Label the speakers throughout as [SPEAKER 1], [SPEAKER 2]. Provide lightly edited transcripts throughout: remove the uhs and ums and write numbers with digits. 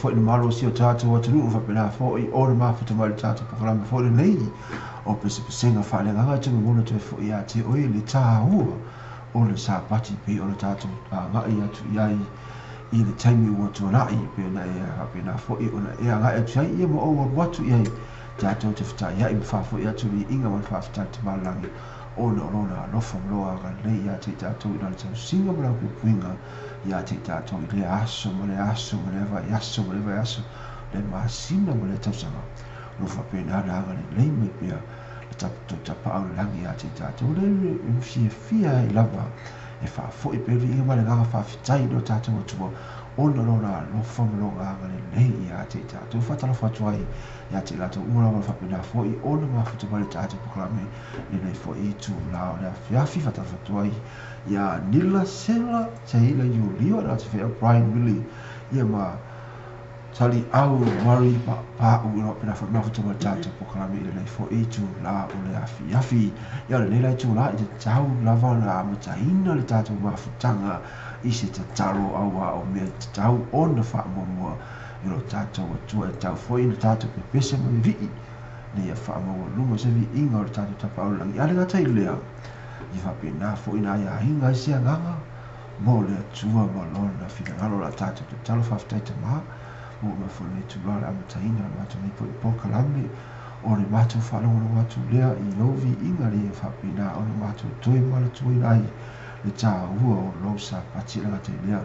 [SPEAKER 1] Fo ina malo si o tātou atu nuu whapena fo I ora mawhata mai tātou pakarama fo ina nei o pe se senga fa le nga te mo te fo ia te o le ta ua o le sa pati pe o le tatu nga ia tu ia i le taimi ua tu na i pe na ia pe na fo i ona ia nga e tu ia mo o watu ia tatu te fta ia i fa fo ia tu i inga mo fa fta te malangi o no lona no fo loa ga le ia te tatu i na te singa mo ku puinga ia te tatu i le aso mo le aso mo le va aso mo le va aso le masina mo le tausanga no fa pe na ga le me pia to tapa au langi a te tatu le fia i lava e fa fo i pe vi ma le nga fa fitai do tatu o tu o no lona no fo mo nga le ia te tatu fa tala fa tuai ia te lato ua ma fa pe na fo i o no ma fa tu ma le tatu proklame i nei fo i tu la le fia fi fa tala fa tuai ia nila sela te ila yu lio na te fea Brian Willie ia ma tali au mari pa u no pe na fa tu ma le tatu proklame i nei fo i tu la o le afi ia le nei tu la i te tau lava na ma taina le tatu ma futanga i se te taro au o me te tau o na fa mo i lo tātou atua e tau foi na tātou pe pese mo i vii ni e wha maua lunga se vi inga o tātou tapaulangi ale ngata i lea i whape nā foi na ia hinga i sea nganga mo le atua ma lona whina ngalo la tātou te talo whaftai te maha mo me whole tu rara amataina na mātou ni po i poka lambe o le mātou whalonga na mātou lea i lovi inga le e whape nā o le mātou toi mala tuai nai le tā ua o losa pati la ngata i lea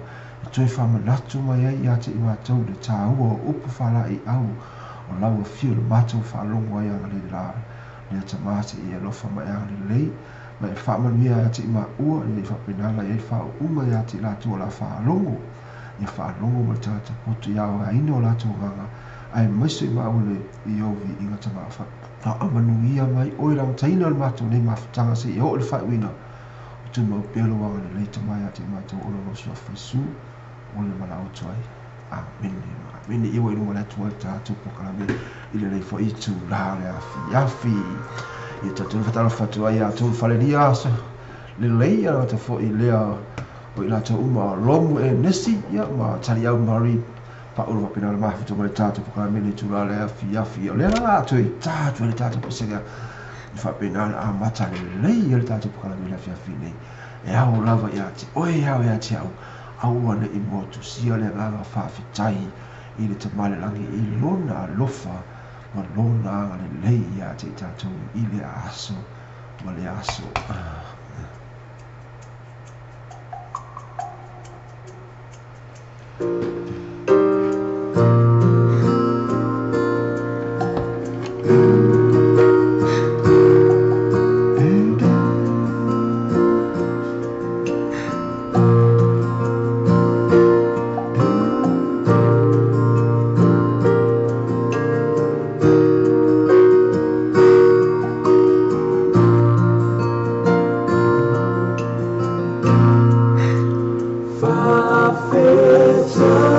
[SPEAKER 1] toi fama latu mai ai ia te i mātou le tā ua o upu whala i au o laua fio le mātou whalongo ai anga le la le ta māte i alofa mai anga le lei mai whama mia ia te i mā ua i whapenala i wha unga ia te latu o la whalongo i whalongo ma tata potu iau a ina o latu nganga ai maiso i mā ule i ovi i ngata mā wha na amanu ia mai oi rama taina le mātou nei mā whatanga se i o le whai wina o tu mau pelo wanga le leita mai a te mātou o lo losu a whaisu o le mana o tuai amene iwa i runga le tuai tātou pokalame i le nei fo i tu la le afi i tātou whatara whatuai a tō whaleria asa le lei a rata fo i lea o i lata uma lomu e nesi ia ma tali au mari pa uru wapina le mahi tō le tātou pokalame le tu la le afi o le la tō i tātou le tātou pesega i whapena a mata le lei le tātou pokalame le afi nei e au lava i ati oi au i ati au aua na i motu sia le nganga whawhitai i le tamale langi i lona alofa ma lona anga le lei ia te tātou i le aso ma le aso
[SPEAKER 2] Far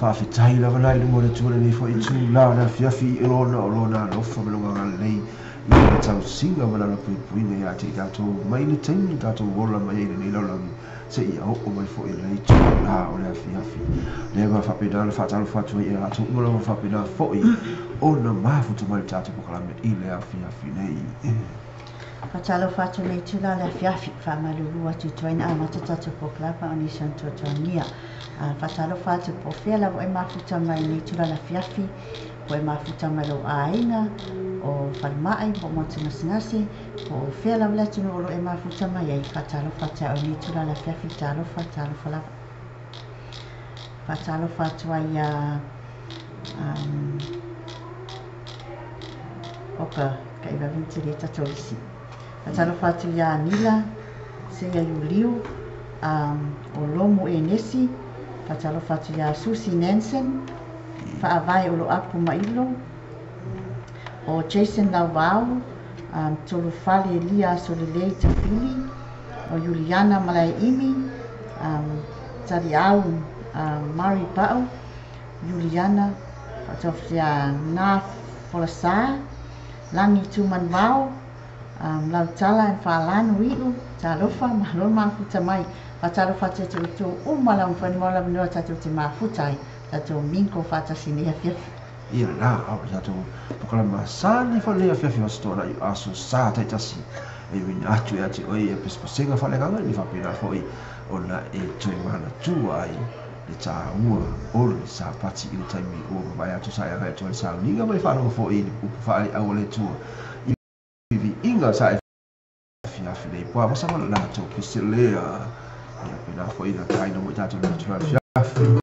[SPEAKER 1] whawhitai lawa nai lungo le tuana ni fo i tu la na fiafi i rona o lona lofa malunga ngā lei i le tau singa manana pui pui nei a te i tātou mai ni taimi tātou wola mai e nei laulangi se i au o mai fo i lei tu la o le fiafi le ma whapena le whatalo whatua i a tu umala ma whapena fo i o na mafuta mai tātou pokalame i le fiafi nei
[SPEAKER 2] Patalo fatu nei tula le fiafi fa malulu atu tuaina a matata po klapa oni santo tuania. Patalo fatu po fela o e mafuta mai nei tula le fiafi o e mafuta mai lo aina o falmai po mo tsinasi o fela o le tunu o e mafuta mai ai patalo fatu o nei tula le fiafi talo fala. Patalo fatu ai oka kai va vintiri tatolisi. Patalo fatu ia Nila, se ia Iuliu, o Lomo e Nesi, patalo fatu ia Susi Nansen, whaavai o lo apu mailo, o Jason Lauvau, tolu fale Lia Solilei Tafili, o Juliana Malai Imi, Tariau Mari Pao, Juliana, patalo ia Na Folasa, Langi Tumanvau, lau tala en whalanu iu, talofa, malon mafuta mai, patalo fatu tu umala mfani mola mnua tatu te mafutai, tatu minko fata sinea fiafi.
[SPEAKER 1] Ia la, au tatu pokala masani whalea fiafi wastora i aso sa taitasi, e wini atu e ati oi e pespasenga whaleganga ni whapena foi, o na e toi mana tua ai, le tā ua, o le sa pati i le taimi o mai atu sa e rai tua le sa uninga mai whanonga foi, upu whaali au le tua, inga sa fiafi nei poa masa mana la to kiselea ia pena foi na kaina mo tato na fiafi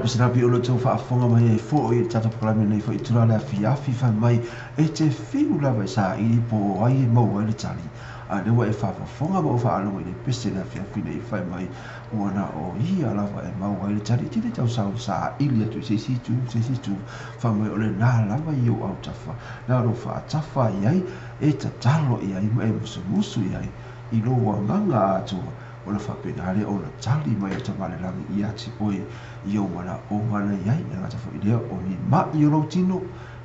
[SPEAKER 1] pesina pi olo tau whaafonga mai e fo i tata polami nei fo i tura lea fiafi wha mai e te whiu lawa i sa i po ai e mau ai le tali a lewa e whaafonga mau whaalonga i le pese lea fiafi nei whai mai uana o ia lawa e mau ai le tali tine tau sau sa ili atu se situ wha mai o le nā lawa i o au tafa nā ro wha tafa i ai e ta talo i ai mai musu i ai i lo wa nganga atua o le whapena o le tali mai o tamale rangi i ati oe i o mana o mana iai na ngata fo idea o ni ma i o lo tino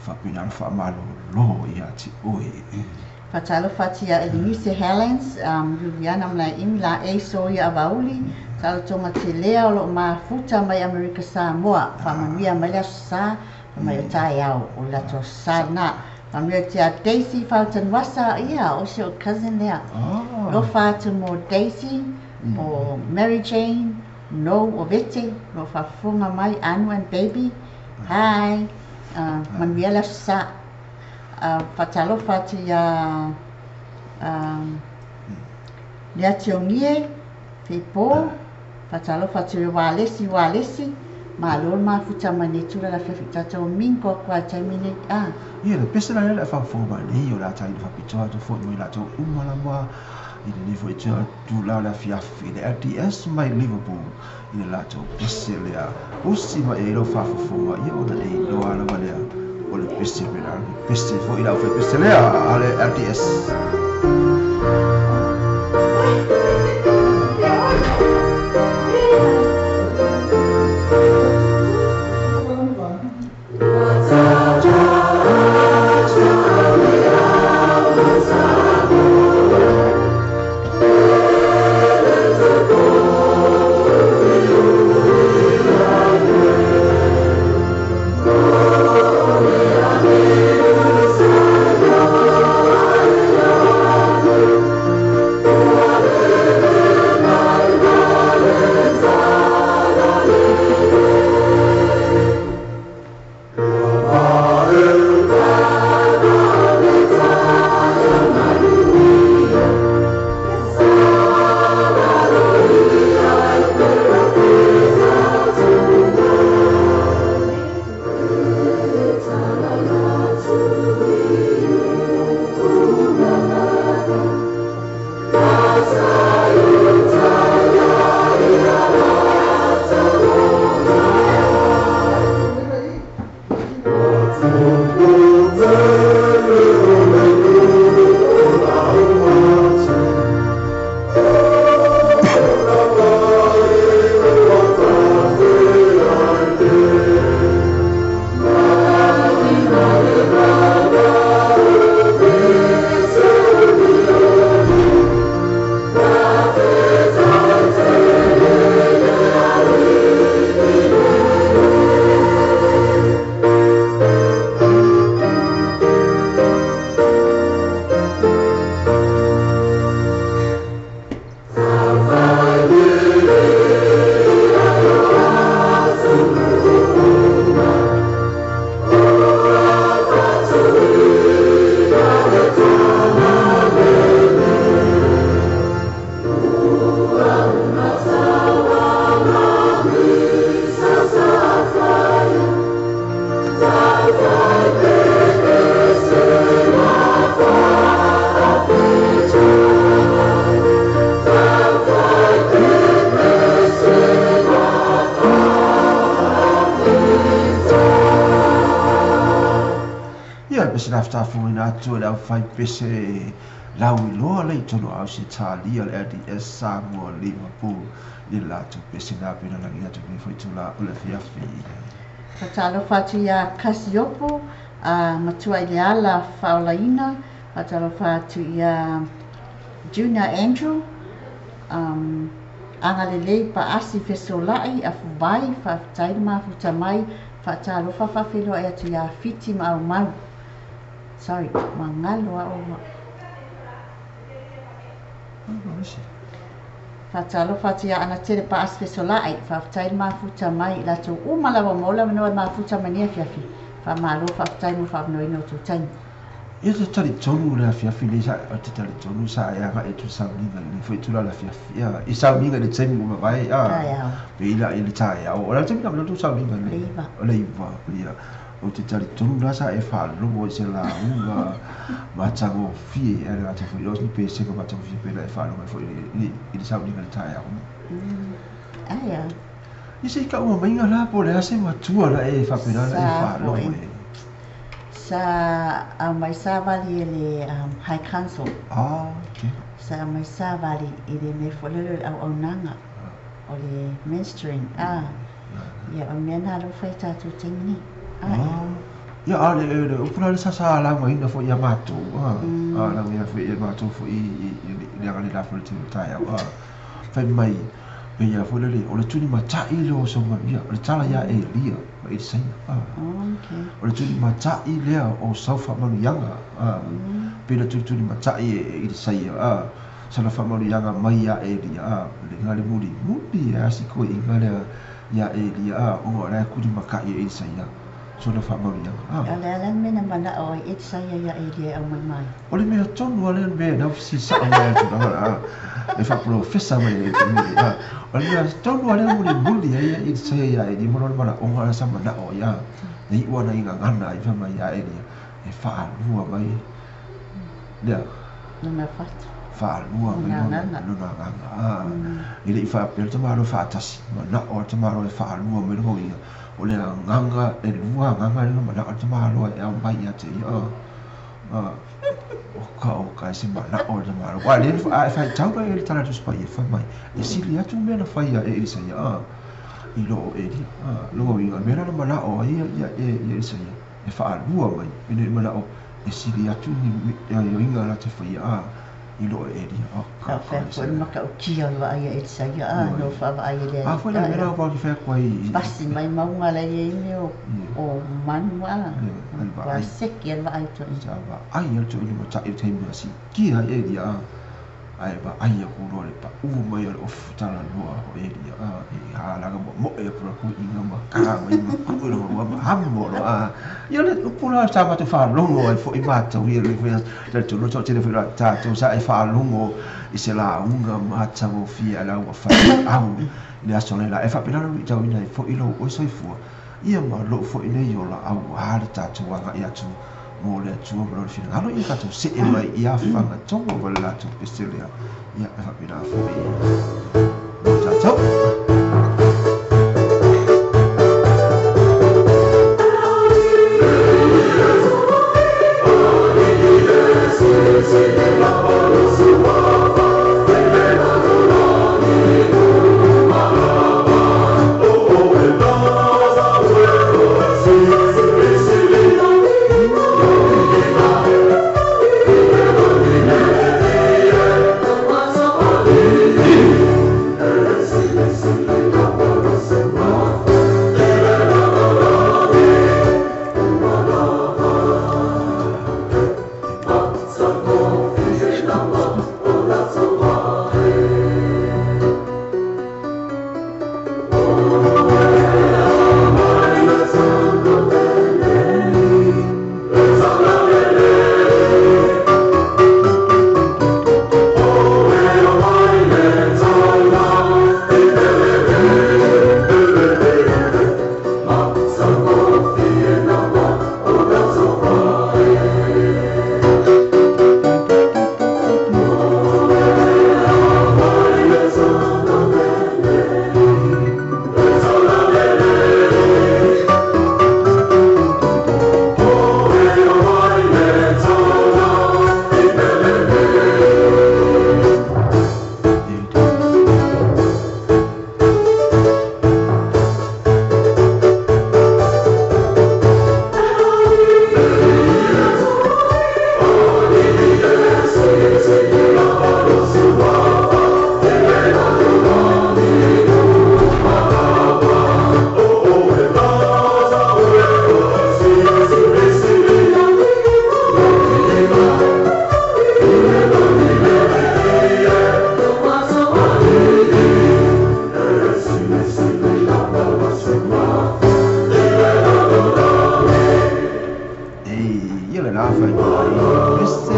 [SPEAKER 1] whapena le whaamalo lo i ati oe.
[SPEAKER 2] Patalo fatia Elinise Helens, Juliana mla imi la e soia avauli, talo tonga te lea o lo ma futa mai Amerika Samoa, whamanuia mai la sa, mai o tae au o la to sa na. Whamia tia Daisy Fountain Wasa, ia, o si o cousin lea. Lo whātu mo Daisy, o Mary Jane, no o Vete, lo whafunga mai Anu and Baby. Hi, Manuela sa. Whatalo whātu ia Lea Tiongie, Fipo, whatalo whātu ia Walesi, ma lor ma futa mane tura la fefita to minko kwa taimine
[SPEAKER 1] ia le pesa la le fa fo ba ni o la tai fa pitoa to fo mo la to umala wa i le fo to tu la la fiafi le RTS mai Liverpool i la to pesa le a o si ma e lo fa fo wa ia o le lo ala ma le o le pesa me la pesa fo i la fa pesa le a le RTS tu la fai pese lawi loa le tono au si Italia le RDS Samoa Liverpool i la tu pese na pena la ia tu foi tu la o le fiafi
[SPEAKER 2] Patalo fatu ia Casiopo matua i ala faulaina patalo fatu ia Junior Andrew angalele pa asi fesolai afubai fa taima futamai fatalo fa felo ia tu ia fiti mau mau sorry, mangalo o Fatalo fatia ana tere pa asfe solai fa fatai ma futa mai la to umala wa mola no ma futa mania fiafi fa malo fa fatai mo fa no ino to tain
[SPEAKER 1] ia te tali tonu le afiafi le sa o te tali tonu sa ia ga e tu sauninga le foi tu la afiafi ia i sauninga le temi uma vai pe ila i le tai au o la temi ka tu sauninga le o le iwa ia o te tali tonu la sa e fa lo o se la unga ma tango fi e la te foi o ni pe se ko ma tango fi pe la e fa lo foi i le sauninga le tai au
[SPEAKER 2] Aia.
[SPEAKER 1] Isi ka ua mainga la po le ase matua la e fa pe la e fa lo
[SPEAKER 2] Sa mai sa vali le High Council.
[SPEAKER 1] Okay.
[SPEAKER 2] Sa mai sa vali i le me folelo au nanga o le menstruing. Ia o mena lo fai tatu tengini.
[SPEAKER 1] Ia ale e upuna le sa la mai na fo ia matu. La mai fo ia matu fo i le ngale la fo le tai au. Fai mai pe ia fo le o le tuni matai le o so mai ia le tala ia e lia mai sai. O le tuni matai lea o saufa manu yanga pe le tuni matai i le sai sa la fa manu yanga mai ia e lia le ngale muri e asi ko i ngale ia e lia o le kuni makai e sai so la fa manu yanga
[SPEAKER 2] ala mena mana o e sai ia e lia o mai
[SPEAKER 1] o le mea tonu ale me na si sa mai tu na e fa professor mai e o le mea tonu ale muri ia i sai ia e di mo mana o ngala sa mana o ia nei wana inga ngana i whama ia eria e whaalua mai lea
[SPEAKER 2] nuna whatu
[SPEAKER 1] whaalua mai nuna nganga i le i whaapere tamaro whaatasi ma na o tamaro e whaalua mai rungo ia o lea nganga e lua nganga e ma na o tamaro e au mai ia te ia o ka e se ma na o tamaro wa le e whai tauka e le tala tu spai e whamai e sili atu mena whai ia e isa ia i lo e di lo inga mera na mana o ia isa e fa lua mai ine mana o e sili atu ni inga la te fai i lo e di
[SPEAKER 2] ka fa ko no ka o kia wa ia e sa ia no fa va ia le
[SPEAKER 1] fa la mera o fa ko i
[SPEAKER 2] basi mai maunga le ia o manwa va sekia va ai to
[SPEAKER 1] ja va ai ia to ni mo ta i te mi asi kia e di ai ba ai ko ro le pa mai o futala no o e dia e ha la mo e pro ku inga ma ka mai ma ku ro ma ha mo ro ia le pula sa ma te fa longo e fo i va to ia le fa le to no to te le fa ta to sa e fa longo i se la unga ma ta mo fi ala o fa au le aso le la e fa pena no i tau ina fo i lo o so i fu ia ma lo fo i nei o la au ha le ta to wa ia tu mo le tua mo le fina alo i ka to se e mai ia fanga tongo va la to pestelia ia e fa pena fo i ta tau
[SPEAKER 3] Listen.
[SPEAKER 1] fai mai peste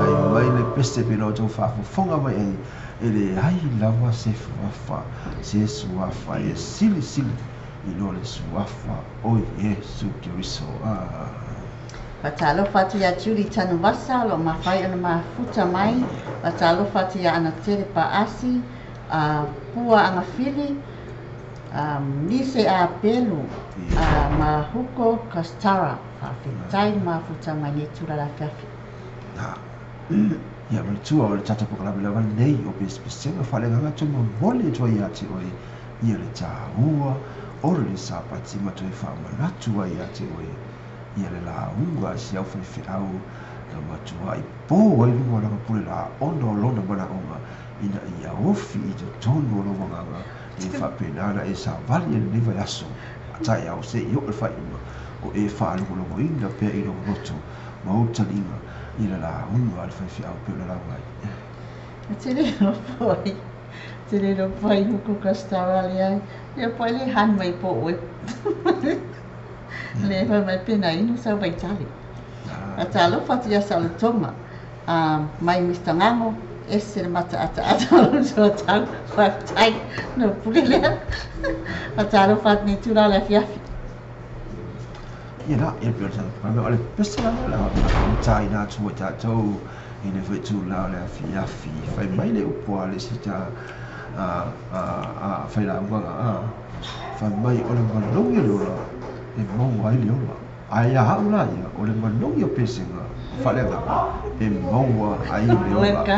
[SPEAKER 1] ai mai le peste pelo to fa fonga mai ele ai lava se fa se suafa e sili i lo le suafa o Yesu Kiriso
[SPEAKER 2] Patalo fatia Juli tanu wasa lo mafai ona mafuta mai patalo fatia ana tere paasi pua anga fili nise a pelu mahuko kastara fafitai mafuta mai ne tura la fiafi
[SPEAKER 1] ia ma tua o le tata pokalavilava nei o pesipesega faaleganga tono mole toa ia te oe ia le tāua o le sapati ma toe faamanatu ai ia te oe ia le launga si au feafeau na matua i pō ai lunga langa pule la ona o lona manaʻoga ina ia ofi i te tonu o lomagaga e faapenana e sa vali e le leva aso atae ao seʻi o le faaiʻuga o e faalogologoina pea i logoloto ma ou taliga i le launga le feafeau pe o le lauga ai
[SPEAKER 2] te rero pai huko kastara le ai ia pai le han mai po oe le fa mai pena inu sa vai tali atalo fatia sa le tonga mai Mr. Ngango ese le mata ata so tau fa tai no pule atalo fat ni tura la fiafi
[SPEAKER 1] ia e pe sa me ole pesa la tai na tu ta to ina foi tu la la fiafi fai mai le upo ale sita fai la nganga fai mai ole malongi lo e mau ai le ola ai a haula ia ole malongi o pesenga fale ga e mau ai le ola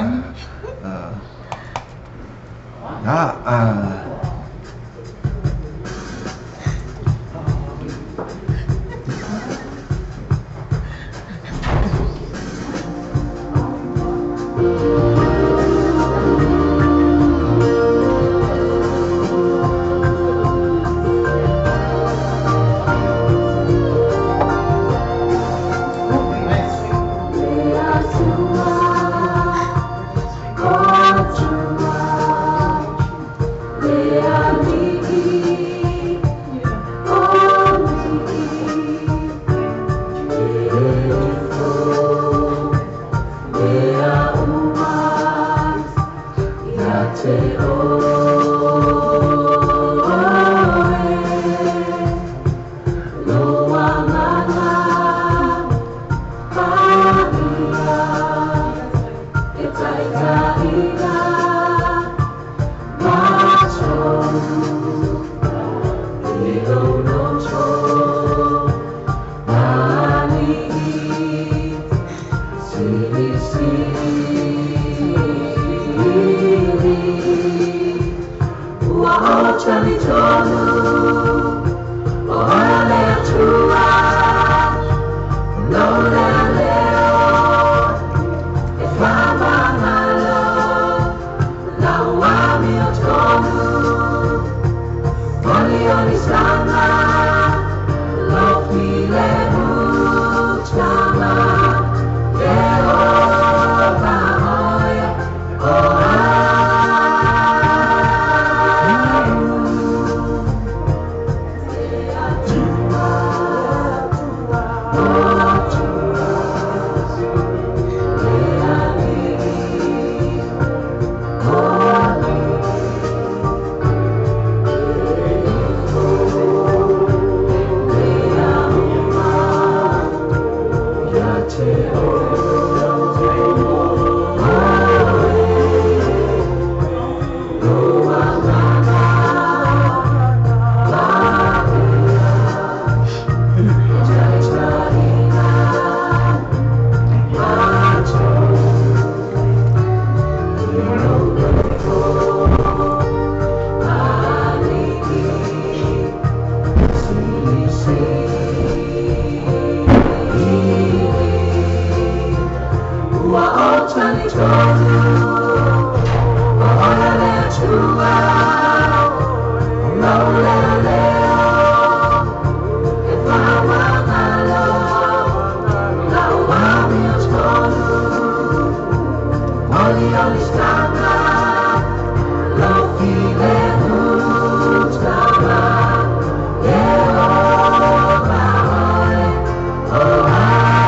[SPEAKER 1] Oh,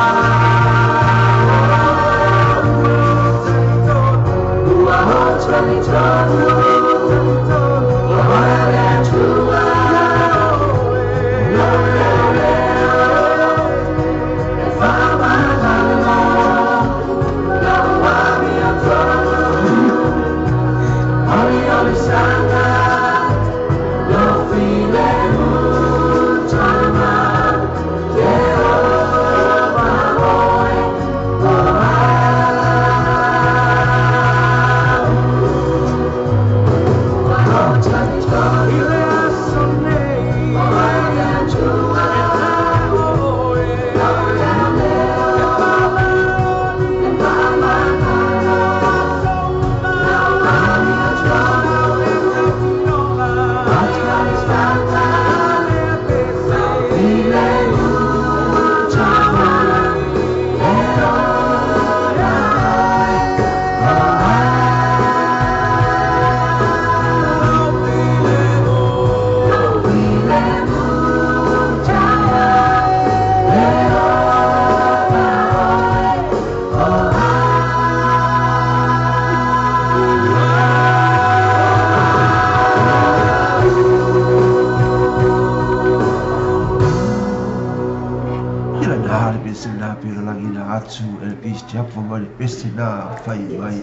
[SPEAKER 1] Tiapo mai peste na fai mai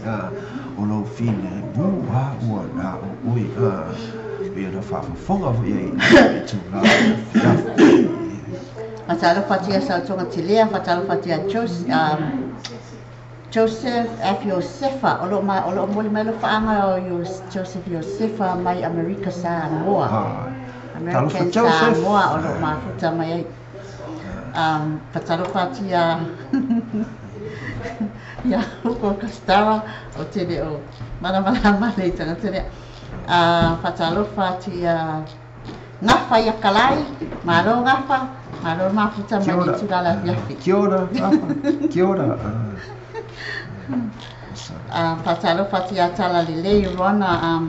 [SPEAKER 1] o lo fine mua ua na o ui ia na whafonga fai ai tu la
[SPEAKER 2] Fatalo fatia sa tonga tilea, fatalo fatia Joseph F. Josefa, o lo mole mai lo whaanga o Joseph Josefa mai America Samoa. American Samoa o lo mafuta mai ai. Fatalo fatia ya ko kastara o tele o mana male tanga tele fatalo fatia ngafa ya kalai malo ngafa malo mafuta mai tudala yafi
[SPEAKER 1] kia ora
[SPEAKER 2] fatalo fatia tala lele rona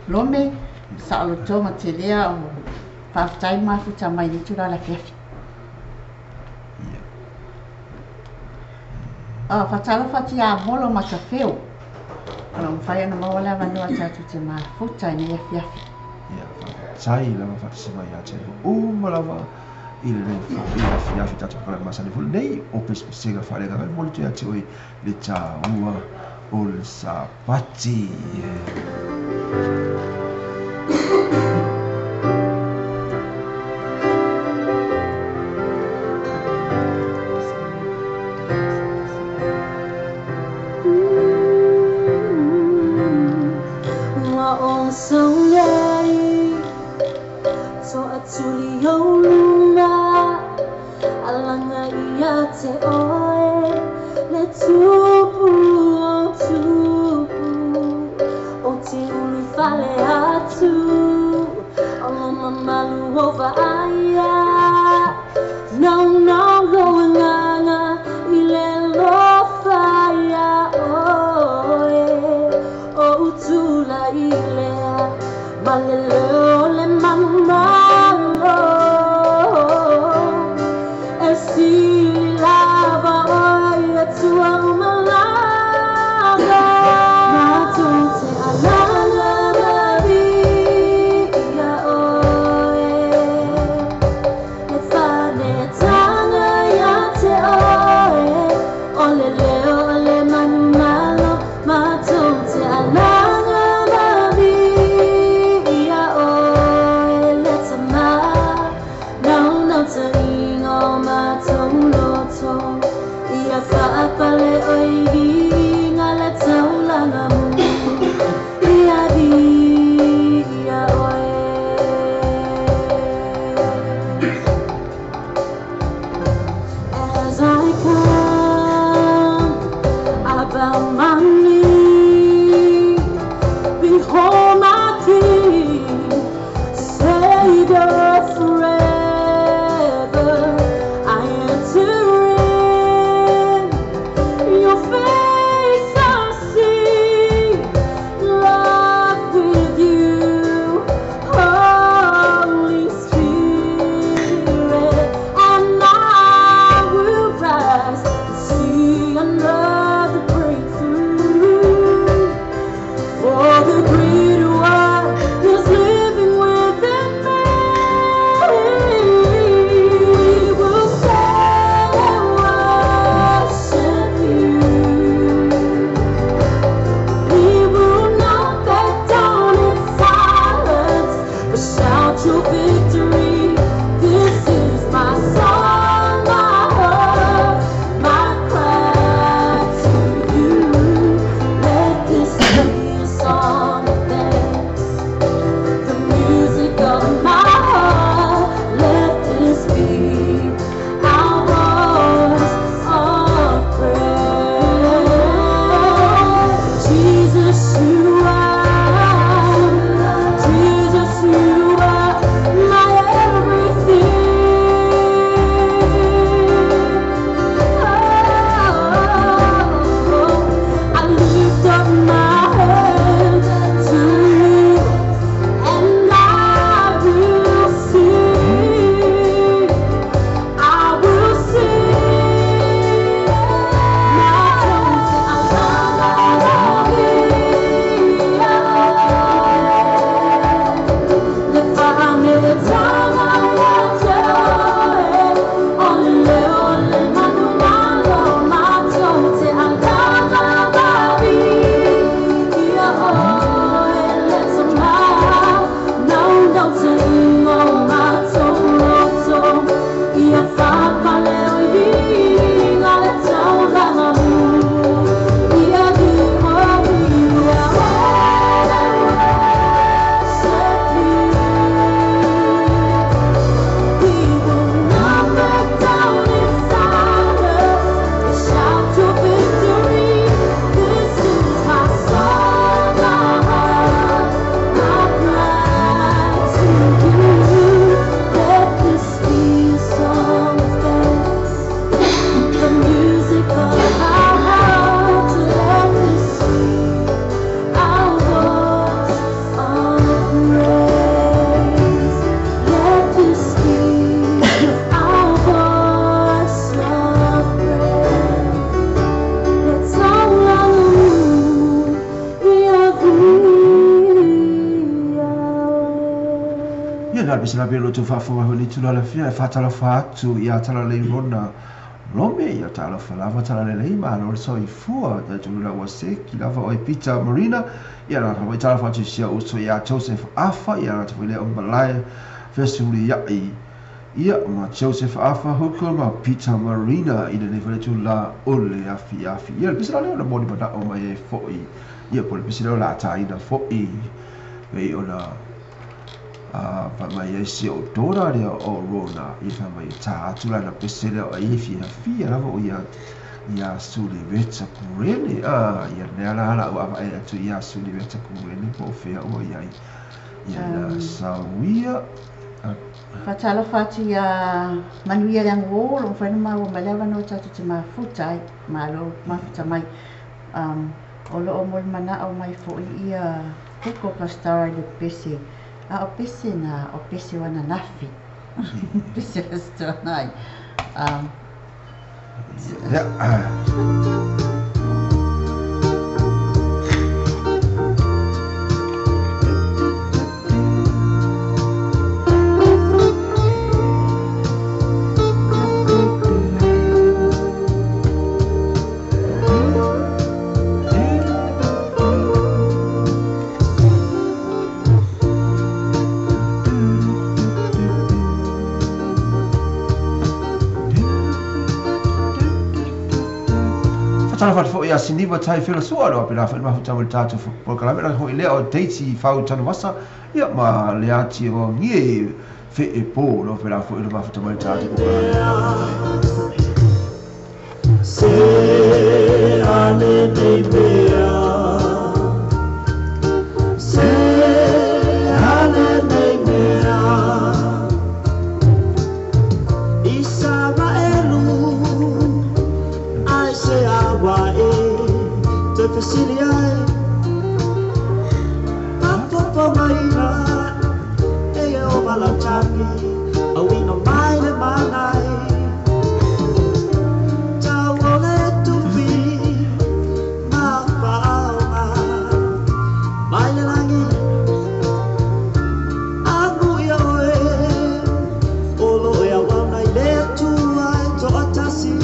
[SPEAKER 2] lome sa lo toma tele o fatai mafuta mai tudala yafi fatalo fatia molo matafeu. Kalau fai na mawala vanua tatu te mafuta ni yafi.
[SPEAKER 1] Ya, sai la fatsima ya te. Malava ile ne yafi tatu kala masani ful nei opes sega fale ga molo te ati oi le ta ua ol sa pati.
[SPEAKER 3] Ia whaapale o
[SPEAKER 1] la bisina pelo tu fa fo ni tu la fia fa tala fa tu ia tala le rona lome ia tala fa lava tala le ma no so I fua da tu la wase ki lava o pizza marina ia la fa tala fa tu sia o so ia Joseph Afa ia la tu le o malai fesuli ia ma Joseph Afa huko ma pizza marina ina ne fa tu la ole afi ia bisina le mo ni bada o mai fo ia por bisina la ta ina fo vei ona pa mai ese o tora le o rona I fa mai ta tu la na pesele o fia la o ia suli vetsa kurene ia ne ala o ava e tu ia suli vetsa kurene po fe o ia la sawia
[SPEAKER 2] Fatala fati ya manuia yang wo lo fa ma o maleva no tatu te mafuta malo mafuta mai o lo o mol mana o mai fo ia kuko pastara de pese o pese na o pese wana nafi pese sto nai
[SPEAKER 1] Tala fa fo ia siniva tai fela sua lo pela fa ma futa multatu por kala mera ho ile o teiti fa utano masa ia ma le ati o ngie fe e po lo pela fo ile ma futa multatu se ane nei mea se ane nei mea isa va elu ai se agua te faciliai papo maina e o malachaki au ino mai le manai tau ole tupi ma faama mai le langi amu ia oe olo e awana I le tuai to atasi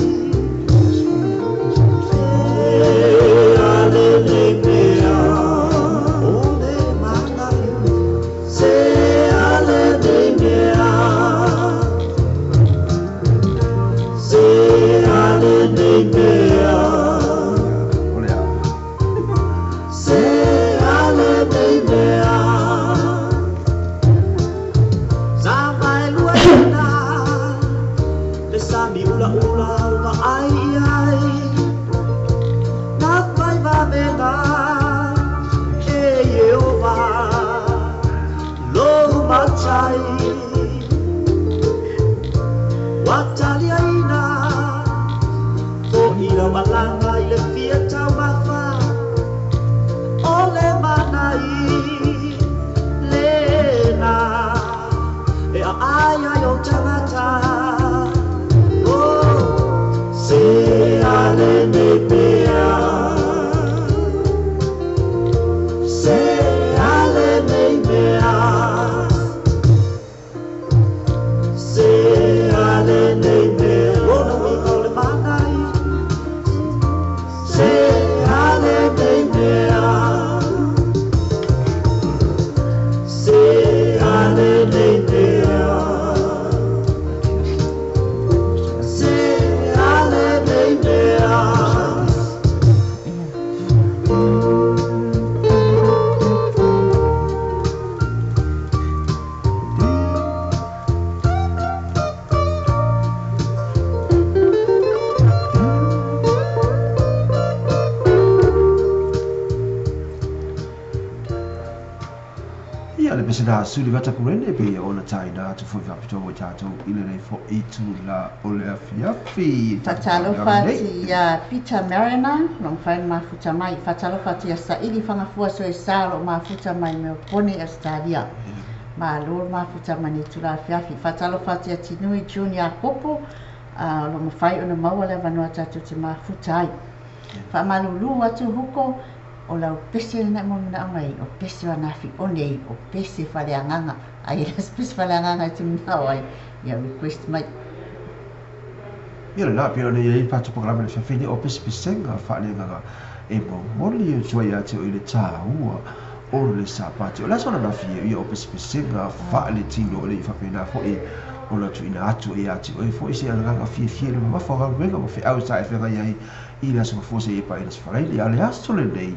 [SPEAKER 1] Sina suli vata kurene pe ona taina tu fo vapito mo tato ile nei fo itu la ole afiafi
[SPEAKER 2] Fatalo fati ya Peter Marina long fain ma futa mai fatalo fati ya saili fanga fua so esalo ma futa mai me pone Australia ma lor ma futa mani tula afiafi fatalo fati ya Tinui Junior Popo lo mo fai ona maua le vanua tatu te ma futa ai fa malulu atu huko o lau pese na mo na mai o pese na fi o nei o pese faleanganga ai las pese faleanganga tu na ai ia request mai
[SPEAKER 1] ia la pia le ia pa tu programa le fini o pese senga faleanganga e mo moli o sua ia te o ile ta ua o le sapati o la sona na fi ia o pese senga fale tino le fa pena fo e o la tu ina atu e ati o fo se anga fi le ma fo ga venga mo fi outside fe ga ia i la so fo se e pa ina sfara ile ale asto le nei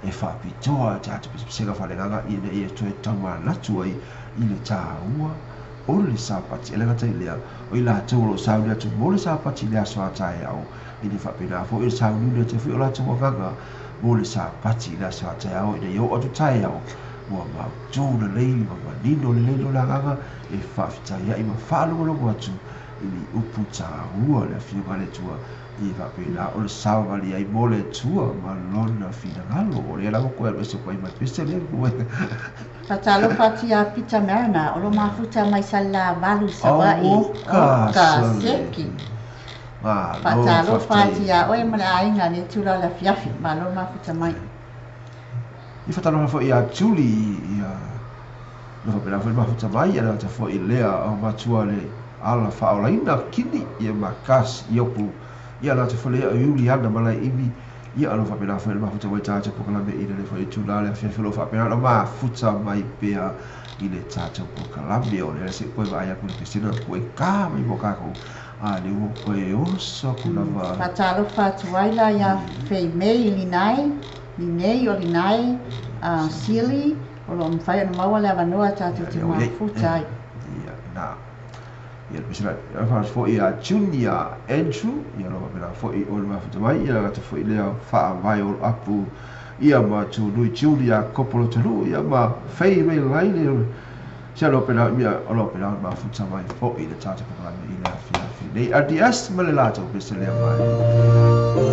[SPEAKER 1] e fa pitoa ta tu se ga fa le nga i le e to e tama na tu ai i le ta ua o le sapati ele ga tai le o i la tu lo sa le tu mo le sapati le aso ata e au i le fa pena fo i sa ni le te fi o la tu ga mo le sapati le aso ata e au i le o tu tai au mo ma tu le le ma ni no le no la ga e fa fita ia i ma fa lo lo atu i li upu ta ua le fi ma le tua i va pena o le sa va li ai mo le tua ma lona fina ngalo o le la ko e se ko i ma piste le ko
[SPEAKER 2] Patalo fatia pizza merna o lo mafuta mai sala valu sawai o ka seki patalo fatia o e mana ainga ne tula la fiafi ma lo mafuta mai
[SPEAKER 1] i fatalo fo ia Julie ia no fa pena fo mafuta mai ia ta fo i lea o matua le ala fa ola ina kini ia makas iopu ia la te fo le Juliana malai ibi ia alo fa pena fo le mafuta mai tata po kala me ina le fo i tula le fiafi lo fa pena lo mafuta mai pea i le tata po kala me o le se koe vai aku le Cristina koe ka mai mo kako a le o koe oso kuna va
[SPEAKER 2] patalo fatuaila ia fei mei linai ni nei o linai sili o lo mfai no maua le avanoa tatu te mafuta
[SPEAKER 1] ia na ia pisira ia fa fo ia Junior Andrew ia lo pena fo i o le mafuta mai ia la te fo i le fa vai o apu ia ma tu lui Julia Kopolo tulu ia ma fei mai lai le sia lo pena ia o lo pena mafuta mai fo i le tata ko la i le fi nei adias ma le lato pisira le mai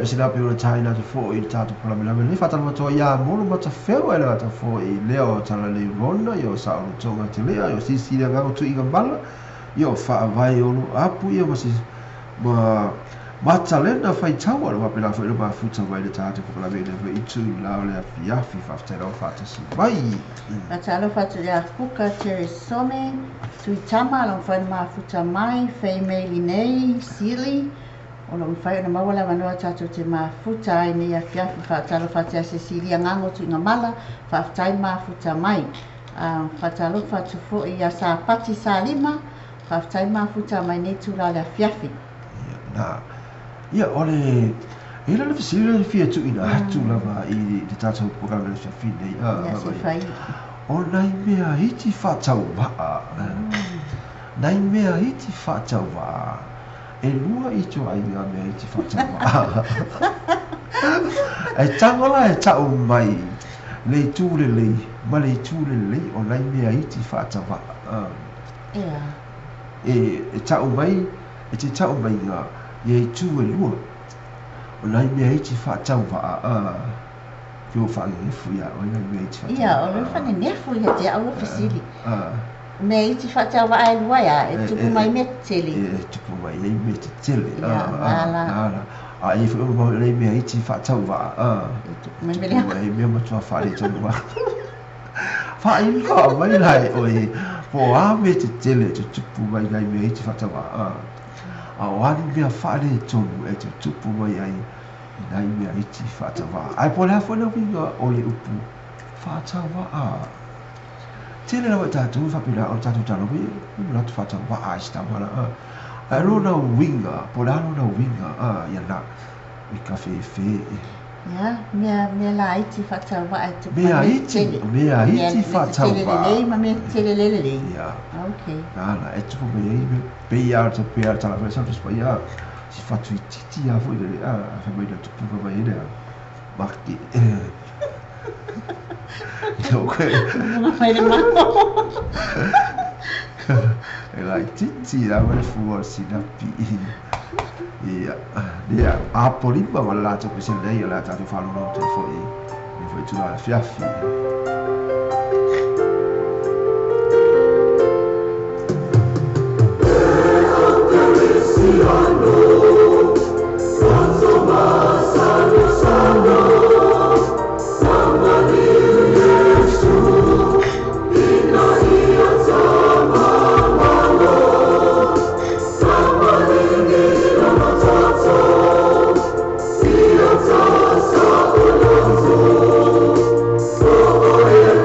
[SPEAKER 1] pe sila pe o China to fo i tatu pula mena le fata ma to ya mo ma ta feo ele ta fo i leo tala le rona yo sa o tonga te lea yo si le nga tu i gambala yo fa vai o apu yo ma talena fai taua lo pe la fo ma futa vai le tatu pula mena ve tu la le ya fi fa te ro fa te si vai
[SPEAKER 2] Ma talo fatu ya fuka tere some tui tama lo fai ma futa mai fei meli nei sili o lo fai na mawala manoa tatu te ma futa ai nei a fiafi fa talo fatu ya Cecilia ngango tu ngamala fa tai ma futa mai fa talo fatu fo ia sa pati sa lima fa tai ma futa mai nei tu la fiafi
[SPEAKER 1] na ia ole ila le fisile fia tu ina hatu lava i te tatu programa le fiafi nei
[SPEAKER 2] ia se fai
[SPEAKER 1] o nai mea iti whātau waa. Nai mea iti whātau waa. E lua i tu ai ngā mea iti whātau waa. E tangola e tau mai. Le tūle lei. Ma le tūle lei o nai mea iti whātau waa.
[SPEAKER 2] Ia.
[SPEAKER 1] E tau mai. E te tau mai ngā. E tū e lua. O nai mea iti whātau waa. Yo whange fuia o nai mea iti whātau waa.
[SPEAKER 2] Ia, o le whange nefu ia te au fisili. Me iti whātau waa e lua ia. E tuku mai me tele.
[SPEAKER 1] E tuku mai nei me te tele.
[SPEAKER 2] Nala.
[SPEAKER 1] A e whu mo nei mea iti whātau waa.
[SPEAKER 2] E tuku mai me lea.
[SPEAKER 1] E mea matua whare tonu waa. Whae wha mai lai o e. Po a me te tele te tupu mai nei mea iti whātau waa. A wani mea whare tonu e te tupu mai ai. Nai mea iti whātau waa. Ai po lea whana winga o le upu. Whātau waa. Tēne rawa tātou whapira o tātou tāna hui. Umi ratu whātau waa i stamana. Ai rona winga. Po lea rona winga. Ia na. I ka whewhe.
[SPEAKER 2] Ia, mea la iti whātau waa e tuku
[SPEAKER 1] Mea
[SPEAKER 2] mai me
[SPEAKER 1] iti.
[SPEAKER 2] tele.
[SPEAKER 1] Mea iti whātau
[SPEAKER 2] Tele
[SPEAKER 1] waa.
[SPEAKER 2] lelei, ma me tele lelei.
[SPEAKER 1] Ia.
[SPEAKER 2] Ok.
[SPEAKER 1] Nāna, e tuku me ei me. Pea te pea tala me sa tuspa ia. Si whatu i titi a fwoi lele. Whamai na tupu whamai ene. Maki. Yo koe.
[SPEAKER 2] Mga mai le mao.
[SPEAKER 1] E lai titi la mai fua sinapi. Ia. Ia. A polima ma la tupu se nei la tatu whalu no te fwoi. Me fwoi tu la fiafi.
[SPEAKER 3] Oh,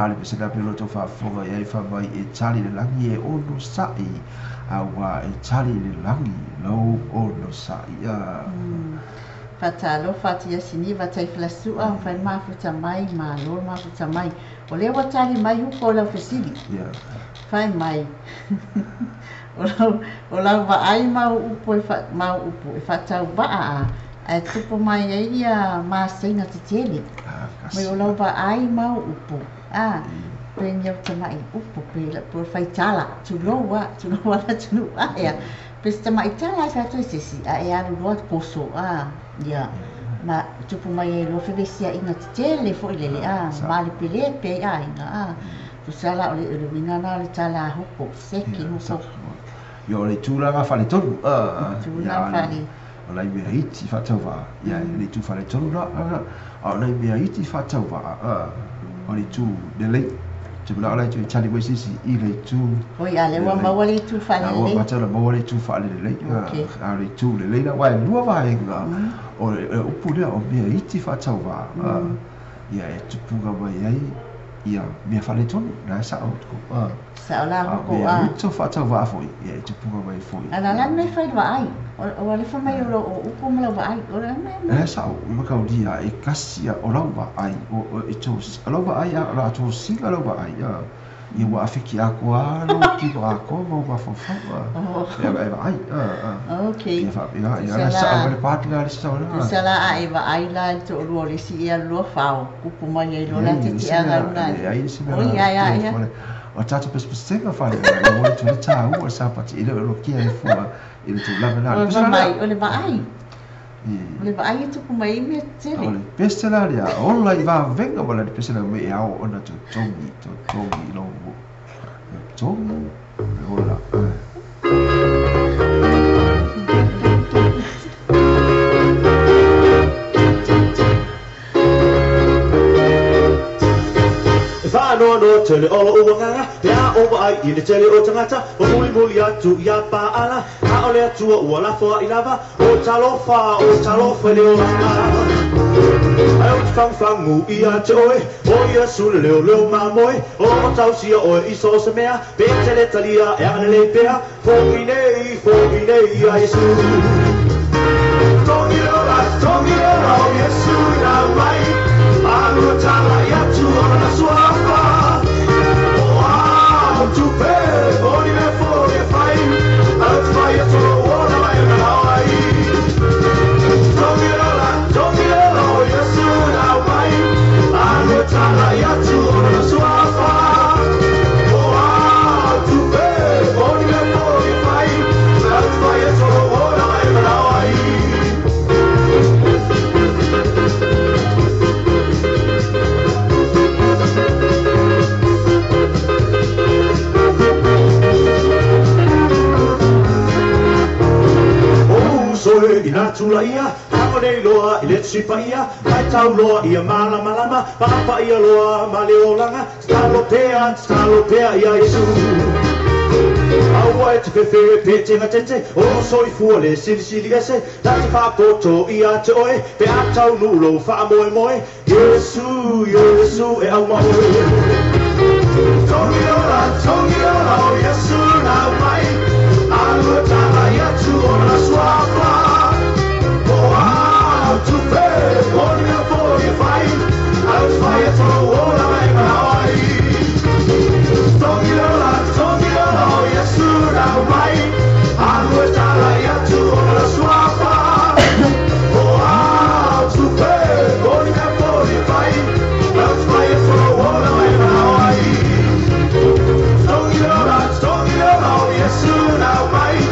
[SPEAKER 1] le pese na pelo to fa fonga ia fa mai e tali le langi e ono sai aua e tali le langi lo ono sai ia
[SPEAKER 2] fatalo fatia sini vatai flasu a fai mafuta mai malo mafuta mai o le wa tali mai ko la fesili fai mai o la va ai ma upo e fatau ba a tupo mai ia ma senga tele mai o la va ai ma upo penyo tamai upo pe la por fai tala tu lo wa ya pesta mai tala sa tu sisi ya lo poso ya ma tupo mai lo fevesia ina tele fo ile mali pele pe ina tu sala o le vinana le tala hupo seki hupo
[SPEAKER 1] yo le tulaga fale tolu
[SPEAKER 2] tula fale
[SPEAKER 1] o lai mea iti fatau va ia le tu fale tolu la o lai mea iti fatau va o le tu de lei tu la lai tu chali we sisi I le tu
[SPEAKER 2] o ia le wa ma wale tu fale
[SPEAKER 1] le o patala ma wale tu fale le lei a le tu le lei la wa lua va enga o upu le o mea iti fatau va ia e tu punga mai ai ia mea fale tolu na sa o ko
[SPEAKER 2] Saola ko
[SPEAKER 1] to fatau va foi ia tu punga mai foi
[SPEAKER 2] ala lan me fai va ai o le fa mai o upu ma va ai o le me
[SPEAKER 1] sa o ma ka dia e kasia o la va ai o e to la va ai la to singa la va ai ia wa afiki a ko no ki va ko va fa fa ia va ai
[SPEAKER 2] okay
[SPEAKER 1] ia fa ia sa o le patla le sa
[SPEAKER 2] o sala ai va ai la to lo le si ia lo fa upu mai lo la te anga na o ia
[SPEAKER 1] o tatu pespesenga fale o mo tu ta o sa pati ile lo ki ai fu ile tu la na
[SPEAKER 2] o le va ai tu kuma I me tele
[SPEAKER 1] o le pesela ya o la va venga wala le pesela me ya o na tu tongi lo tongi ola
[SPEAKER 3] no tele o uanga ya o ai I le tele o tangata o muli atu ya pa ala a ole atu o la fo I lava o talofa le o ai o fang mu ia toe o ia sul le ma moi o tau si o I so se mea pe tele talia ya le pea fo inei ya Yesu tongi o Yesu na mai alu tala ya tu o na suafa to pay, only for the fine. I'll fire to the water like an Hawaii. Don't get all, yes, soon I'll buy. I'm a Talayatu on a Swafa. Oh, to pay, only for the fine. I'll fire to the water like an Hawaii. Ina tula ia, hako nei loa I le tsipa ia, mai tau loa ia malama, papa ia loa maleolanga, stalo pea ia Yesu. Aua e te pepe pe tenga tete, o soi fua le sili ese, tati whapoto ia te oe, pe a tau nulo wha moe, Yesu e au maoe. Tongi ora o Yesu na mai, alua tala ia tu o na suafa. To pay, only for you fight. I'll fire to the wall like Hawaii. Tongi ora, yes, soon I'll right. I'm with Talayatu on the swappa. Oh, to pay, only for you fight. I'll fire to the wall like Hawaii. Tongi ora, yes, soon I'll right.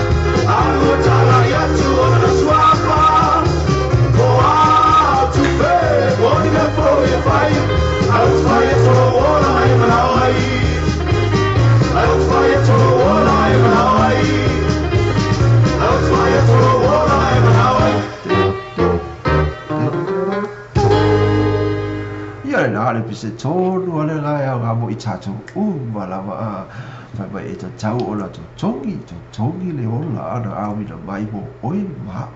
[SPEAKER 3] I'm with Talayatu on the swappa. I'll fire to the wall, I'm an Hawaii. I'll fire to the wall, I'm an Hawaii. I'll fire to the wall, I'm an Hawaii.
[SPEAKER 1] Ia na ale pise tonu ale lai au ngamo I tato malama whai e ta tau o la to tongi le ola ana au ina mai mo oi mau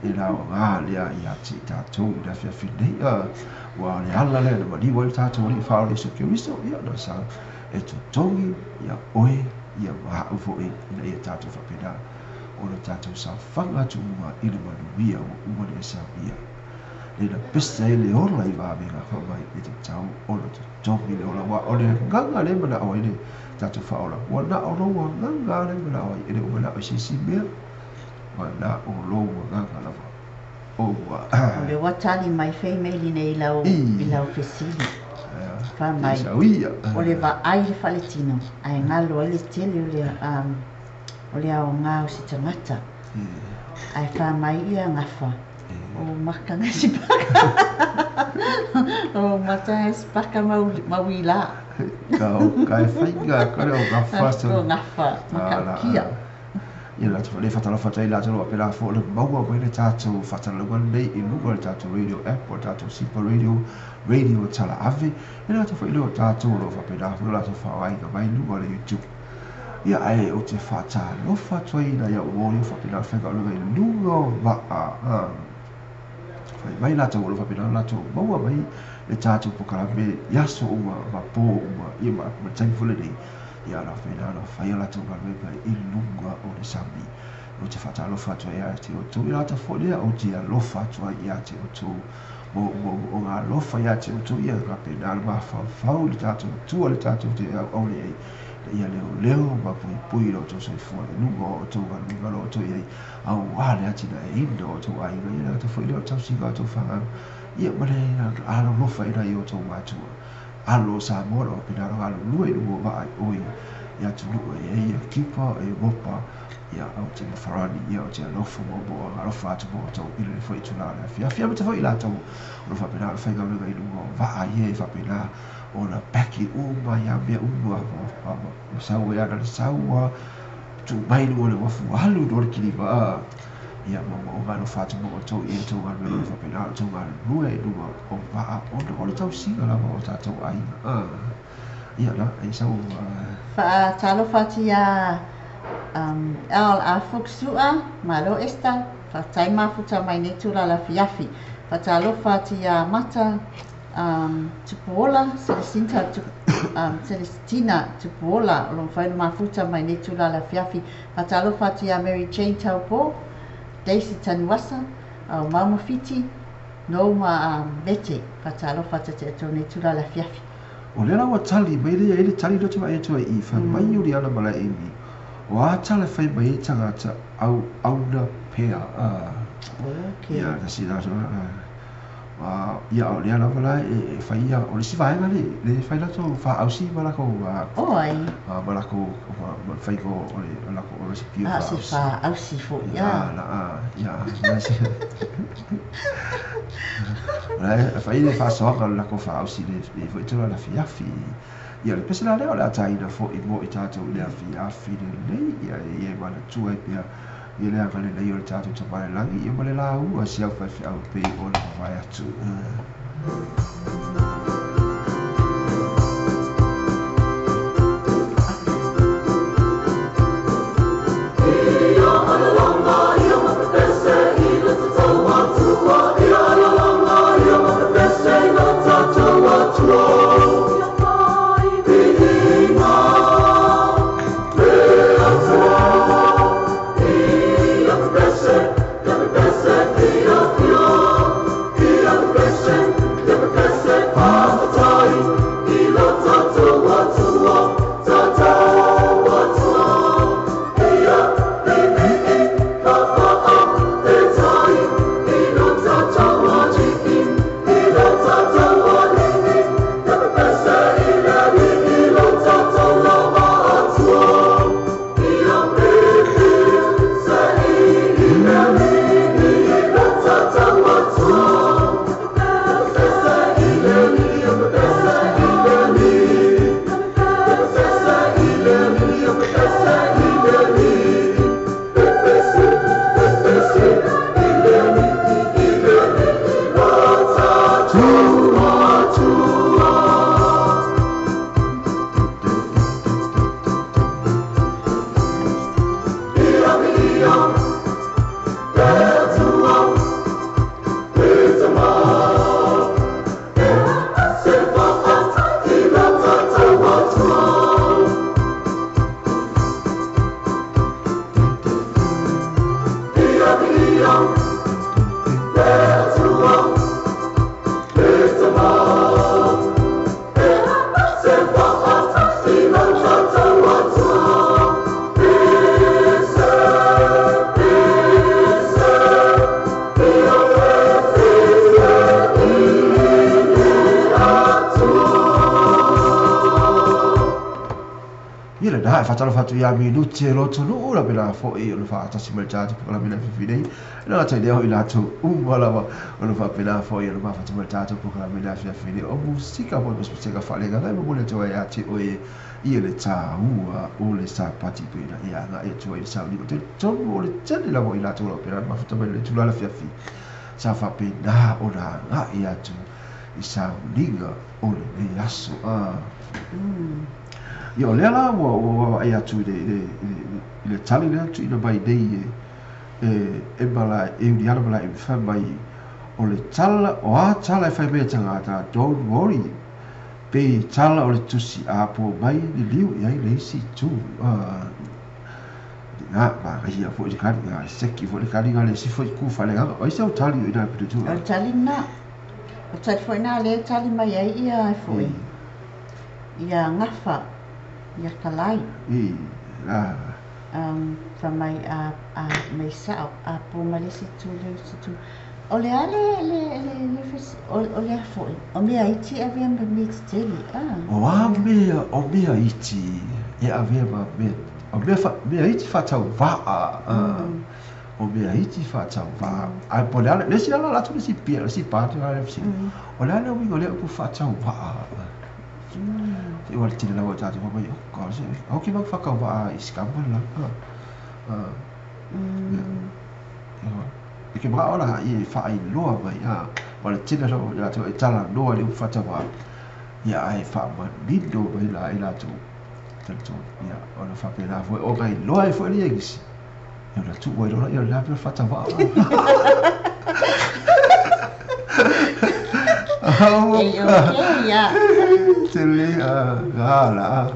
[SPEAKER 1] e la o ngā lea i ati tātou i la whiawhi nei wa le ala lea na mani wai tātou ni whao le so kioriso ia na sa e tu tongi ia oe ia maha ufo e ina ia tātou whapena o na tātou sa whanga tu uma i le manuia o uma le sa ia le na pesa e le ola i wāmenga whamai e te tau o na tu tongi le ola wa o le nganga le mana o ine tātou whaola wa na o loa nganga le mana o ine o mana o sisi mea wa na o loa nganga lawa o wa
[SPEAKER 2] O le watani mai whai meili nei i lau pesili. Wha mai. O le wa ai le whaletino. Ai ngalo ele tele o le au ngā o si tangata. Ai wha mai ia ngafa. O makanga si paka. O makanga si paka mau i la.
[SPEAKER 1] Ka e whainga kare o ngafa.
[SPEAKER 2] O ngafa. Makakia.
[SPEAKER 1] Ia la tō le whatala whatai la tō apela fō le maua mai le tātou whatala wan nei i luga le tātou radio app o tātou Sipa radio tala ave e la tō whailo tātou lo whapena fō la tō whawainga mai luga le YouTube ia ai o te whata lo whatoi na ia uori o whapena whenga o luga i luga o waa mai la tō lo whapena la tō maua mai le tātou pokara me yaso uma ma pō uma ia ma taimfule nei ia la whena na whaia la tōga mega i lunga o le sami. O te whata alofa atua ia te o tō i rata wholea o te alofa atua ia te o tō. O ngā alofa ia te o tō ia ngā pena ma whau le tātou tua le tātou te au le ei. Ia leo ma pui ro tō soifua i lunga o tō ngā lunga o tō iei. Au wāle ati na e ina o tō ainga ia rata whaile o tau singa o tō whanga. Ia mare alo lofa ina i o tō mātua. Alo sa mora o pina ro alo lua i lungo vai oi ia tu lua ia kipa e mopa ia au te farani ia o te alofa mo alofa atu mo tau i le foi tula le fia me te foi la tau o fa pina fa ga me i lungo vai ia fa pina o na paki uma ia me uma o sa o ia na sa o tu mai lungo le wafu alu do le kiliva ia mo ga no fa tu mo tau i tau ga me fa pina tau ga lua i lungo o va o le tau singa la mo tau ai ia la ai sa o
[SPEAKER 2] Fa talo fatia al afuksua malo esta fa taima futa mai netura la fiafi fa talo fatia mata tupola Celestina tupola lo fa ma futa mai netura la fiafi fa talo fatia Mary Jane Taupo Daisy Tanuasa au Mama Fiti no ma bete fa talo fatia te netura la fiafi
[SPEAKER 1] o le rawa tali mai le ele tali do tuma e to i fa mai uri ana mala e mi o a tale fai mai tangata au na pea
[SPEAKER 2] okay
[SPEAKER 1] ia ka si da so ia o le ana mala e fai ia o le si vai ngale le fai la to fa au si mala ko
[SPEAKER 2] oi
[SPEAKER 1] mala ko fai ko o le la ko o le si pio
[SPEAKER 2] si fa au si fo ia
[SPEAKER 1] ia fai le fa so ka la ko fa au si le foi to la fiafi ia le pesa le o tai na fo i mo i tato le fiafi le ia ma le tu ai ia ia le ka le le o tato to mai langi ia ma le la u a si au fa au pe o le vai atu
[SPEAKER 4] Oh
[SPEAKER 1] nga fa talo fatu ya minuti lo tunu la pela fo e lo fa ta simel cha ti la mina fi nei la ta idea ila tu wala wa lo fa pela fo e lo fa ta simel cha tu la mina fi nei o musica poi musica fa le gala mo le to ya ti o e le ta ua o le sa pati pena ya nga e to e sa li te to o le tele la ila to lo pela ma fa ta le tu la fi sa fa pena o na nga ia tu i sa linga o le aso Io le ala wa ai atu le tali le atu ina mai nei e bala e uni ala bala e wha mai o le tala o a tala e whai mea tangata don't worry pe tala o le tusi a po mai ni liu i ai le isi tu nga ma hia fo i kari nga seki fo i kari nga le si fo i ku whale nga o isi au tali o ina pitu tu
[SPEAKER 2] o tali na o tali fo ina le tali mai ai ia e fo ia ngafa ia kalai fa mai a mai sao a po male si tu o le ale o le foi o me ai ti avea me tele
[SPEAKER 1] o me ai ti e avea me ai ti fa tau va o me ai ti fa tau va a po le ale le si ala la tu si pia si pa tu ala si o le ale o mi go le ku fa tau va e wala tira lawa tatu pa mai ko se o ki mak faka wa iskambal la e ke bra ona i fa ai loa mai wala tira lawa ya to e tala loa le fata wa ya ai fa ma bido mai la ila tu tanto ya ona fa pena foi o kai loa e foi ni egisi e ona tu wa ilo la fata wa
[SPEAKER 2] ya
[SPEAKER 1] tele la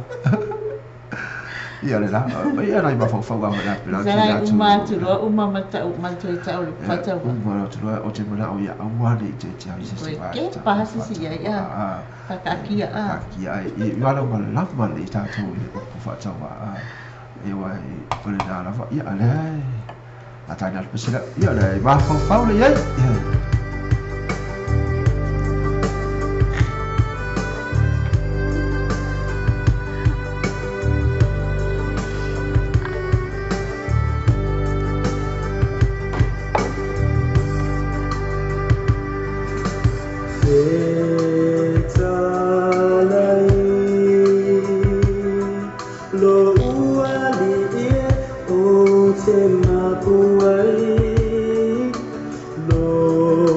[SPEAKER 1] ia le la ia na ba fa fa wa na pela
[SPEAKER 2] tira tu uma mata manto ta o fata wa
[SPEAKER 1] uma tu o te mana o ia uma ni te te ai se
[SPEAKER 2] va ke pa si ya ka
[SPEAKER 1] kia i wala ma la ma le ta tu i fa ta wa e wa o le na fa ia le ata na pesela ia le ba fa le ia
[SPEAKER 3] Lo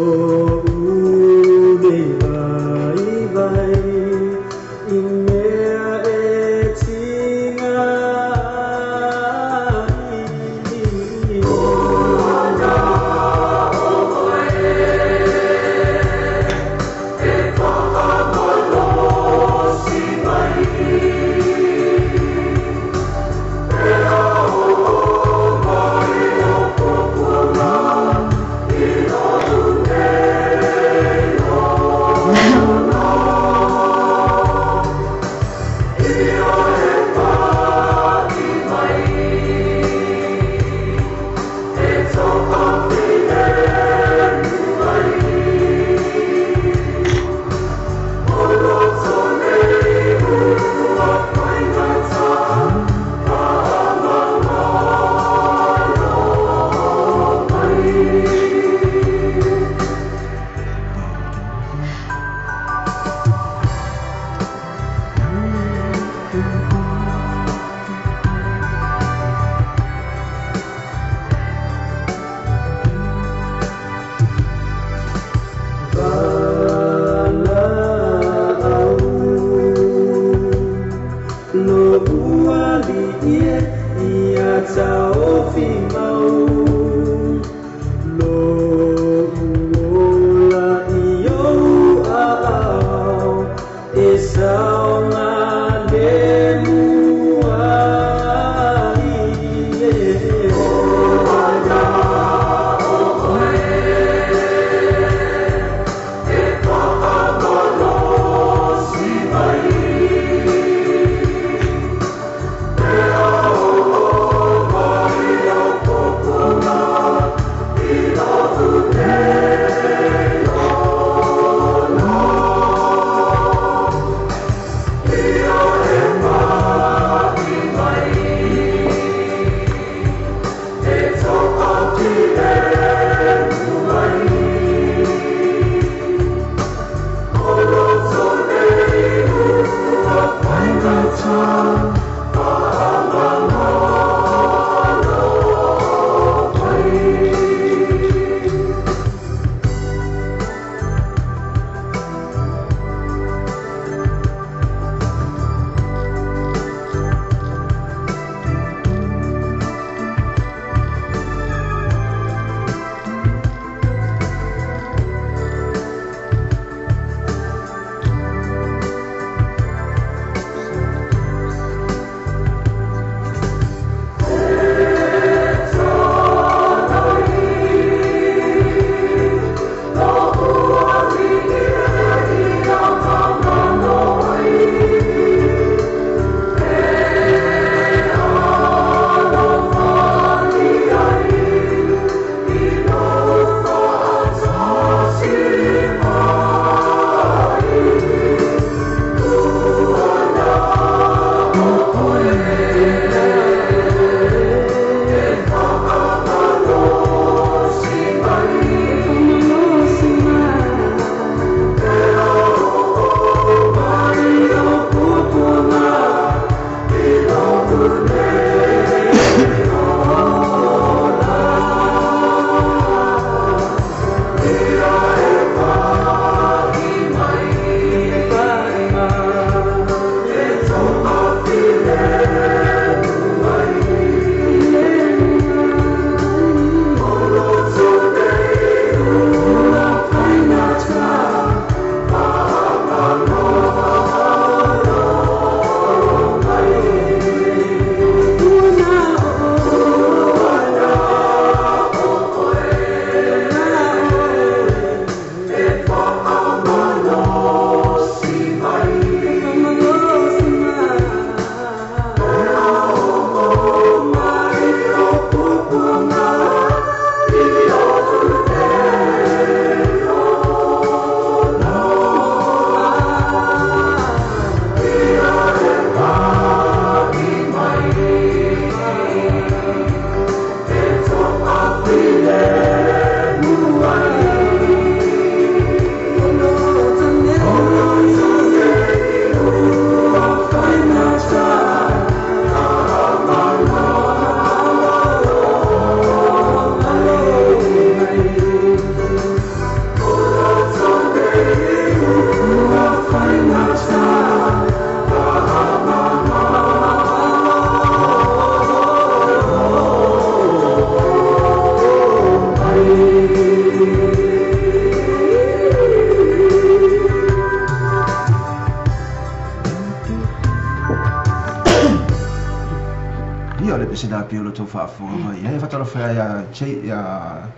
[SPEAKER 1] e sina pio lo to fa fo mai e fa tolo fa ya che ya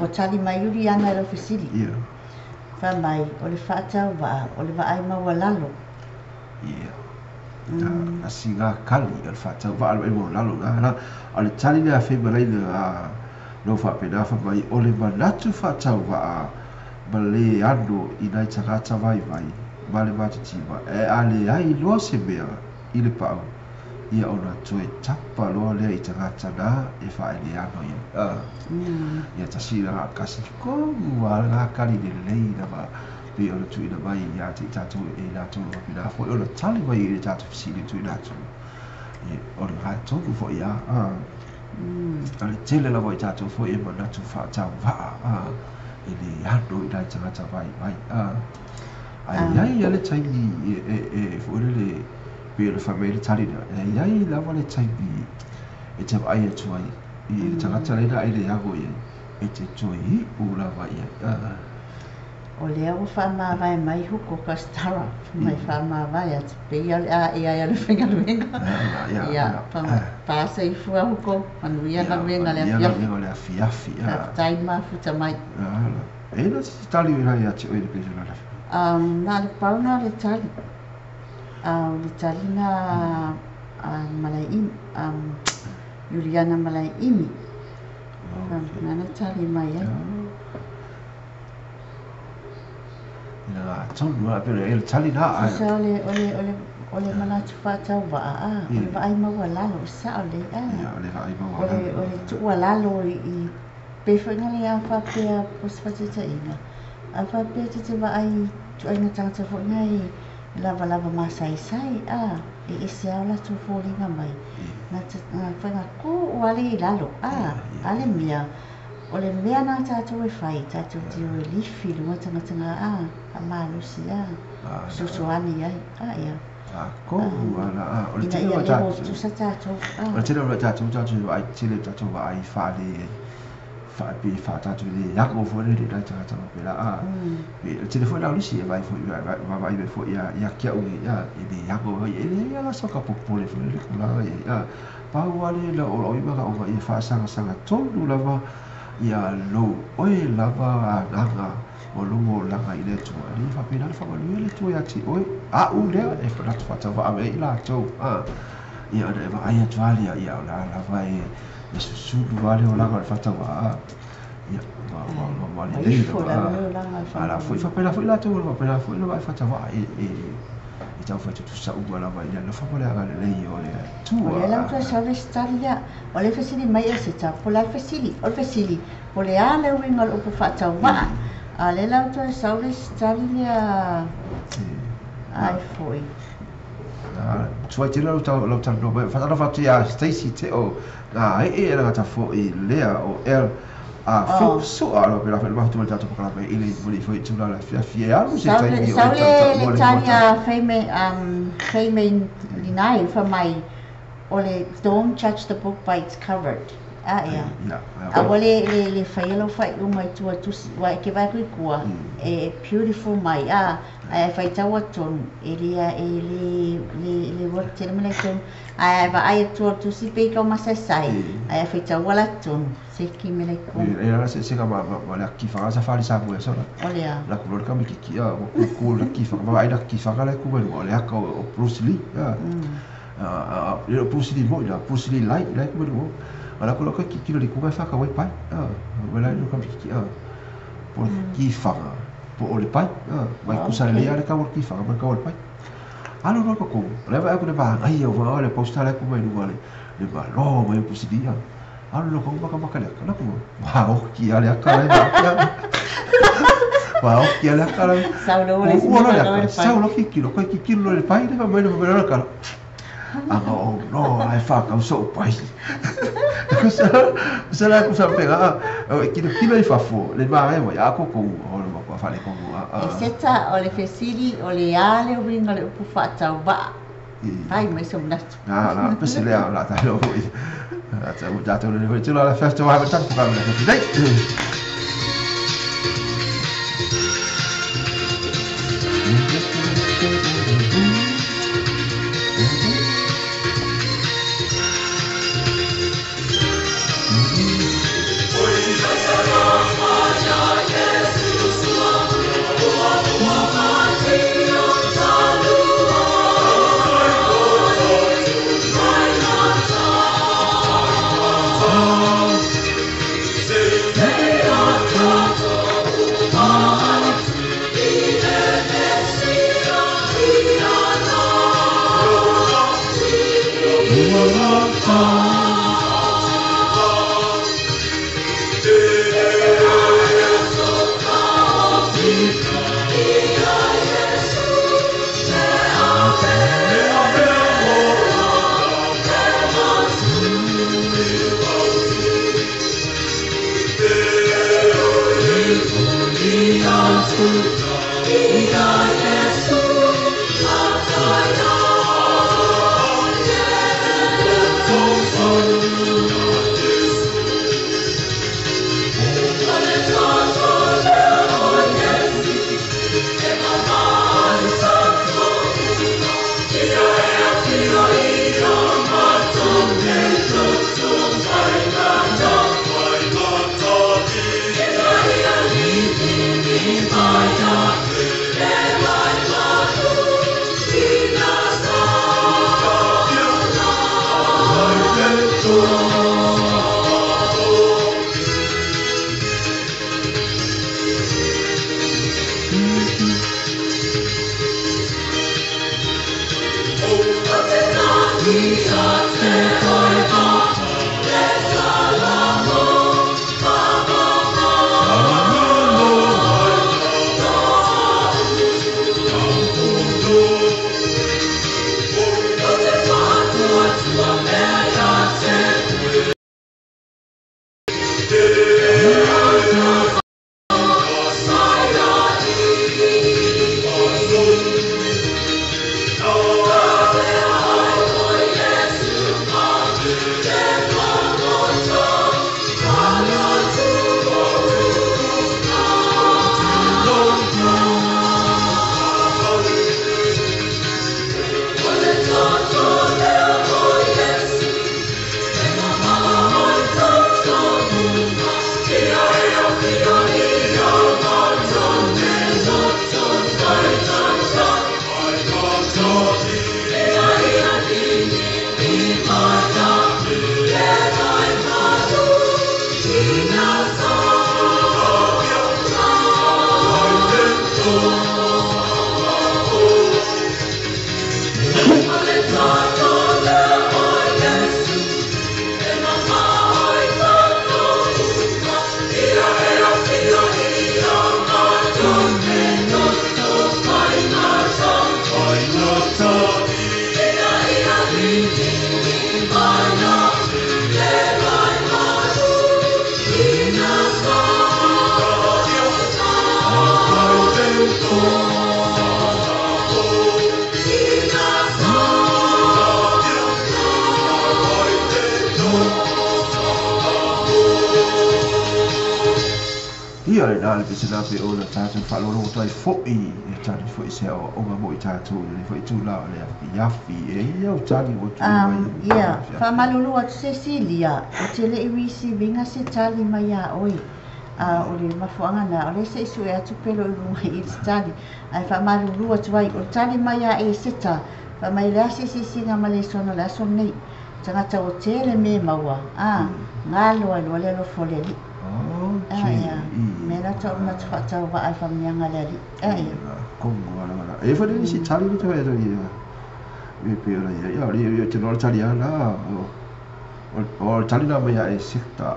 [SPEAKER 2] o tali mai uri ana e lo fesili.
[SPEAKER 1] ia
[SPEAKER 2] Fa mai, o le whaatau wa, o le wa ai maua lalo.
[SPEAKER 1] ia a singa kali al fa ta va al mo lalo na al tali na fe mai na no fa pena fa mai o le manatu fa ta va ma le ando i nai tagata vai ma le matitiba e ale ai loa se mea i le pau ia ona toe tapa loa lea i tagata na e faaileano ia ia tasila kasi komu a gakali lelei lava pe ona tuuina mai iā te i tatou e latou loa pena foi ona tali mai i le tatou fesili tuuina atu ia ona gatogu foʻi ia a le tele lava i tatou foi e manatu faatauva'a e le ano i lai tagata vai ai le taimi e foi le pe le family tali ai lava le taimi e te ai atu ai i le tagata lena ai le ago ia e te toi u lava ia
[SPEAKER 2] O lea o whamawai mai huko kastara, mai whamawai at pe ia ia le whengaruenga. Ia, pāsa i fua huko, manuia na ruenga le afiafi.
[SPEAKER 1] Ia, le afiafi.
[SPEAKER 2] Taima futa mai.
[SPEAKER 1] E na si tali i rai ati o i le peso na lafi?
[SPEAKER 2] Nā le pauna le tali. Le tali na malai imi, Juliana malai imi. Nana tali mai ai.
[SPEAKER 1] Ina tonu a pere e le tali na ai.
[SPEAKER 2] Sa ole manatu whātau waa ole wa ai maua lalo sa ole
[SPEAKER 1] Ia, ole vai maua lalo.
[SPEAKER 2] Ole tua lalo i pewhanga le a whapea pos whatita inga. A whapea te te wa ai tu ai ngatangata whonga i lava masai sai e ese au la tu whoringa mai. Nga whanga ko wale i lalo ale mea. O le mea nā tātou e whai, tātou te o e liwhi lunga tangatanga a mālusi sosoani ai, ia.
[SPEAKER 1] Kohu ana, o le
[SPEAKER 2] Ina ia leho tu sa tātou.
[SPEAKER 1] O le tele o le tātou ai tele tātou wa ai whaale, whaape whātātou le yako fwere le rai tātou pera le tele fwere au lisi e vai fwere me fwere ia kia ui e le yako vai e le ia soka popole fwere le kula ia. Pau ale la o ima ka o vai whaasanga tonu lava ia lo oe lava nanga o lungo langa i le tua ni whapena le whamanui le tua ati oe a u lea e whanatu whatawa ame i la tau ia ana e wa aia tualia ia o la lava e susunu wale o langa le whatawa ia wale lei lava ala fui whapena fui la tau whapena fui la whatawa e tau fai tutu sa ua lava i ana whapole aga le lei o le tua
[SPEAKER 2] O le lau tua saure staria, o le fesili mai e se ta, po lai fesili, o le fesili, po le a le winga lo po whatau waa. A le lau tua saure staria ai foi.
[SPEAKER 1] Tua tira lau tau no mai, whatara whatu ia Stacey te o ngā e rangata fo i lea o fo soa lo pera whenu mahutu mai tātou pakala mai ili muli fo i tūna la fia aru se taimi o
[SPEAKER 2] Saule le tania feime linai fa mai o le don't judge the book by its cover. Ia. A wale le whaielo whai umai tua tusi wa e ke vai kui kua e beautiful mai e whai taua tonu e le work tēne mele tonu e wa ai tua tusi pei kau masasai e whai taua la tonu se ki mele konu.
[SPEAKER 1] E rana se ka ma le ki whanga sa whali sa mua sora.
[SPEAKER 2] Olea.
[SPEAKER 1] La kulor ka mi ki o ku le ki whanga ma ai la ki whanga le ku o le haka o Bruce Lee. Le Bruce Lee mo la Bruce Lee lai ku mo ala ko ka ki kilo di ku fa ka wai pai wala no ka ki po ki fa po o le pai mai ku sa le ala ka ki fa ma ka o le pai alo no ko le va ku le ba ai o va le posta le ku mai no le ba lo mai pu si dia alo no ko ba ka le ka ko wa o ki ala ka le wa o ki ala ka le saulo ki kilo le pai le mai no me ka Anga o no ai whakau so pai. Kusala ku sampe e kilo i whafo le mae mo ia ko o le mako whale kongu
[SPEAKER 2] E seta o le fesili o le ale o ringa le upu whatau ba. Ai mai so mnatu.
[SPEAKER 1] Na pese le la ta lo i. Ta u data le le tula la festa wa ta ku ka le. Ia le nā le pisina pe o na tātou whalolo tai fo'i e tātou fo'i se o onga mo i tātou le fo'i tūla o le afi e ia o tāli o tū mai.
[SPEAKER 2] Ia, whamalulu atu Cecilia, o te le iwisi vinga se tali mai a oi. O le mafuanga na, o le se isu e atu pelo i runga i te tali. Ai whamalulu atu ai, o tali mai a e seta, whamai le ase singa ma le sono le aso nei. Tangata o te le me maua, ngalo ai lo le lo fole li. Mena tau na tau wa ai famianga le ali.
[SPEAKER 1] Kongo ana. E fa ni si tali ni tau e ia. Me pe ora ia ri te no tali ana. O tali na mai e sita.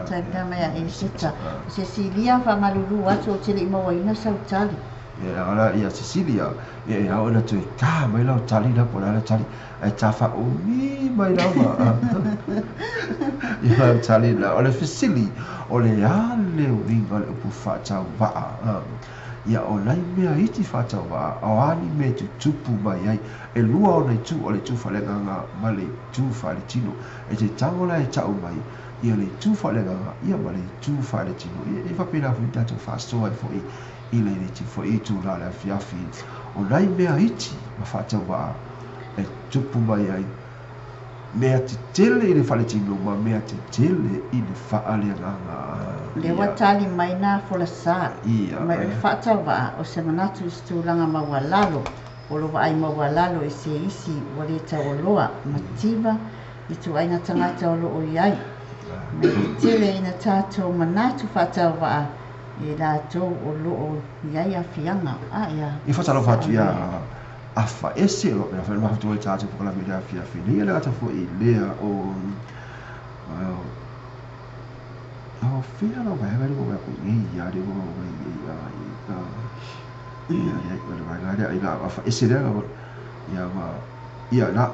[SPEAKER 2] Tali na mai e sita. Cecilia fa malulu atu te le mo ina sa tali.
[SPEAKER 1] Ala ia Cecilia. E ona tu ka mai la tali na pora la tali. Ai tafa o mi mai la ma. Ia tali la ole fisili. O le ale o vinga le upu whātau waa. Ia o lai mea iti whātau waa, o ani me tu tupu mai ai, e lua o nei tu o le tu whalenganga ma le tu whale tino. E te tangola e tau mai, ia le tu whalenganga, ia ma le tu whale tino. E whapena fu tātou whāstoa e fo i le iti fo i tu la le afiafi o nai mea iti ma whaatau waa e tupu mai ai mea te tele i le whaletino ma mea te tele i le whaaleanganga
[SPEAKER 2] Le watali mai nā wholasa
[SPEAKER 1] Ia,
[SPEAKER 2] mai o le whaatau waa o se manatu i stūlanga maua lalo o lo ai maua lalo e se isi wa le tau o loa mativa i tu aina tangata o lo o iai me i tele ina tātou manatu whaatau waa i rātou o lo o iai a fianga ia
[SPEAKER 1] i whatalo whatu ia a whaese lo mea whae mahutu ai tātou pukalami rea fiafi ni ele ata fo i lea o fia no vai vai go ko i ya de go i ga fa ese de go ya na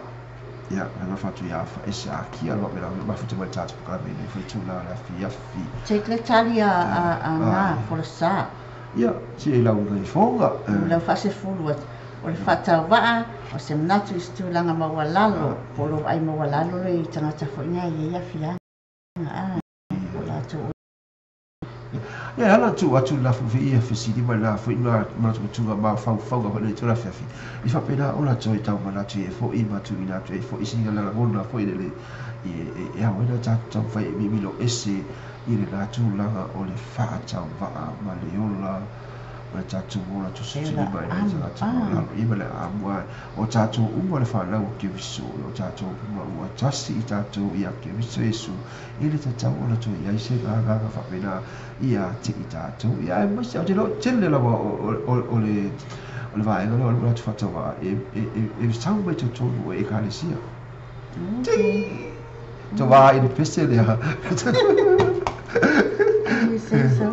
[SPEAKER 1] na fatu ya fa ese aqui alo me ma fatu mai tatu ka me foi tu la fia fi
[SPEAKER 2] Take tali a ngā wholasa
[SPEAKER 1] ya si la unga i fonga
[SPEAKER 2] la fase fulu o le whaatau waa o se manatu i stūlanga maua lalo o lo ai maua lalo le i tangata fo ina i ia fianga o la tō
[SPEAKER 1] ya ala tu atu la fu vi fi si di mana fu ina ma tu ma fa ga le tu la fi i fa pena o la toi tau mana tu e fo i ma tu ina tu e fo i singa la bona fo i le e a wena ta tau fa i mi lo ese i le na tu la o le fa tau va ma le ola o ta tu mo tu si ni mai na ta la i ma le a mo o ta tu u le fa la o ke viso o ta tu mo ta si ta tu ia ke viso esu i le ta tau o la tu ia se ga fa pena ia te i tātou. Ia e masi au te lo tele lawa o le vae ngana o le ratu whatawa e sau mai tau tonu e kālesia. Tō wā i le pese lea.
[SPEAKER 2] You say so?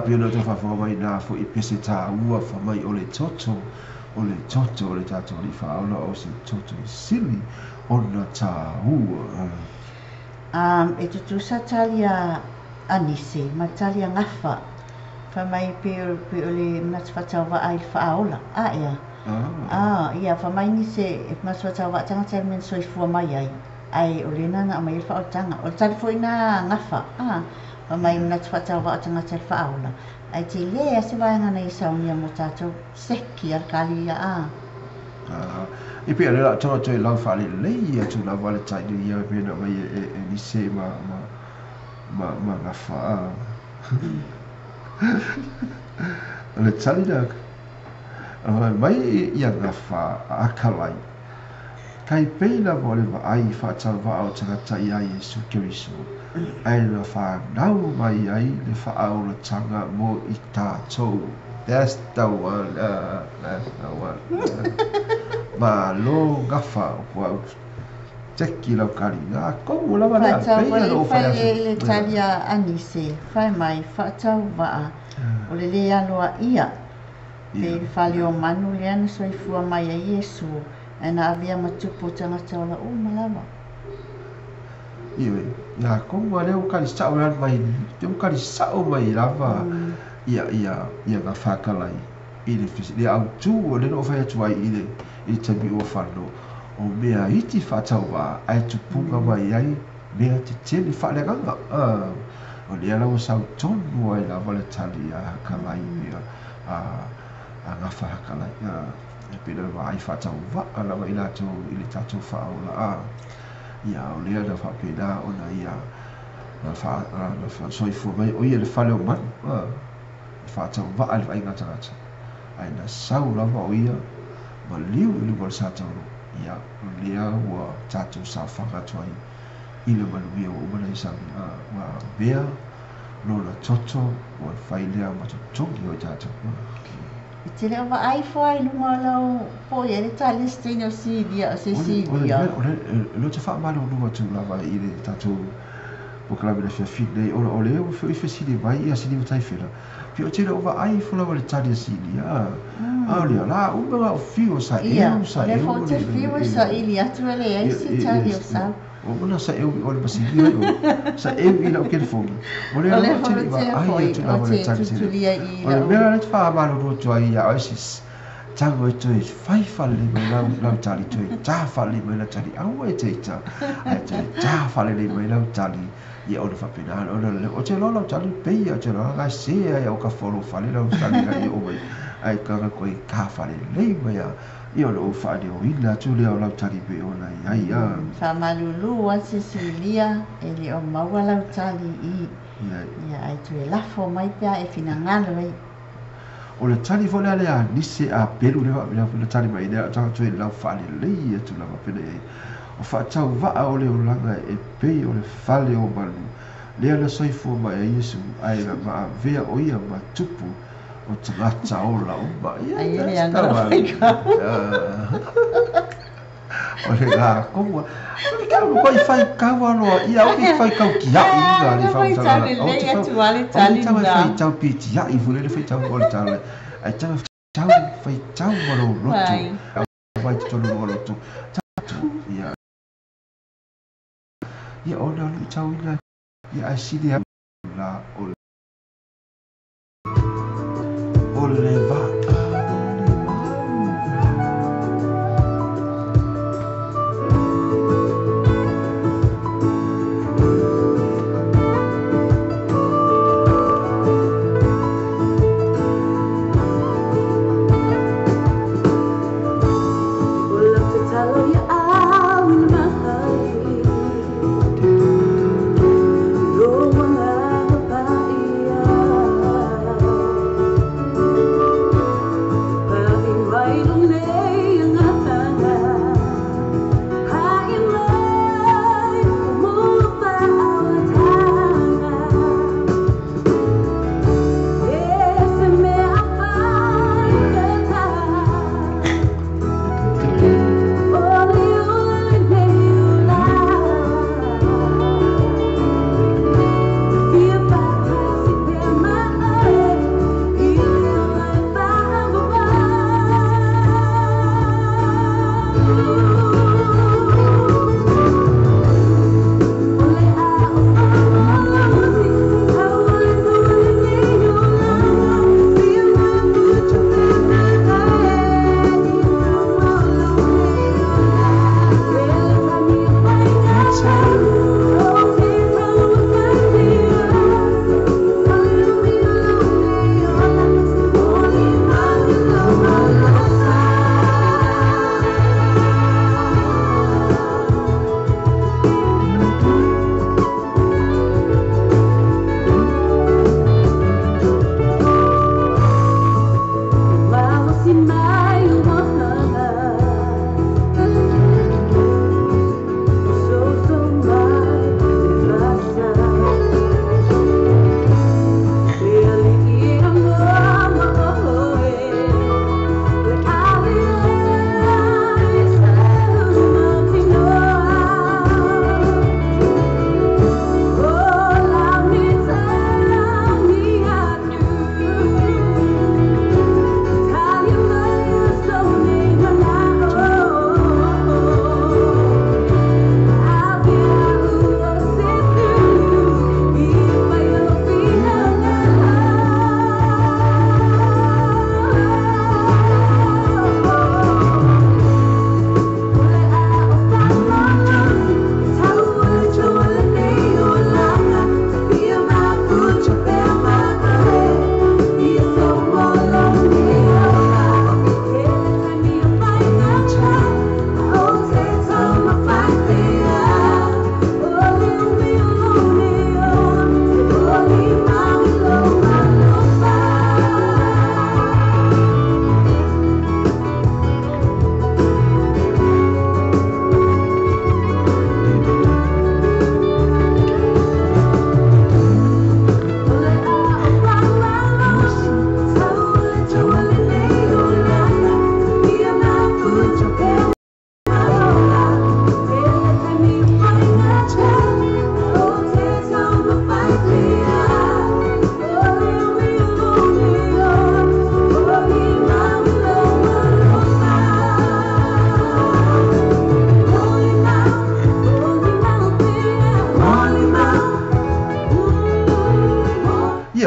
[SPEAKER 1] Pio te fa mai na fo I pese ta ua fa mai o le toto o le tato li fa ona o se toto I sili ona ta ua
[SPEAKER 2] e tutu sa talia anise ma talia ngafa fa mai pe o le mas fa tau ai fa ola ia fa mai ni se mas fa tau va tanga tel men so fu mai ai o le nana mai fa o tanga o tal foi na ngafa fa mai na fa tau va tanga tel fa ola ai te le se vai ngana I saunia mo tatou seki ar kalia
[SPEAKER 1] I pe la toto I lau fa le ia tu la vale tai ni ia pe na mai ni se ma ngafa le tali da mai ia ngafa akalai kai pe la vole va ai fa tau va o tanga tai ai Yesu Keriso ai la fa nau mai ai le fa au la tanga mo I tatou that's the one ma lo gafa wa teki la kari na ko la mana
[SPEAKER 2] pe lo fa le talia anise fa mai fa tau va o le aloa ia pe fa le o manu le ana so I fua mai a Yesu ana avia matupo tanga taula o malama
[SPEAKER 1] iwe ya ko wale o kali sa o mai te o kali sa o mai lava ia gafa kalai I le fisi le au tu o le no fa tu ai I te bi o fano o mea iti fa tau wa ai tu punga mai ai mea te tele fa le ganga o le ala o sau tonu ai la vale tali a kalai mea a gafa kalai e pena wa ai fa tau wa ala wa ila tu I le tatu fa o la ia o le ala fa pena ona ia na fa soifu mai o ia le fale o man fa tau wa ai vai ngata ai na sau la wa o ia ma liu I le sa tau ia lea ua tatou sa whakatu ai I le manuia o umana I sangi wa bea lona toto ua whai lea matotongi o tatou
[SPEAKER 2] I te lea wa ai whai lunga lau po ia le tali stene o sidia o se sidia
[SPEAKER 1] lo te wha malo lunga tu lava I le tatou po kalame na whiawhi nei o lea o whio I whesidi mai ia sidi matai whina pio te lea o wa ai whulawa le tali a sidia lea la umanga o whio sa eo sa
[SPEAKER 2] eo le fo te whio sa ili atu ele ai si tali o sa
[SPEAKER 1] o mana sa eo o le masigi o sa eo I lau kene fongi o le alo te li wa ai atu lava le tali sidia o le mea le te wha amalo no tu ai a oasis tango e toi fai fale mai lau tali toi tā fale mai lau tali aua e te ita ai toi tā fale mai lau tali ia o le whapena o te lola o tali pei o te lola ngai se ai o ka whoro whale lau tali ngai o mai ai kanga koe ka whale lei mai a ia o le o whaade o ina tu leo lau tali pei o nai ai a
[SPEAKER 2] Whamalulu a Cecilia e le o maua lau tali i ia ai tu e lafo mai pia e fina ngalo ai
[SPEAKER 1] o le tali fo le a nisi a pelu le whapena le tali mai nea o tanga tu e lau whaale lei tu la whapena ai o whaatau waa o le o langa e pei o le whale o malu lea le soifua mai a Iesu ai na maa vea o ia ma tupu o tangata o la umba
[SPEAKER 2] ai ele anga fai kau
[SPEAKER 1] o le ngā konga o le kau koi fai kau aloa ia o ke fai kau ki hai inga le whau tala o te fai tau piti hai fule le fai tau o le tala ai tanga fai tau maro lotu vai te tonu o lotu ia ia o na lu tau ina ia ai sidi la o le va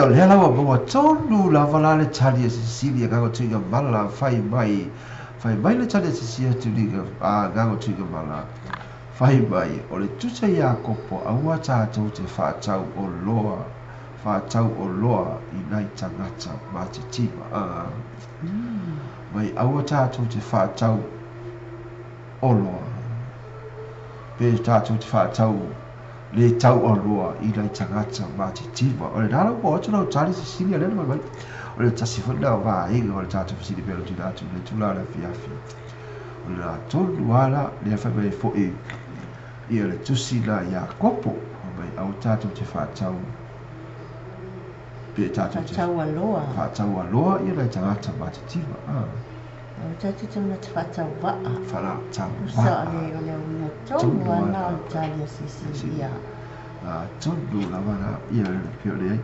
[SPEAKER 1] o le lawa mo tonu la vala le tali Sicilia ga tu ga mala fai mai le tali Sicilia tu liga a ga tu ga mala fai mai o le tusa ia kopo aua tātou te whātau o loa i nei tangata Matitima. Mai aua tātou te whātau o loa. Pe tātou te whātau le tau o loa i nei tangata Matitima. O le nara ua otu nau tari se sini a lena mai. O le tasi whana o vā inga o le tātou sini pēro tinatu le tula le fiafi. O le nā tonu ala le whai mai fo e ia le tusi na ia kopo mai au tātou te whātau pe tātou te whātau aloa ia nei tangata Matitima.
[SPEAKER 2] O tātou tau na te whātau waa.
[SPEAKER 1] Whātau
[SPEAKER 2] Usa ale o le unga tonu ana o Italia Sicilia.
[SPEAKER 1] Tonu la wana ia le pio le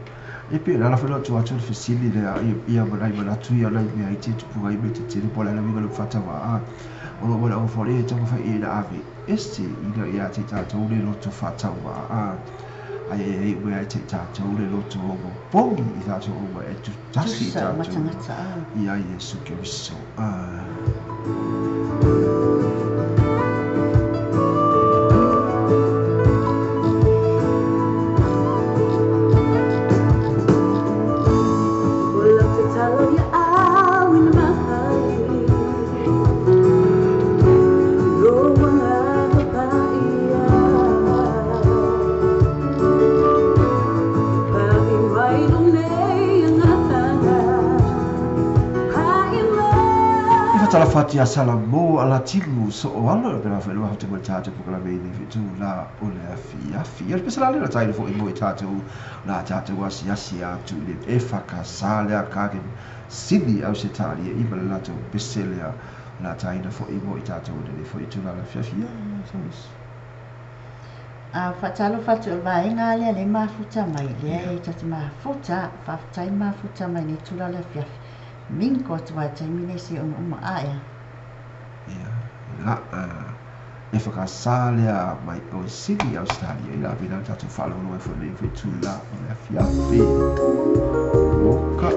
[SPEAKER 1] e pe la whana tu atu le fesili le ia manai manatu ia nei mea i te tupunga i me te tiri po le na minga le whātau waa. O lo wana o whore e tonga whai e na ave este ina ia te tātou le loto whātau waa. Ai e mea e te tātou le loto o mo pongi i tātou o ma e tu tasi i tātou. Ia Yesu Kiriso. Tala fatia sala mo ala timu so o ala pela fa lo hatu mata po kala me ni fitu la o le afi ia pesa la tai fo i mo tatu la tatu wasi asia tu le e faka sala ka ke sidi au se tali i bala tu peselia la tai na fo i mo tatu le fo i tu la fia
[SPEAKER 2] Fatalo fatu o vaenga le mafuta mai le tatu mafuta fa mafuta mai ni tula le fia Minko tua taimine si o uma aia.
[SPEAKER 1] La e whakasalea mai o Sydney, Australia. I la vina tatu whalo no e whane i tu la o le fiafi. Oka.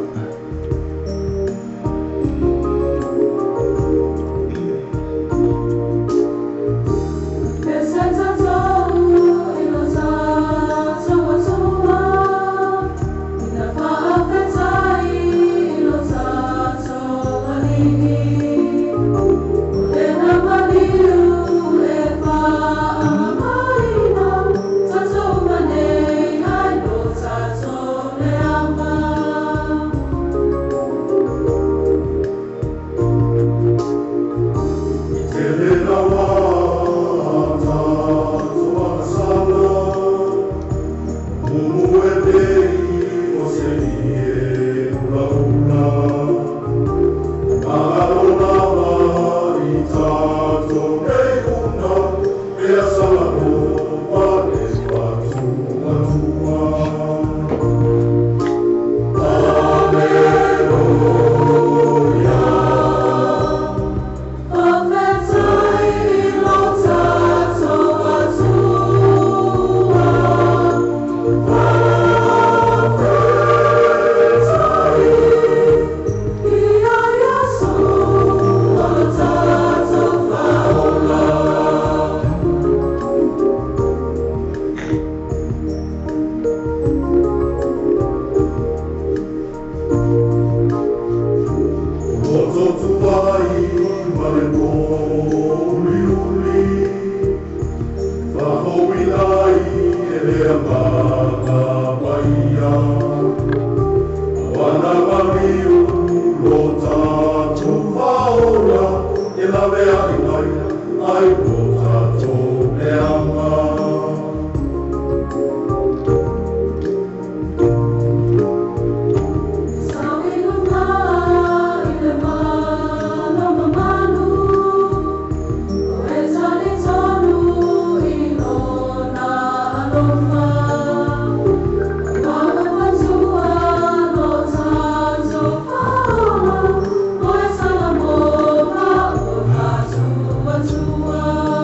[SPEAKER 4] Tua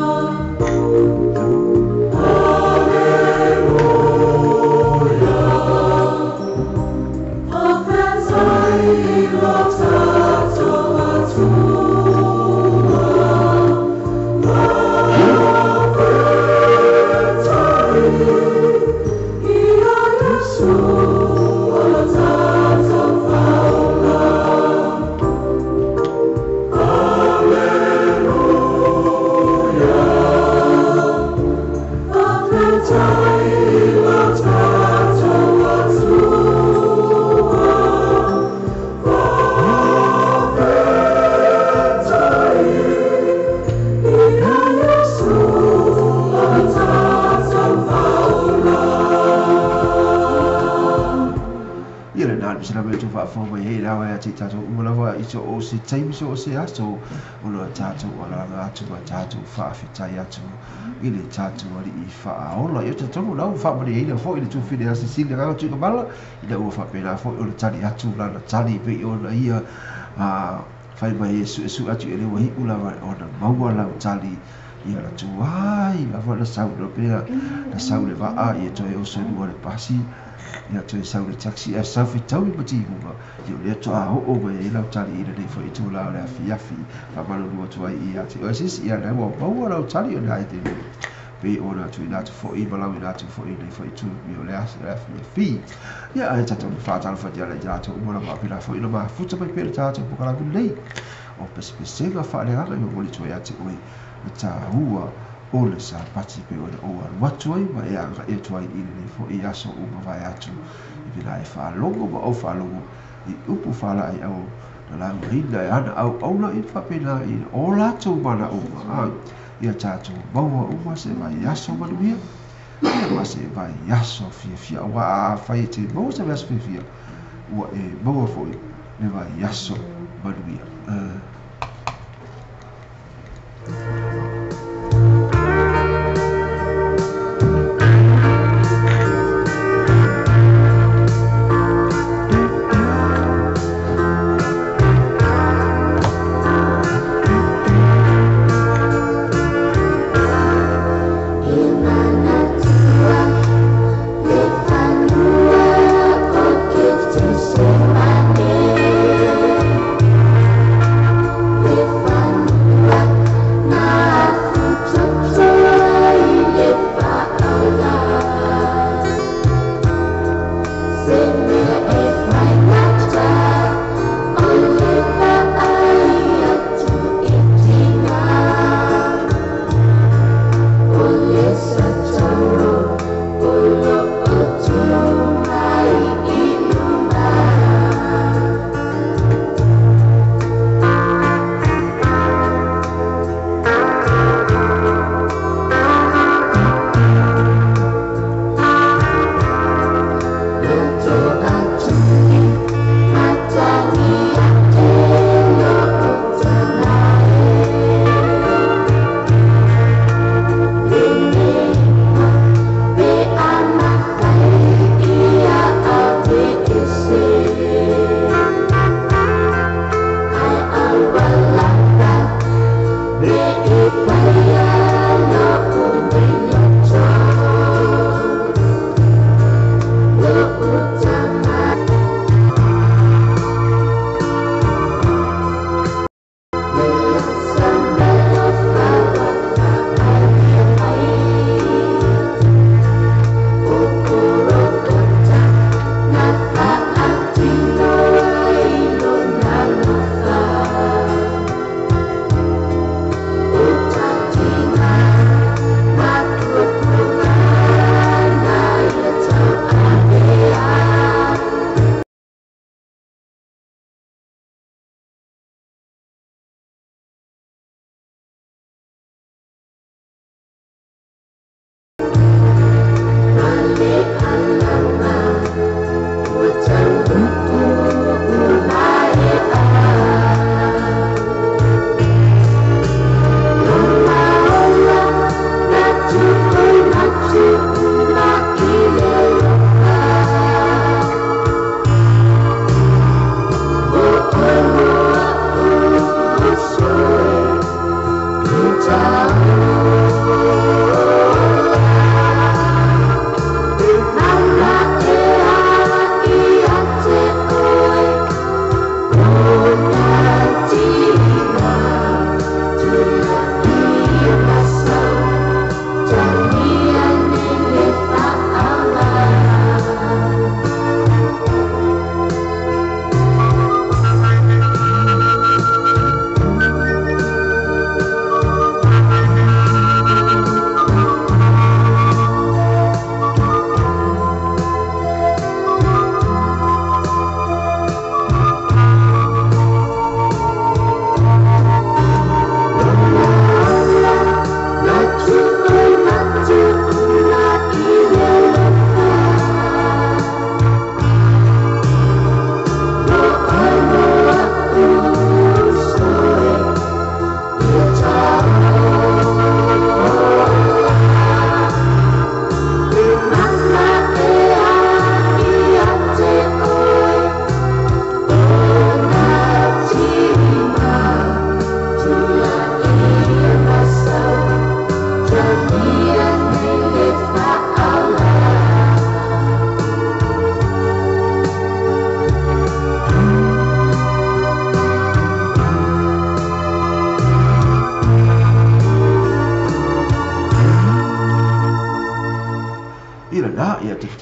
[SPEAKER 1] ya te tato umalawa i so o se taimi so o se aso o lo tato o la ngatu ma tato whaafitai atu i le tato ali i whaaola i o te tongu lau whaamari eina fo i le tūwhine a Sisilia kanga tuika mala i le ua whapena fo i o le tali atu la na tali pe i o na ia whai mai e su atu i le wahi ula o na maua lau tali ia la tuai la fa la sau lo pea la sau le va a ia toi o se lua le pasi ia toi sau le taxi e sau fitau i pati huma ia le to a o mai e lau tali i le fo i tu la le afi fa malu lua tuai ia te o sis ia le mo maua lau tali o le ai te pe ona tu ina tu fo i malau ina tu fo i le fo i tu i o le as le fi ia ai tata fa tala fa dia le ja to mo la ma pila fo i lo ma futa pe pe tata po kala lei o pese ga fa le ala mo li tu ia te oi ta hua o le sa pati pe o le o watu ai ma e anga e tuai i le fo i aso o ma vai atu i bila e wha longo ma o wha longo i upu whala ai au na la rinda e ana au aula i whapena i o lato mana o ma ia tātou maua uma se vai aso manuia ia ma se vai aso fia wa a whai te maua se vai aso fia ua e maua foi le vai aso manuia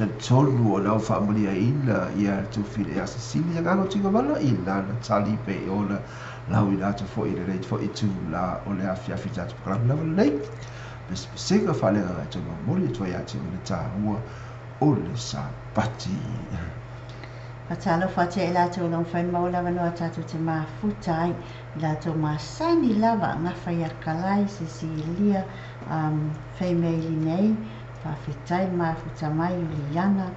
[SPEAKER 1] tolu o lau whaamulia ina ia tu while e asasili a ngāgo tinga mana i lana tali pe o na lau i nāta fo i le reit fo i tu la o le awhiawhi tātu pakarami lawa nei. Senga whalenga ngai tonga mori e toi ati o le tāhua o le Sabati.
[SPEAKER 2] Patalo whate e lato long whain maula wanoa tātou te mafuta ai i lato masani lava ngawhai a kalai se si lia whai meili nei whawhetai mafuta mai o liana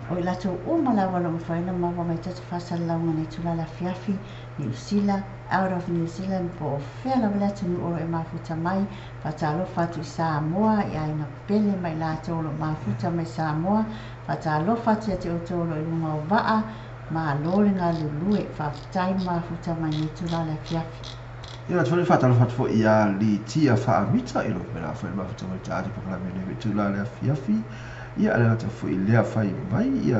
[SPEAKER 2] o i lato o malawa long whaina mawa mai tatu whasalaunga nei tulala fiafi New Zealand, out of New Zealand po whea lawa lato nu oro e mafuta mai patalo whatu i Samoa i aina pele mai lato lo mafuta mai Samoa patalo whatu i te otoro i lunga o waa ma lore ngā lulue whawhetai mafuta mai nei tulala fiafi.
[SPEAKER 1] Ia tole whatalo whatu fo ia li tia whaamita i lo pera whai mafuta mai tāti pakarami nei tulala fiafi. Ia ala ta fo i lea whai mai ia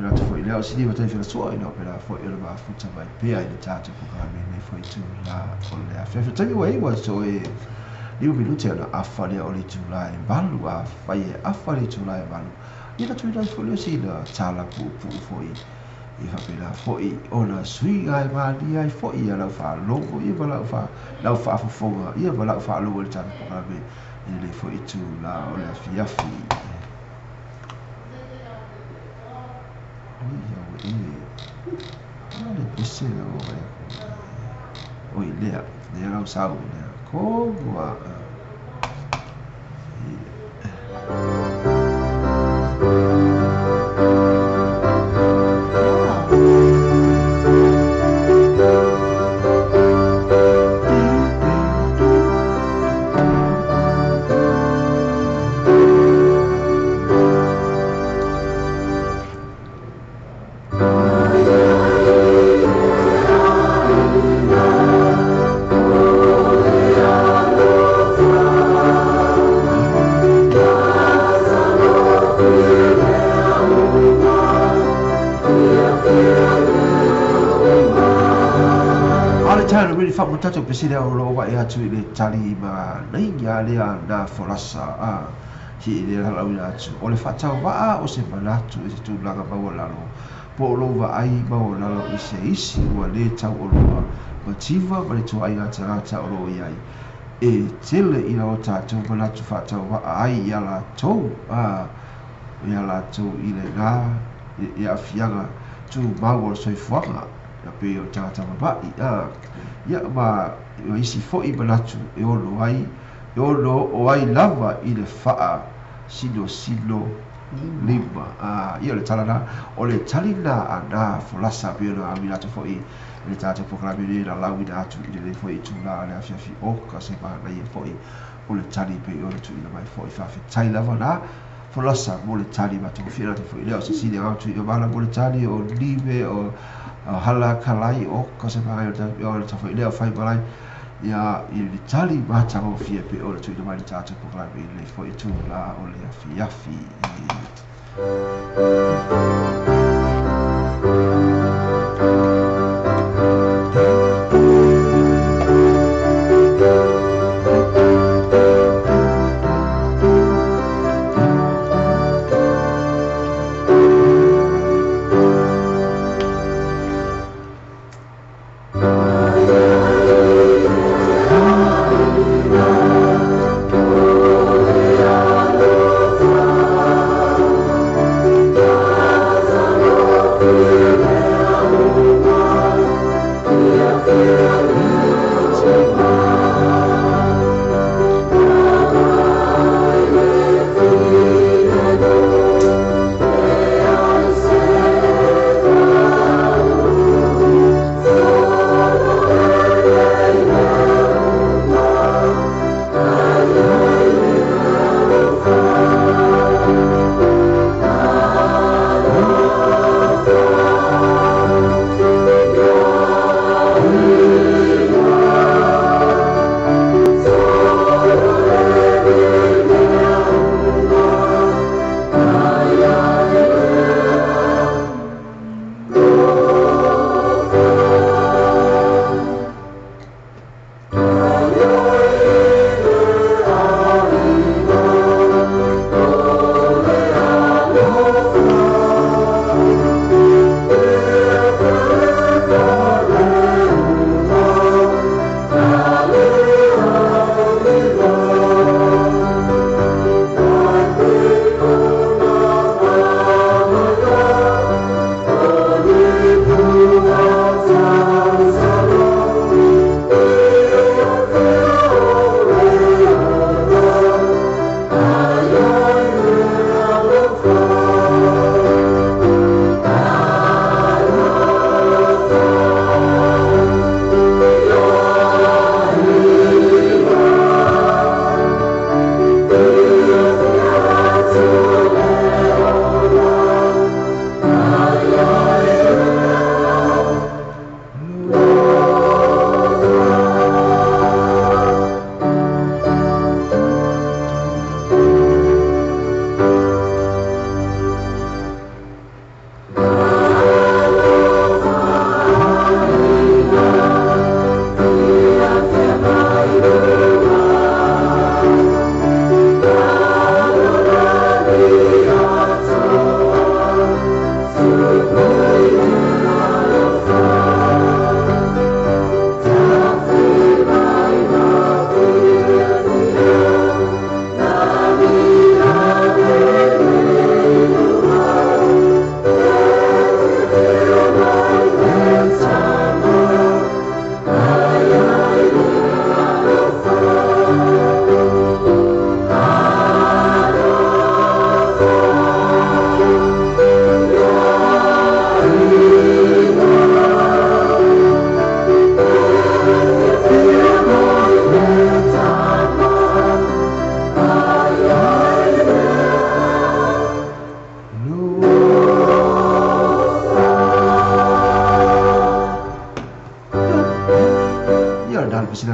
[SPEAKER 1] rata fo i lea o sini watai whina soa i nao pera fo i rama futa mai pea i le tātou pakarami nei fo i tu la o lea whiawhi. Tangi wai wa so e liu minute ana awha lea o li tu la e malu a whai e awha li tu la e malu. Ia rata i nai fo leo si na tāla pu fo i whapena fo i ona sui ngai maali ai fo i a lau wha longo ia wa lau wha afafonga ia wa lau wha longo le tātou pakarami i le fo i tu la o lea whiawhi. Le pese o i lea rau sau lea ko mua Tato pesile o lo wa ia tu le tali ma nei ya le na forasa hi le la ula tu o le fatau wa o se manatu e tu langa ba o lalo po lo wa ai ba o lalo i se isi wa le tau o lo ma tiva ma le tu ai ata o lo ia e tele i o tato manatu fatau wa ai ya la to i le na ia fianga tu ma o so fuanga ya pe o tata ba ia ma o isi fo i manatu e olo o ai lava i le faa silo lima ia le talana o le talina ana folasa pe no ami lato fo i le tata pakarami nei na lau ina atu i le fo i tula le afiafi oka se ma na i fo i o le tali pe o le tu ina mai fo i whawhetai lava na folasa mo le tali matu whina te fo i leo se sine atu i o mana mo le tali o live o hala kalai o kase mai o le tafo i leo whai malai ia i le tali mata o fia pe o le tuina mai le tātou pakarami le fo i tū la o le afiafi.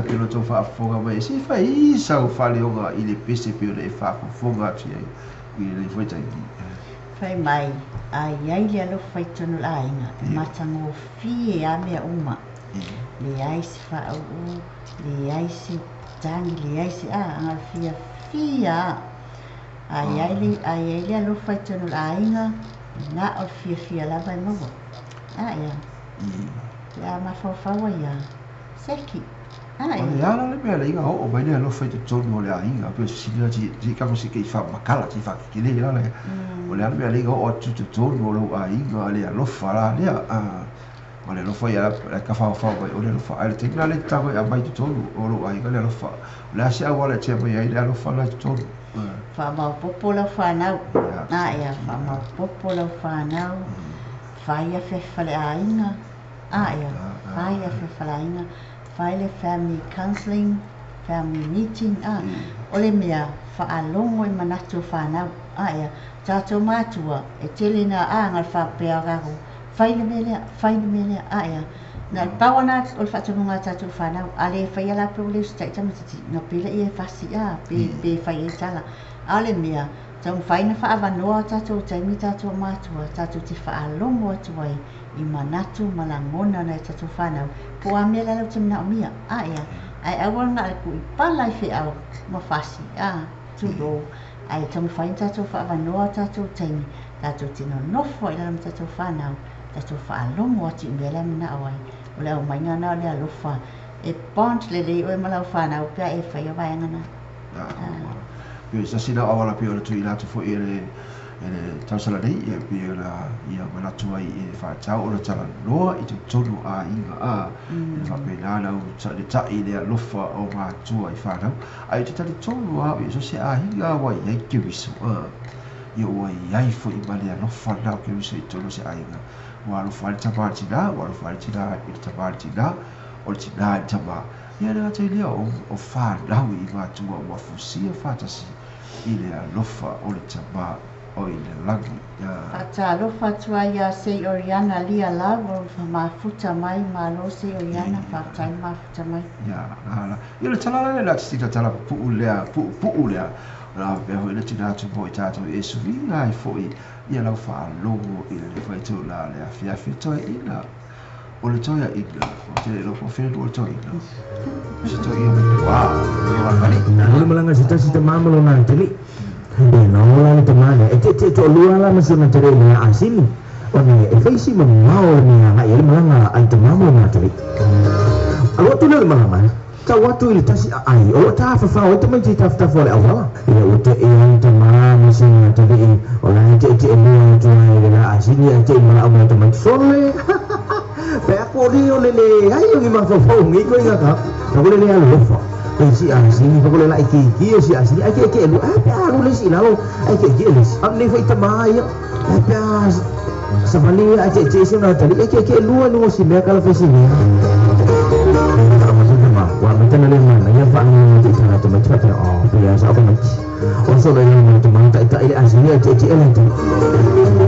[SPEAKER 1] pelo to fa fonga mai si fa isa o fa le onga i le pese pe le fa fonga ti ai i le foi tai
[SPEAKER 2] fai mai ai le alo fai tonu la inga matango fi a me uma le ai si fa au le ai si tangi le ai si angal fia ai le alo fai tonu la inga na o fia la vai mo ia ya ma fa ya seki
[SPEAKER 1] ya la le mea le inga o mai le alo fai tonu le inga pe si la ti ka mo si ke fa makala ti fa ki le la le o le mea le inga o tu tonu lo inga le alo fa la le o le lofa ia ka fa mai o le lofa ai te na le tago ia mai tonu o lo ai ka le lofa le asia wala te mai ai le lofa la tonu
[SPEAKER 2] fa ma popola fa na ia fa ma popola fa na fa ia fe fale ainga ia fa ia fe fale ainga fa le family counseling family meeting o le mea fa alongo i manatu fa na ia tato matua e telina ngal fa pe agago faile mele ia na pawana o le fatunga tatu fana ale faia la pole sta tamati no pele e fasi be faia tala ale mea tau faina fa avanoa tatu taimi tatu matua tatu ti fa alongo tuai i manatu malangona na tatu fana po amela la tumna mia ia ai awal na ku pala fi au mo fasi tudo ai tau faina tatu fa avanoa tatu taimi tatu tino no foi la tatu fana tatu fa longo ti mele na awai o le mai ngana le alofa e pont le o mala fa na o pia e fa ia vai ngana
[SPEAKER 1] pe sa sina awala pe o tu ila tu fo ele tasala dei e pe la ia mana tu ai e fa tau o tala loa i te tonu inga fa pe la na o le tai le alofa o ma tu ai fa na ai te tali tonu i so se inga wai ai ki wisu io ai fo i male alofa na ke wisu i tonu se inga waru fali tapatina i tapatina o tina tama ia na te lea o fa lau i matua o fusia fatasi i le alofa o le tama o i le lagi
[SPEAKER 2] fata alofa tua ia se oriana lia la o mafuta mai malo se oriana fata mafuta mai
[SPEAKER 1] ia ala ia le talala le tina tala pu lea la pe ho le tina tu po tato e suvinga i foi ia lau fa logo i le fai tu la le afia toi ina o le toia ina o te lo po fe o toi ina se toi ia ia wa kali
[SPEAKER 4] na le malanga sita mamalo na tele be no la te mana e te to lua la masuna tere na asini o ne e fai si mamao ni na ia malanga ai te mamalo na tele alo tu le malanga ta watu ile tasi ai o ta fa o te mai ta fole awala ia o te e te mama sina te e o la te mo tu ai la asini te ma o te mai sole pe ko ri o le ai o ma fa ngi ko ia ka ta ko le alo fa e si asini ko le la ki si asini ai ke lu pe aro le si lao ai ke le am ne fa te mai ai pe sabali ai te sina te ke lu no si me ka fa si wa mata na le mana ya fa ni te sana te mata te ya sa ko mati o so le ni te mata ta ile asini te ele te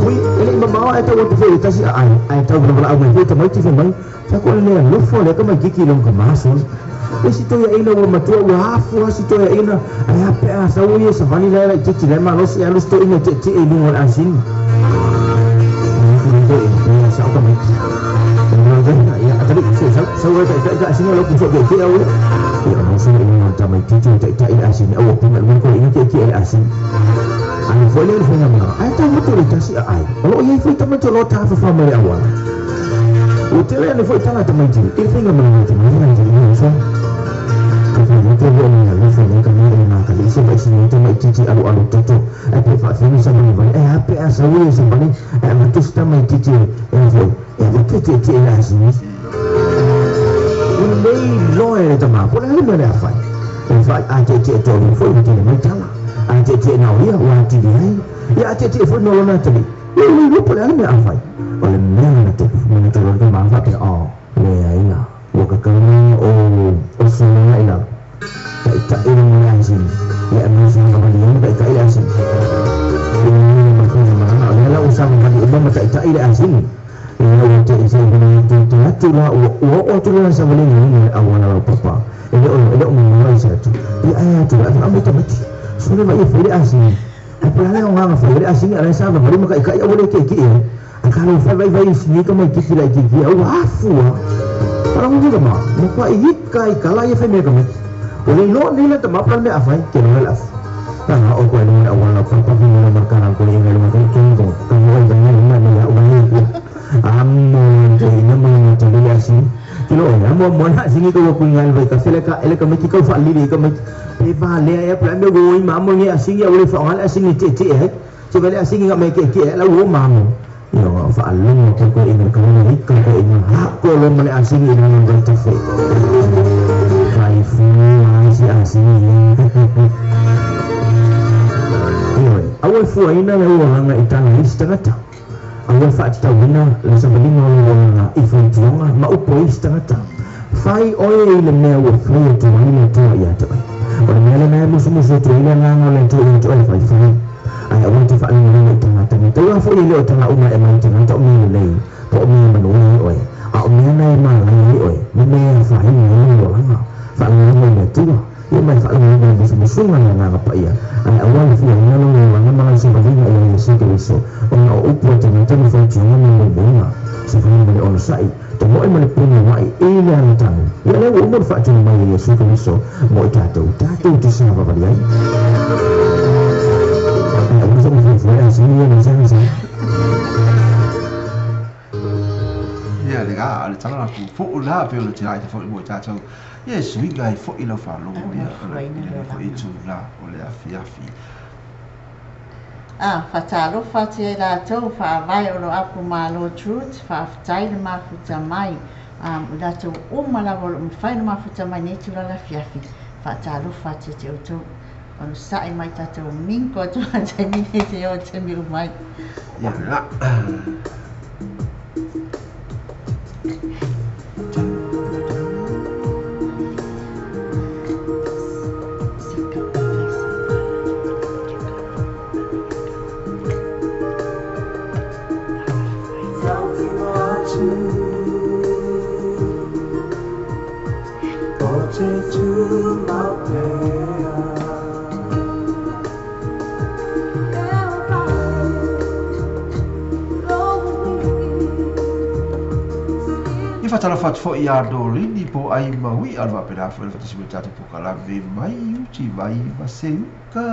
[SPEAKER 4] wi ele ma ba ta wa te ta si ai ta wa ba au te mati fe mai ta ko le lo fo le ka ma ki lo ka maso e si to ya ina wa matu wa afu si to ya ina ai ape a sa wi sa vani le te le ma lo si a lo sto ina te e ni wa asini ni sa ko mati ya tadi saya tak sini lo pusat ke awak ya masa ini macam itu tak asin awak pun nak ko ini ke asin ai boleh nama ai tak betul kasi ai kalau ia foi tak betul lo tak fa mai awal hotel ni foi tak ada mai ini finger mana ini so itu ni lo foi ni kami nak kali sebab sini itu mai cici alu tu apa fa sini sama ni apa asawi sampai betul sta mai cici foi ke asin nei loe te ma po le me fa in fa a te to ni fo ni me tala a te na ia wa ti ai ya te fo no na te ni ni po le me a fa o le me na te me te lo ke ma fa ke le ai na o ka ka o so na ai na ta ina na ai sin ya me so na ba ni ta ai sin ni ma ko na ma na la usang ba ni ba ma ta ai sin Ia te isa bina te atu la o tu la sa bali ni awala papa. Ele o mama isa tu. Ia ai tu la amu te mati. Sule mai fere asing. Apa la nganga fere asing ala sa ba mari maka ikai awale ke ki. Kalau vai sini ka mai ki la ki au afu. Para mo dito ma. Mo pa ihit kai kala ia fere ka mati. Ole no ni la ta maplan me afai ke no la. Karena aku ini awal papa ni markaran ko ini lu makan kingo. Kamu ai dengan mana ya ubani. Amun ini mana jadi asin. Kilo ya mo nak sini tu aku ingat baik kasih ele ka mesti kau fali dia ka mesti ba le ya plan dia goi mamu ni asin ya boleh fa'al asin ni cek coba le asin enggak make ke la wo mamu. Yo fa'alun ko ingat kamu ni ko ingat hak ko lo male asin ini nang bertafe. Raifu masih asin. Awal fuaina le wanga itana istangata. Awal fa'at tawina le sabalinga wanga ifun tuanga ma upo istangata. Fai oe le me wa fuya tuanga tu ya tu. Ora mele me musu tu ile nganga le tu fai fai. Ai awal tu fa'al le itangata ni tu wa fuya le tanga uma e mai tanga tu mi le. Po mi manu oe. A mi na ma le oe. Me fai ni wanga. Fa'al le tu. Ia mai fa'al le musu nganga apa ia. Awal fuya nganga mga sabalinga ile sike wiso. Ona upo tanga tanga fai tuanga ni bunga. Sebenarnya boleh on site. Temo ai male punya mai ile antang. Ya le umur fa tu mai ye sike wiso. Mo tato tu sama apa dia. Aku sama fuya sini ni sana.
[SPEAKER 1] Ya lega, ale tanga ku fu la pe lo tira te fu mo tato. Ye sui gai fu ilo fa lo ya. Fu itu la ole afi.
[SPEAKER 2] Whatalo whati e rātou, whaavai oro aku mālo truth, whaafitai na mafuta mai. Rātou o malawa lo mwhai na mafuta mai ne turala fiafi. Whatalo whati te oto. Ono sae mai tātou minko atu atai mine te o te miu mai.
[SPEAKER 1] Ya la. Fatala fat fo ia do lini po ai maui alva pera fo le fatisi mutatu po kala ve mai uchi vai vaseuka.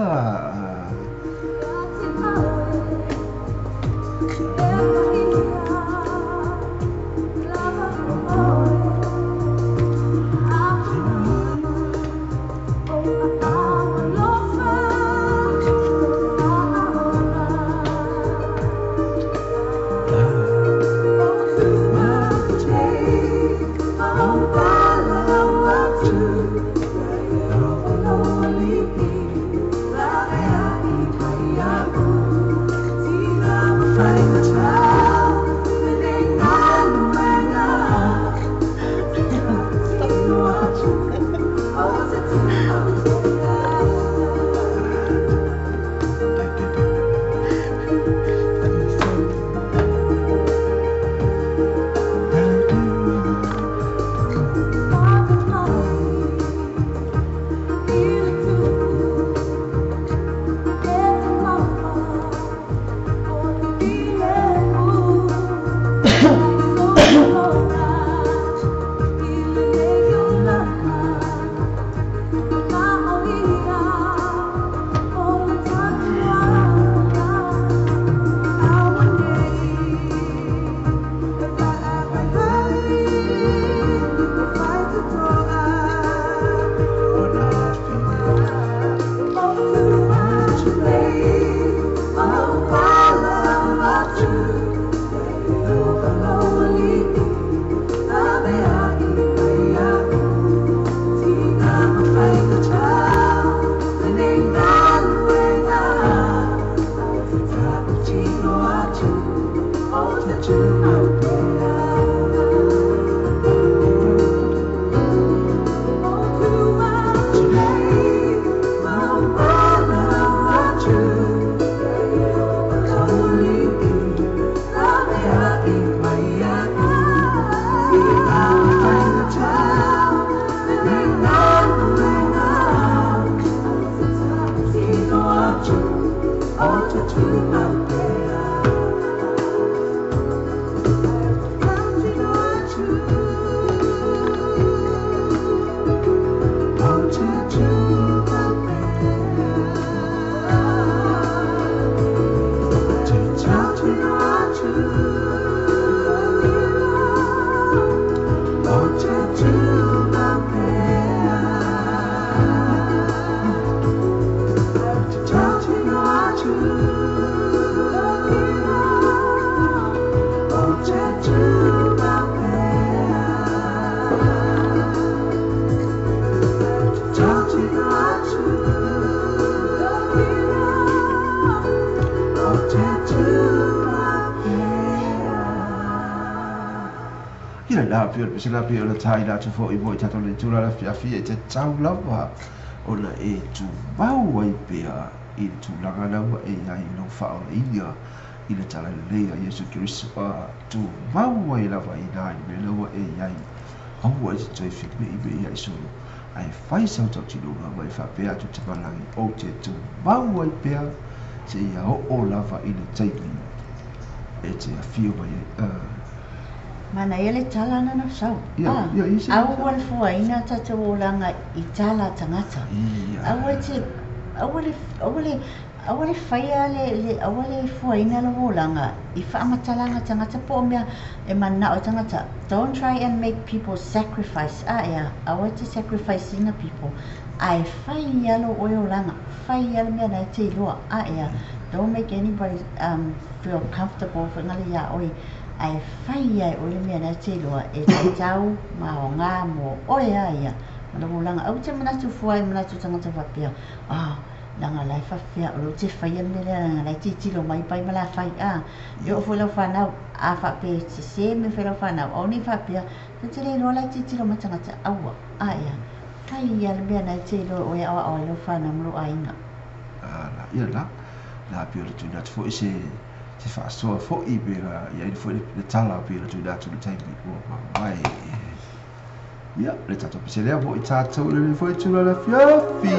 [SPEAKER 1] Ina la pio se la pio la tai la tu fo I voi tato le tu la fia fia te tau lava ona e tu mau ai pea I tu langa na wa e ai no fa o ia I le tala le ia Yesu Kristo tu mau ai lava I nai me na wa e ai au ai se toi fi me I ia so ai fai sa to ti lunga mai fa pea tu te malangi o te tu mau ai pea se ia o lava I le taimi e te afio mai
[SPEAKER 2] Mana ele tala na na sau.
[SPEAKER 1] Ia, isi.
[SPEAKER 2] Au wal fuaina tata olanga I tala tangata. Awale faia le awale fuaina la olanga I whaamatala tangata po mea e mana o tangata. Don't try and make people sacrifice. Awate sacrificing people. Ai faia lo olanga. Faia mea na te loa. Don't make anybody feel comfortable for ngali ya oi. Ai fai ai o le mea na te loa e te tau ma o ngā mo oi aia mana ulanga au te manatu fuai manatu tangata whapea langa lai whapea o lo te whai ame langa lai te tilo mai pai mala whai e o whalau whanau a whapea te se me whalau whanau o ni whapea te le loa lai te tilo mai tangata aua aia fai ia le mea na te loa o e awa o lo whanau mlo ainga
[SPEAKER 1] ia la pio le tu natu fo ise te whaasoa fo I bera ia I fo le tala bera tu datu le taimi o mai ia le tato pise lea fo I tātou le fo I tula la fiafi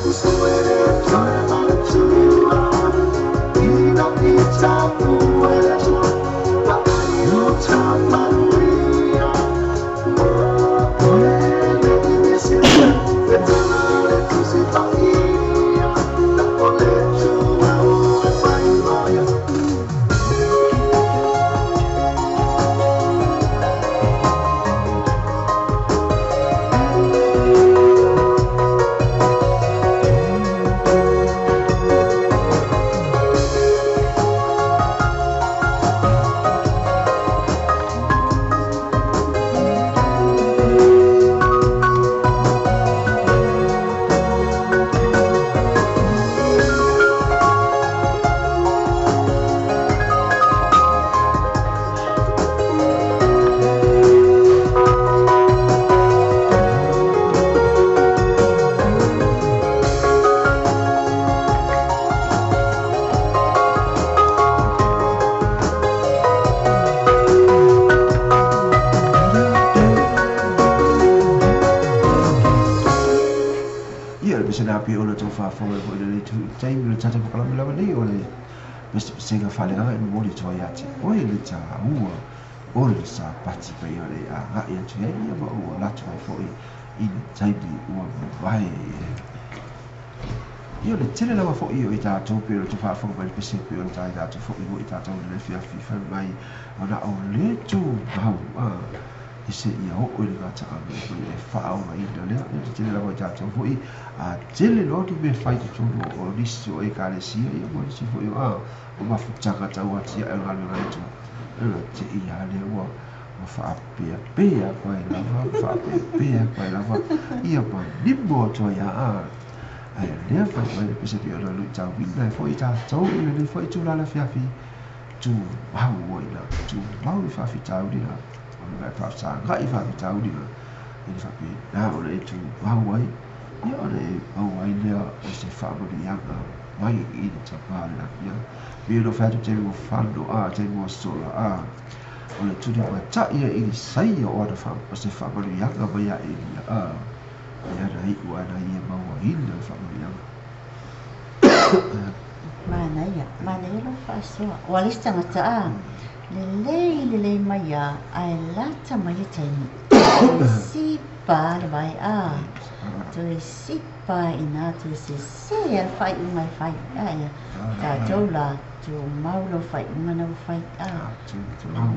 [SPEAKER 5] Usted
[SPEAKER 1] ia le sena pe ona tau fa fonga ko le tu tai le tata ko kala la ni o le mesti singa fale nga e mo le to ya ti o le ta ua o le sa pati pe o le a ga ia tu ia ba o la tu fo i le tai di o vai io le tele la fo io i ta to pe o to fa fonga pe se pe o ta da to fo i ta to le fia fi mai ona o le tu ba i se ia o le gata a me le whao mai le le tele la wata to foi a tele lo tu be fai tu o lisi o e ka le sia ia mo lisi foi o ma futaka ta wa tia e ngalo ngalo tu e te ia le o fa pe ko e lava fa pe ko e lava ia pa limbo to ia a ai le fa mai pe se pe o lu ta wi le foi ta to le foi tu la fiafi tu wa wo ina tu ma fa fi ta udi la mai fa sa ga I fa ta udi la I fa pe na o le tu wa wai ia o le wa wai le o se fa mo di anga mai I ta pa la ia bi lo fa tu te mo fando a te mo sola a o le tu di ma ta ia I sai o da fa o se fa mo di anga mai a ia ia rai wa na ia ma wa ile fa mo di anga
[SPEAKER 2] mana ia lo fa so o le stanga ta le mai a ai lata mai te si pa le mai a tu si pa ina tu se al fai mai fai ai ta jola tu mau lo fai mana fai a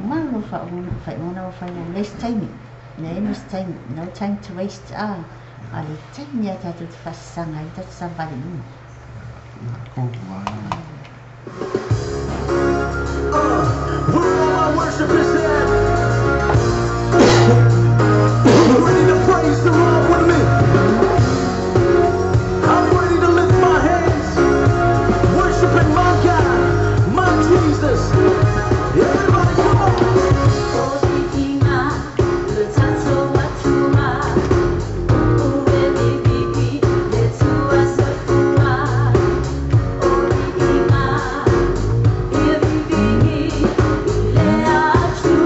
[SPEAKER 2] mau lo fai mana fai less time no time to waste ali time ya ta tu fasanga ta sabali
[SPEAKER 1] ko
[SPEAKER 3] Worship is at. Ready to praise the Lord with me. I'm ready to lift my hands, worshiping my God, my Jesus. Everybody come on.
[SPEAKER 5] True.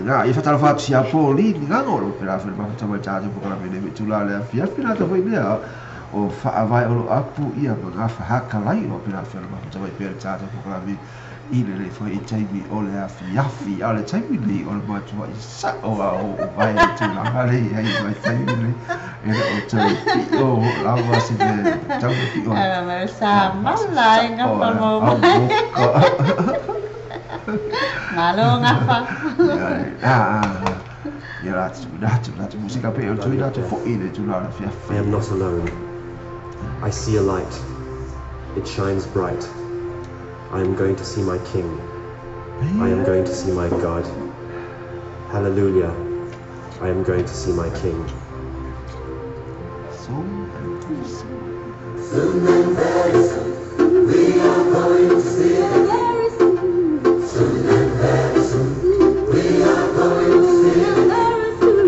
[SPEAKER 1] nga I fatala fatu sia poli ni nga ngolo pela fa ma tama jaje po kala bene bitula le afia pela to foi lea o fa vai o apu ia ma fa haka lai o pela fa ma tama pela jaje po kala bi ile le foi taibi o le afia fi ale taibi le o ma tuma sa o vai tu la vale ai vai taibi le ele o taibi o la va si de taibi pi o
[SPEAKER 2] ma sa mala nga pa mo malo nga pa
[SPEAKER 1] ya la musica pe o tu dato fo ile tu la fia
[SPEAKER 5] I am not alone. I see a light. It shines bright. I am going to see my King. I am going to see my God. Hallelujah. I am going to see my King.
[SPEAKER 6] Soon and very soon, we are going to see the very soon. Soon and very soon, we are going to see the very soon.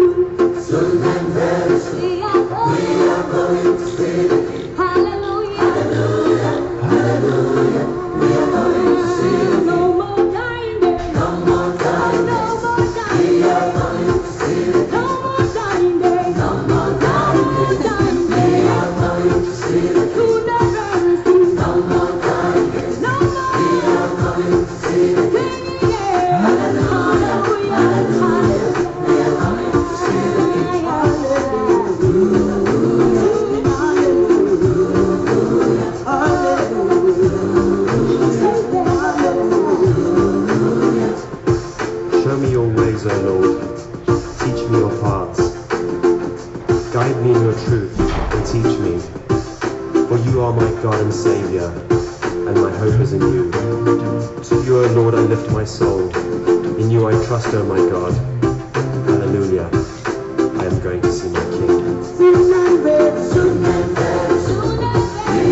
[SPEAKER 6] Soon and very soon, we are going to see the King. Hallelujah. Hallelujah. Hallelujah. We are going to see the King. No more dying day. No more dying day. No more dying day. We are going to see the King. No more dying day. No more dying day. We are going to see the King. Soon and very soon. No more dying day. No more. We are going to see the King. Hallelujah. Hallelujah. We are going to see the King.
[SPEAKER 5] Show me your ways, O Lord. Teach me your paths. Guide me in your truth and teach me. For you are my God and Savior, and my hope is in you. To you, O Lord, I lift my soul. In you I trust, O my God. Hallelujah. I am going to see my King.
[SPEAKER 6] Soon and very soon, we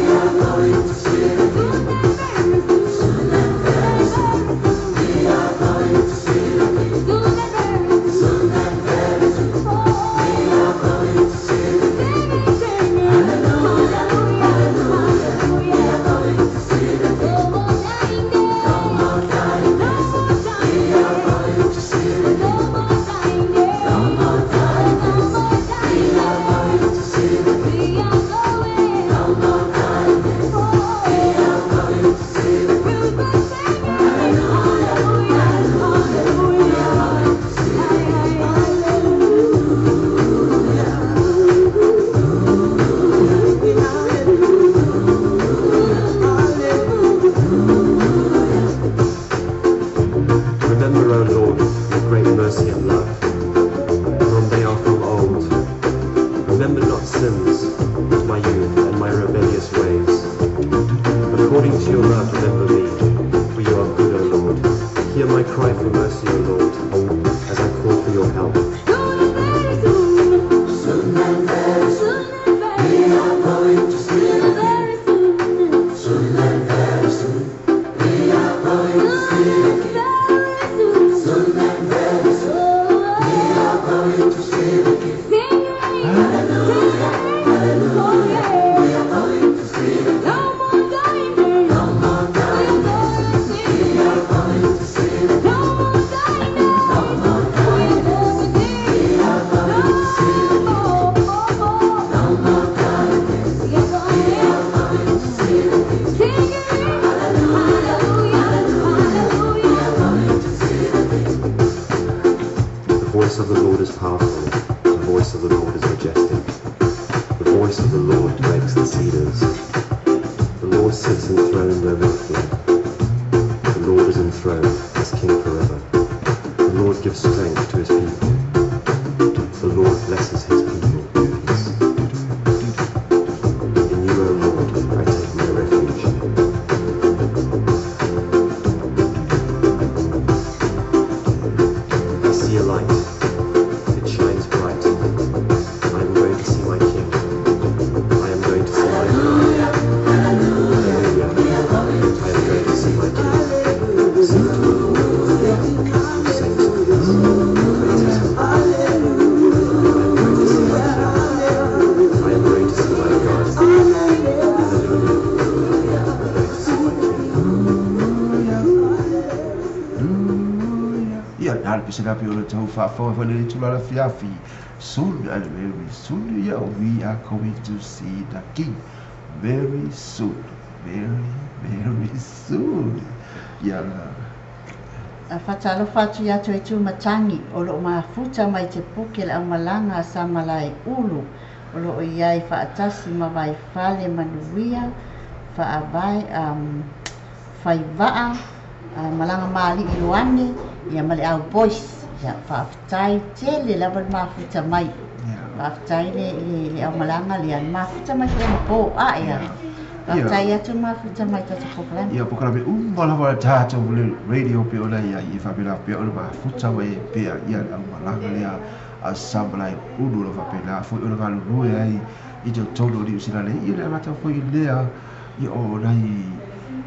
[SPEAKER 6] are going to see the King. Soon and very soon, we are going to see the King. Soon and very soon, we are going to see the King. Hallelujah, hallelujah, we are going to see the King. No more dying days, we are going to see the King. No more dying days, we are going to see the King. No more dying days, we are going to see the King. Hallelujah, hallelujah, we are going to see the King.
[SPEAKER 5] Remember, O Lord, your great mercy and love, from they are from old. Remember not sins, my youth and my rebellious ways. According to your love, remember me, for you are good, O Lord. Hear my cry for mercy, O Lord, as I call for your help.
[SPEAKER 6] Soon and very soon, we are going to see the King. Soon and very soon, we are going to see the King. Soon and very soon, we are going to see the King. Hallelujah, hallelujah, we are going to see the King. No more dying days, we are going to see the King. No more dying days, we are going to see the King. No more dying days, we are going to see the King. Hallelujah, hallelujah, we are going to see the King.
[SPEAKER 5] The voice of the Lord is powerful. The voice of the Lord is majestic. The voice of the Lord breaks the cedars. The Lord sits enthroned over the flood. The Lord is enthroned as King forever. The Lord gives strength to his people. The Lord blesses his people with peace. In you, O Lord, I take my refuge. I see a light. It shines bright. I am going to see my King. I am going to see my God. Hallelujah. I am going to see my King. Sing to the Lord. Saints of peace. Praise his holy name. I am going to see my King. I am going to see my God. Hallelujah. I am going to see my King.
[SPEAKER 1] ia na le pesela pe ole tau fa fa le tu la fiafi soon and very soon yeah we are coming to see the king very soon very soon yeah
[SPEAKER 2] a whatalo whatu ia toi tu matangi o lo mafuta mai te puke la malanga sa malai ulu o lo iai whaatasi mawai whale manuia whaavai whaivaa malanga mali iluane ia male au boys ia whaafitai tele lawan mafuta mai whaafitai le au malanga le an mafuta mai kua mapo ia whaafitai atu mafuta mai tata pokalani
[SPEAKER 1] ia pokalani wala wala tātou le radio pe ola ia i whapela pe ola mafuta mai pe ia au malanga lea a sambalai ulu la whapela fwy ola ngā lulu ai i te tono li usina le ia le amata fwy lea i o nai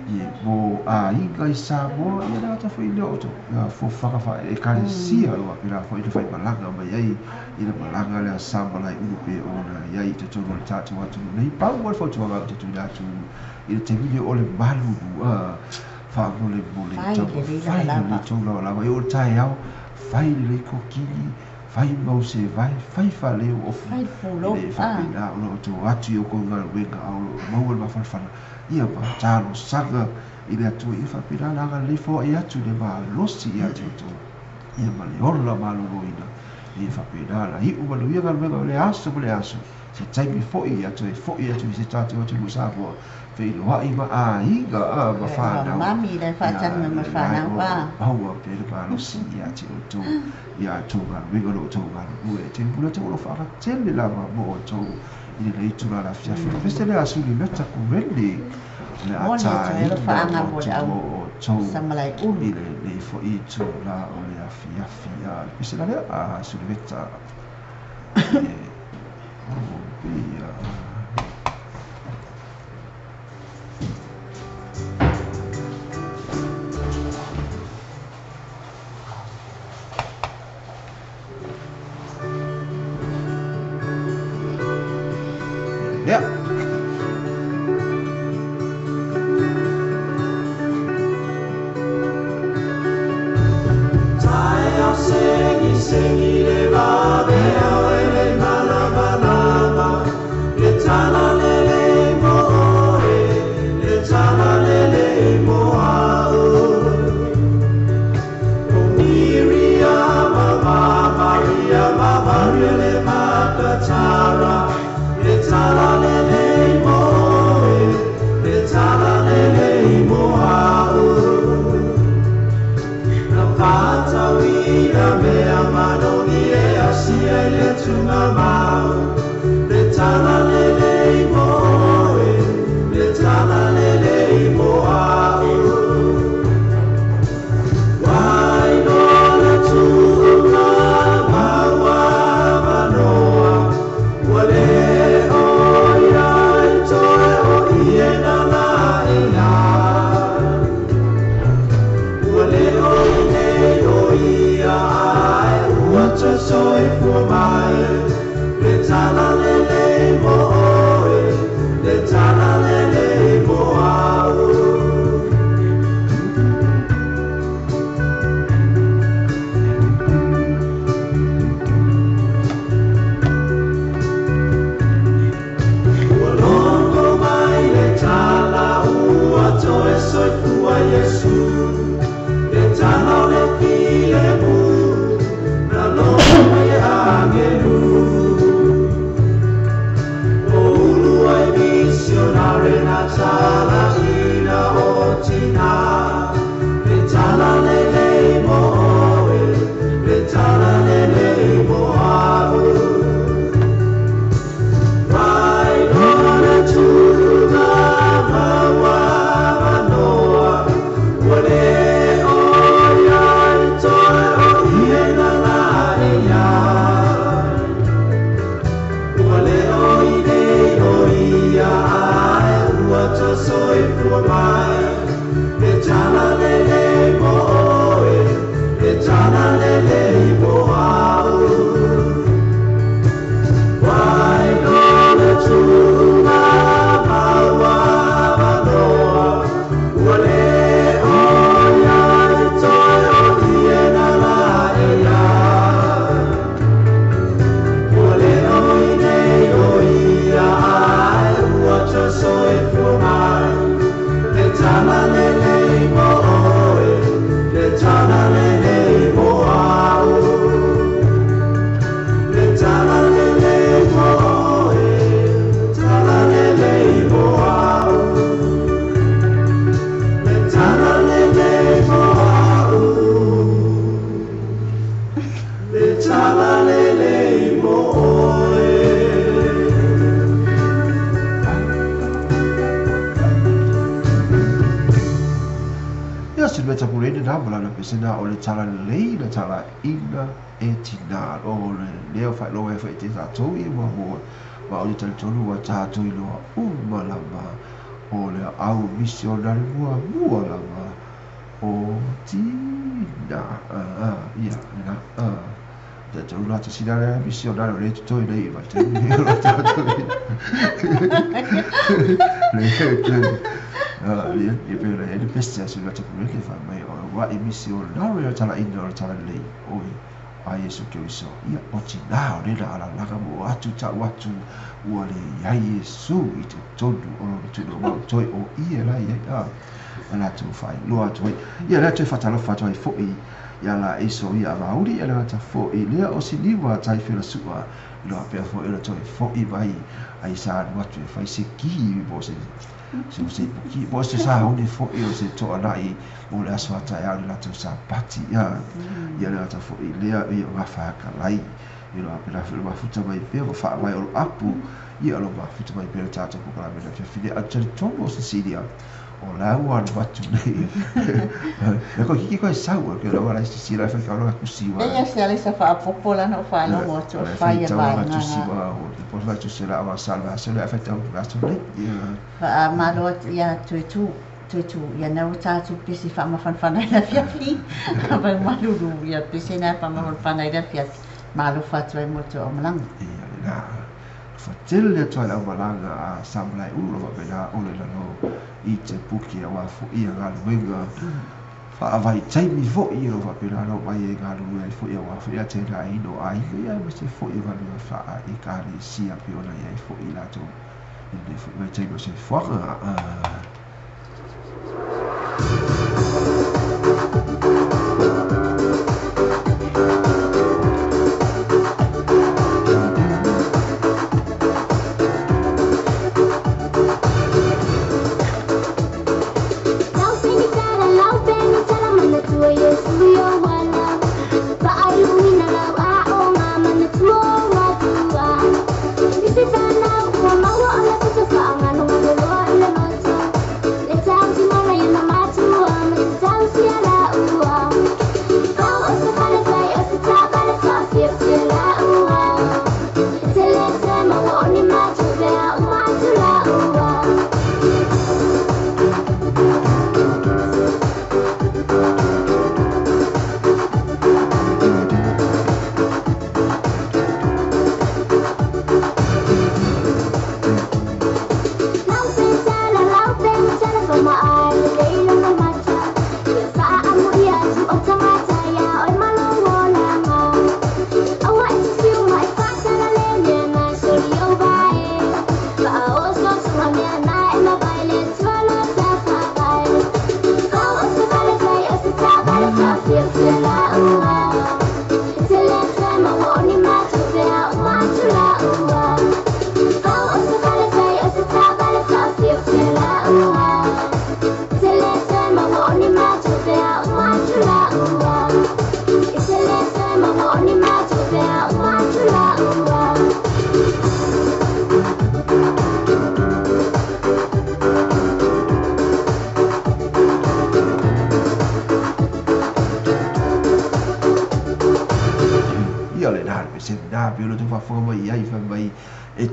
[SPEAKER 1] i mo a inga i Samoa ia le amata fwy lea oto fo whakawha e kare sia loa pera fwy te whai malanga mai ai i le malanga lea sambalai ulu pe ona ia i te tono le tātou atu nei pau wal fau tuanga o te tui atu i le te vile o le malu whaamole mole whai le tōna o lawa i o le tae au whai le kokini fai mau se vai fai fa leo o
[SPEAKER 2] fai fulo
[SPEAKER 1] fai na o to atu o ko ngal wenga au mau ma fa fa ia pa talo sanga i le atu i fa pira la ga le fo i atu le ma losi i atu to ia ma le orla ma lo ina i fa pira la i u ma lo ia ga le aso se tai mi fo i atu se tatu atu mo sa bo fe lo ai ma a inga a ma fa na
[SPEAKER 2] mami le fa tan ma fa na wa
[SPEAKER 1] au pe le pa lo si i atu to ia tuga wingo lo tuga ue te pula te olo whaka tele lava mo o tau i le itura la fiafi peste le asu li meta ku rendi le ata i le o tau
[SPEAKER 2] samalai ulu
[SPEAKER 1] i le fo i tu la o le afiafi peste la le asu li meta o pia Yeah.
[SPEAKER 6] Missionary
[SPEAKER 3] tala lele moe.
[SPEAKER 1] Ia se meta pulene na malana pesena o le tala lei na tala ina e tina o le leo fai lo e fai te tātou i mua mua ma o le tali tonu wa tātou i loa umalama o le au misionari mua mua lama o tina ia na te tonu la te sinare misionari o le tutoi nei ma te ni o le tātou le pera e le peste se la te pule ke fa mai o wa misionari o tala ina o tala lei oi a Yesu Kristo ia o tina o le na ala laka mo atu ta watu ua le ia Yesu i te tonu o le tunu mau toi o ia la ia ala tu fai loa toi ia la toi fatalo fatoi foi ia la eso ia mauri ia la ta foi lea o siniwa tai fela sua lo apea foi la toi foi vai ai sa watu fai se ki bo se ki bo se sa oni foi o se to anai o le aso ta ia la tu sa pati ia la ta foi lea ia wa fa ka lai ia lo apea fela wa futa mai pe wa fa mai o apu ia lo wa futa mai pe ta to ko la me la fide a tari tomo se sidia o la ua watu nei e ko kiki ko saua ke la wala si sira fa ka la kusiwa
[SPEAKER 2] e se ale sa fa popola no fa no mo to fa ia ba
[SPEAKER 1] na kusiwa o po fa tu sera wa salva se le fa ta ka to nei
[SPEAKER 2] fa ma lo ia tu ia na uta tu pisi fa ma fan na fiafi ka ba ma lu ia pisi na fa ma fan na fiafi ma lo fa tu mo to omlang
[SPEAKER 1] ia na fatel le toa la malanga a samlai ulo va pena ole la no i te puki a wafu ia ngā luenga fa avai taimi fo i ro va pena no mai e ngā luenga fo ia wafu ia te na ino ai ia me se fo i va luenga fa a i kāri si a piona ia i fo i la to i ne fo mai taimi se whaka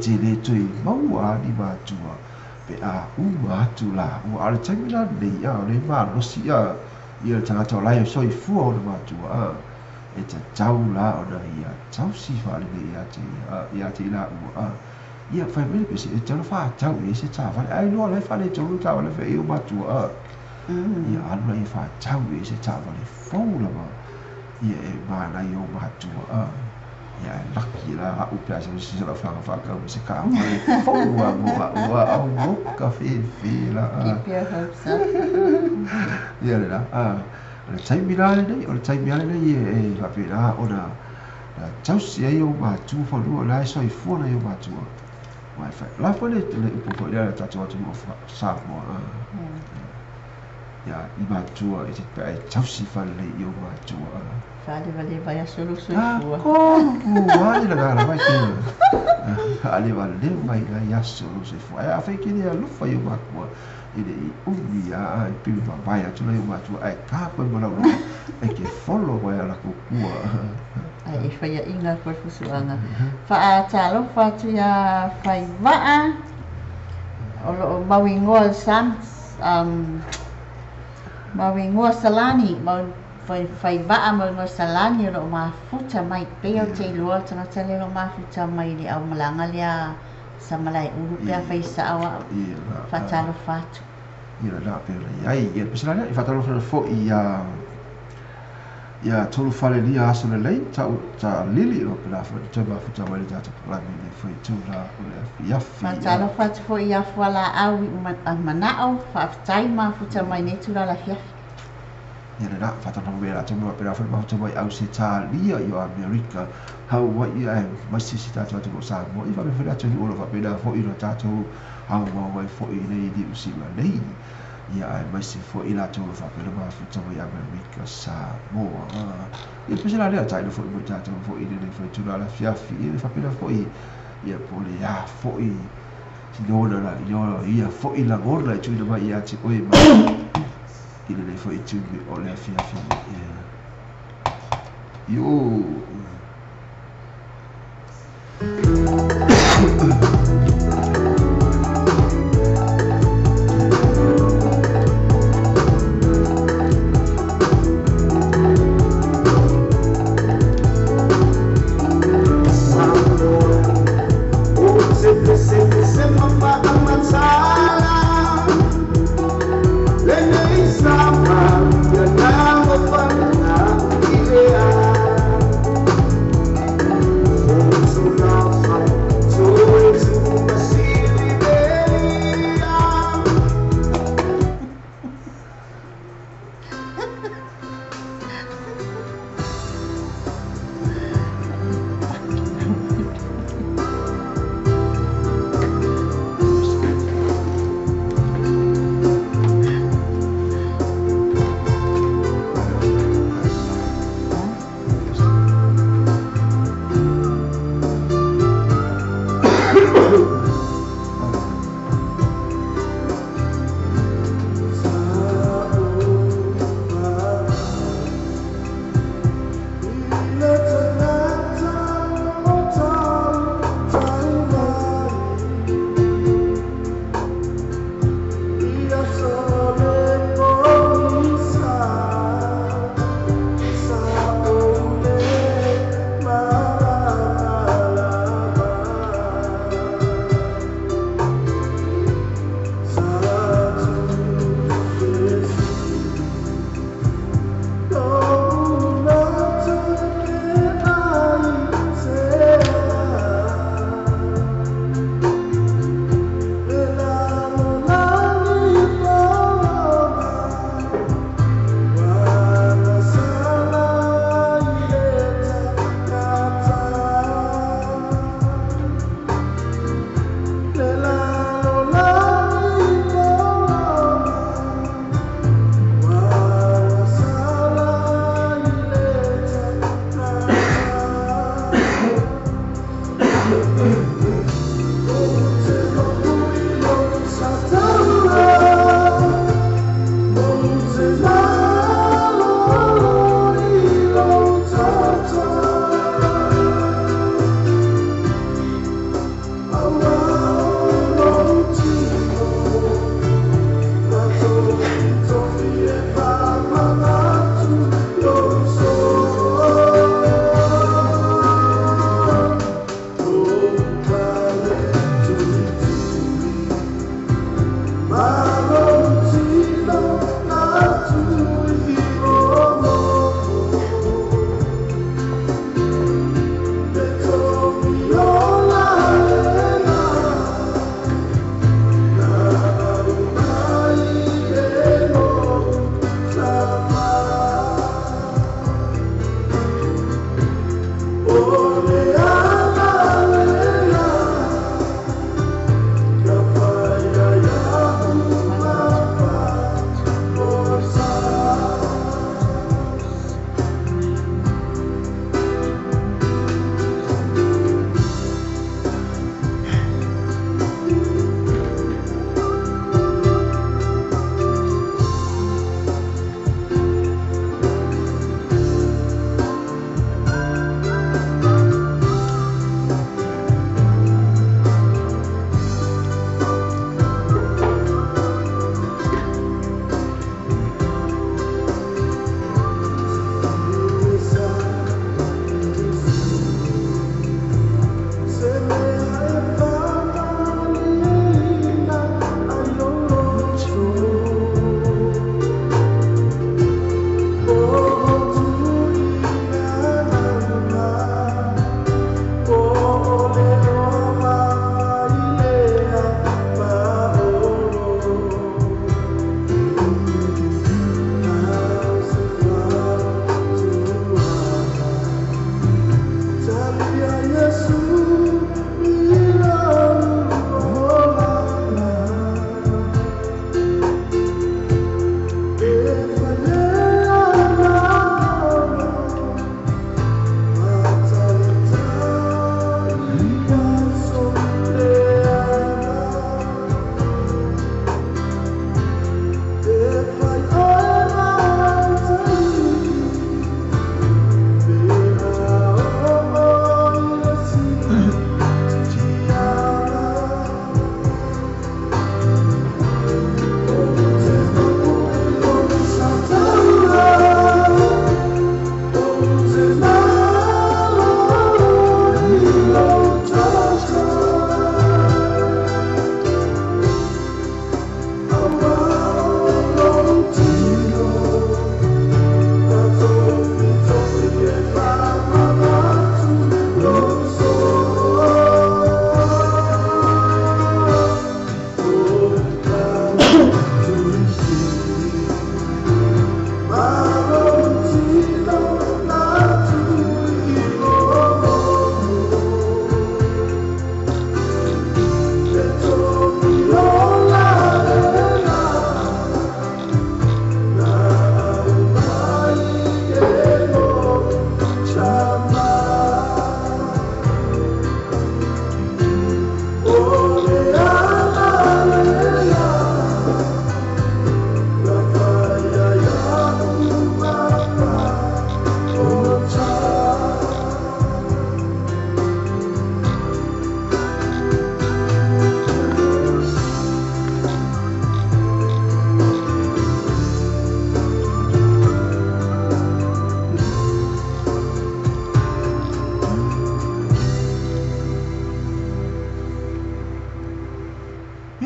[SPEAKER 1] te le tui maua ni mātua pe a mātua o ale taimina nei a le mālosi a ia tangata o lai o soi fua o le mātua e te tau la o na ia tau si whale nei ia te ila ua ia whai mele pese e tau wha tau e se tā whale ai noa lai whale tau tau le whai o mātua ia anu lai wha tau e se tā whale fau lama ia e mānai o mātua ia laki la a upea se la whaka se ka whaua moa au moka whi la ia le la le taimina nei o le taimina nei e la pena o na tausi ai o mātua whanua la e soi fuana i o mātua mai whai la whane le upo le tatu atu mo Samoa ya I matua I te pe tausi fale I o matua
[SPEAKER 2] Fale vale vai a solo sui
[SPEAKER 1] ah
[SPEAKER 2] fua.
[SPEAKER 1] ko wale la gara vai te ale vale mai la ya solo se fua a fe ki le lufa I o matua ile I ubi a I piu ma vai a tula I o matua ai ka ko mo la ai ke follow vai ala ko kua
[SPEAKER 2] Ai fai a inga ko fusuanga. Fa a talo fa tu ya fai va o mawingoa sam mawingoa salani mau fai va mawingoa salani o mafuta mai peo te lua tanga tele o mafuta mai li au malanga lia sa malai uru pia fai sawa fa talo fatu
[SPEAKER 1] Ia la pela ai ia pesala I fatalo fo ia tolu fale lia aso le lei ta lili o pela fo te ba futa mai ta la mi foi tu la o le ia
[SPEAKER 2] fa talo fatu fo ia fala au manao fa tai mafuta mai ne tu la fia
[SPEAKER 1] ia la fatalo vera te mo pela fo ma te mai au se ta lia io America how what ia ma si ta ta ko sa mo I va me fela te o va pela fo I no ta tu how wa fo I nei di si ma nei ia ai mai se fo I la tolu fa pela ma futa mai America sa mo ia pesala le tai fo I ta tolu fo I le fo tu la fia fi ia fa pela fo I ia pole ia fo I si no la ia fo I la gorla tu le mai ia ti oi ma I le fo I tu o le fia ia yo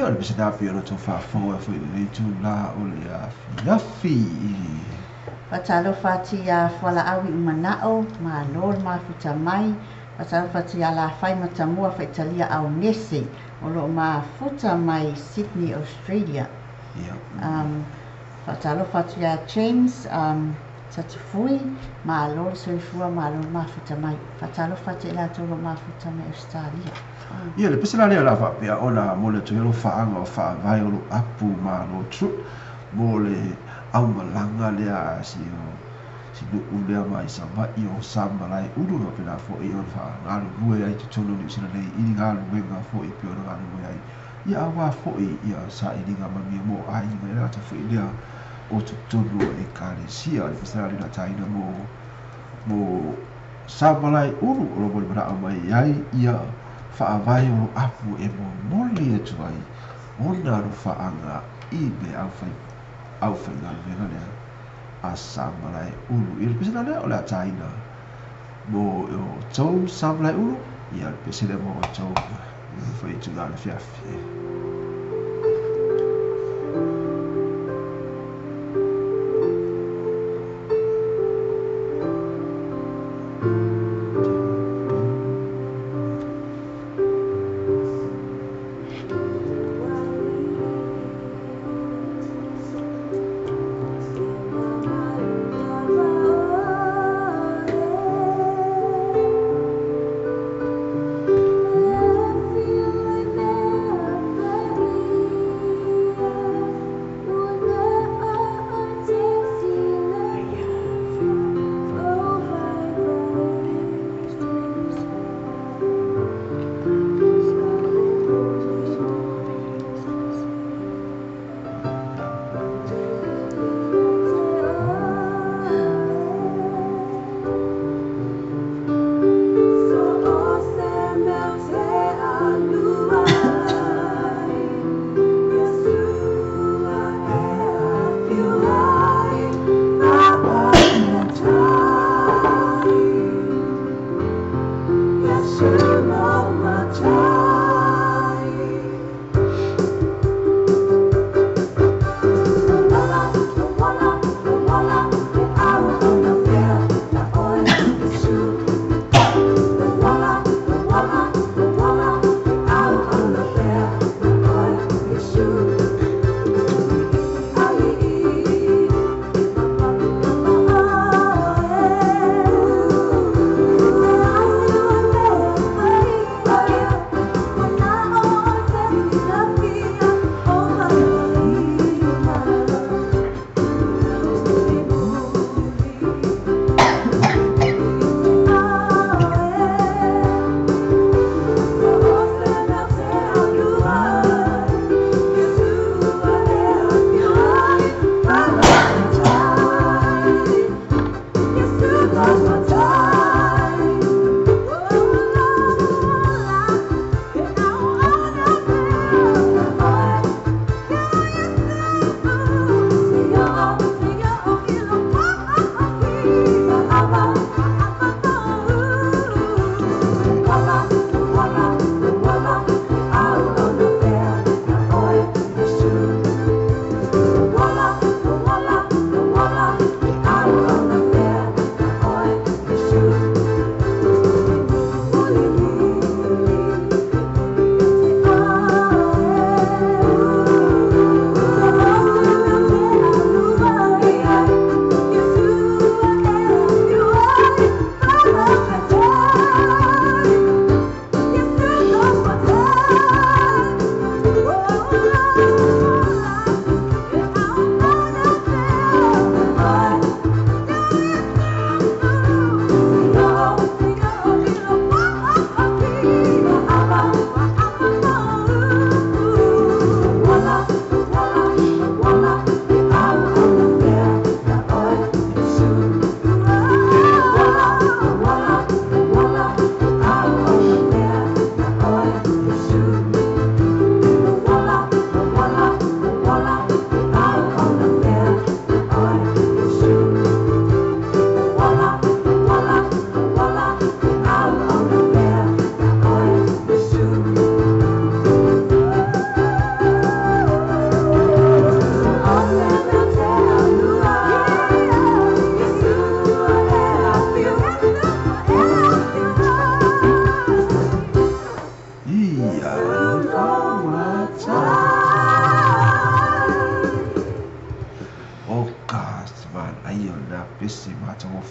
[SPEAKER 1] le pese na pe ona to fa fo fo le tu la o le ya fi
[SPEAKER 2] Patalo fatia fala awi manao ma lor ma futa mai. Patalo fatia la fai matamua fa Italia au nese. Olo ma futa mai Sydney, Australia.
[SPEAKER 1] ya
[SPEAKER 2] Patalo fatia James Tatufui ma lor soifua ma lor ma futa mai. Patalo fatia la tolo ma futa mai Australia.
[SPEAKER 1] ia le pese la le la fa pe ona mo le tu lo fa anga fa vai o apu ma lo tru mo le au malanga le a si no ule mai sa va io samba lai udu no pela fo io fa ngalu bue ai tu tono ni sina nei ini ngalu we nga fo i pio ngalu we ai ia wa fo i ia sa ini nga mami mo ai me la ta fo i dia o tu tono e kare sia le pese la na taina mo samba lai udu o lo bol bra mai ai ia fa vai o apu e mo moli e tu ai ona ro fa anga i be au fai ngalu we nga a samalai ulu i le pese lea o le ataina mo o tau samalai ulu ia le pese lea mo o tau fai tuga le fiafi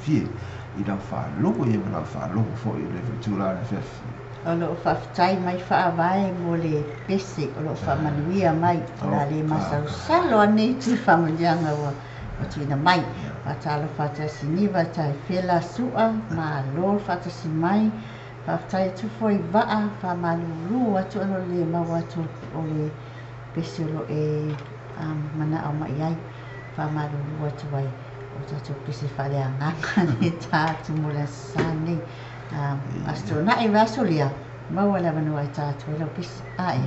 [SPEAKER 1] fie ina whālongo ia mana whālongo fo i le tūla le fefi.
[SPEAKER 2] O lo whawhitai mai whaavae mo le pese, o lo whamanuia mai, la le masau salo ane tu whamanianga o tina mai. Whatalo whatasi niwa tai whela sua, ma lo whatasi mai, whawhitai tu foi waa, whamalulu atu ano le maua atu o le pese o lo e mana au mai ai, whamalulu atu ai, o tatu pese whale anganga ne tātu mula sane. Astro e vasolia mau la vanua tātou e lau pisi ae.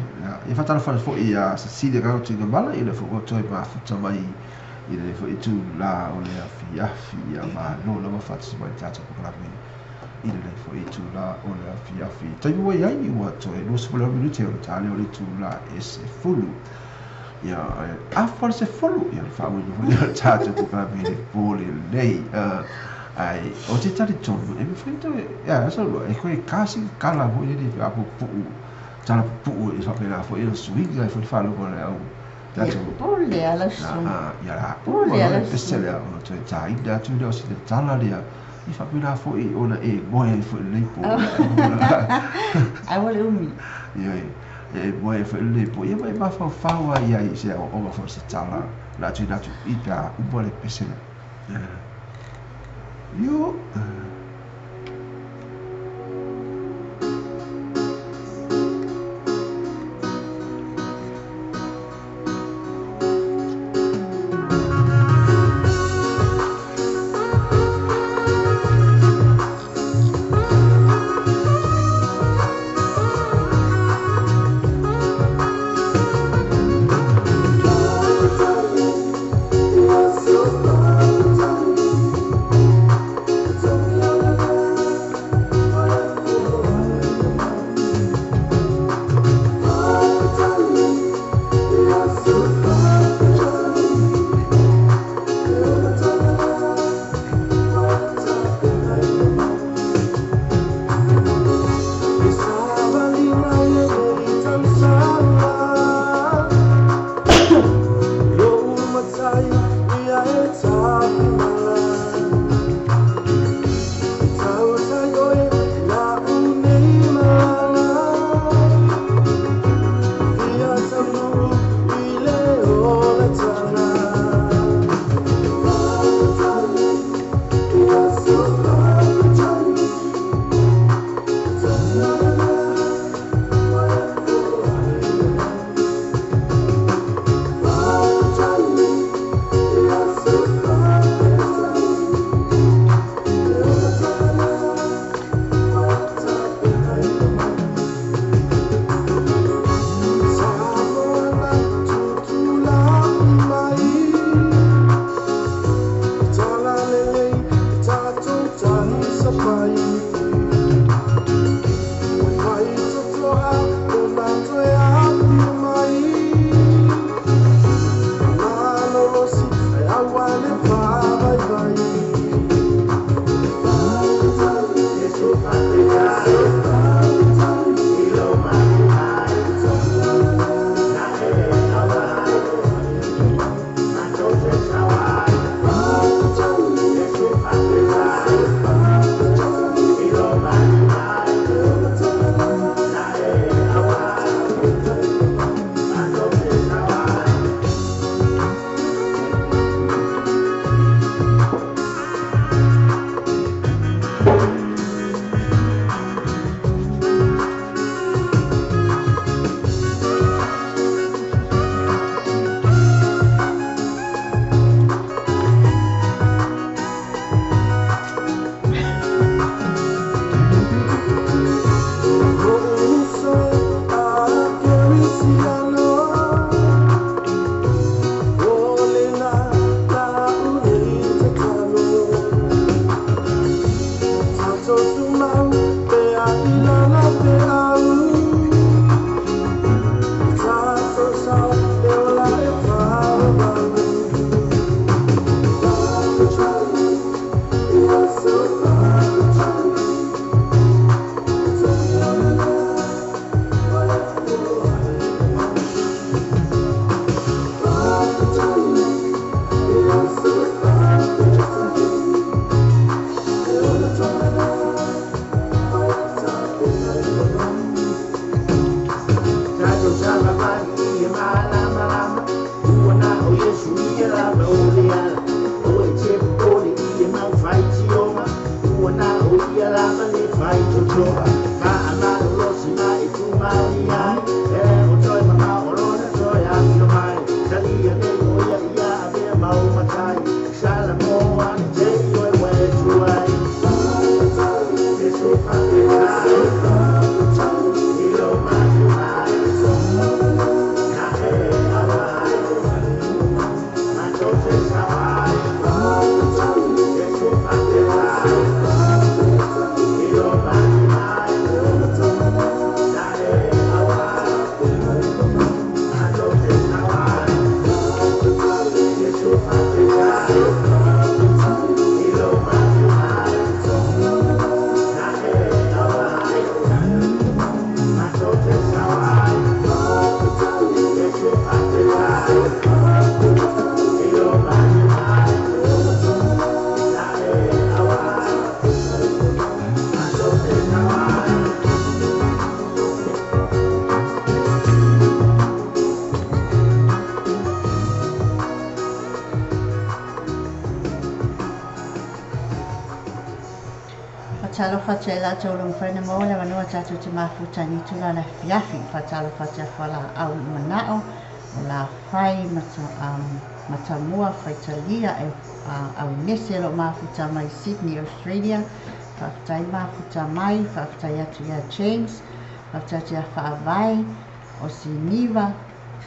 [SPEAKER 1] I whatara whare fo i a Cecilia Gauti nga mala i le fo toi ma futa mai i le fo i tū la o le afi a ma no la ma whatasi mai tātou kukarami i le fo i tū la o le afi. Tai mua i ai ua toi no sepula minute o le tāle o le tū la e se fulu. Ia a whare se fulu i le whamu i le tātou kukarami le pōle nei. Ai o te tari tonu e me whaito ia so e koe kasi kala mo i le apo puu tala puu i whapena fo i le suinga i whalo ko le au
[SPEAKER 2] pole ala su
[SPEAKER 1] ia la
[SPEAKER 2] pole ala su
[SPEAKER 1] pesele o te tai da tu le o si le tala lea i whapena fo i ona e moe i fo i le po
[SPEAKER 2] ai wale umi
[SPEAKER 1] ia e moe i fo i le po ia mai ma whaua ia i se o ma fo se tala la tu i ka upo le pesele you
[SPEAKER 6] So
[SPEAKER 2] whace la tau long whaina mo le wanua tātou te mafuta ni tula na fiafi whatala whace whala au I manao o la whai matamua whaitalia au nese lo mafuta mai Sydney, Australia whaftai mafuta mai whaftai atu ia James whaftai ia whaavai o Siniva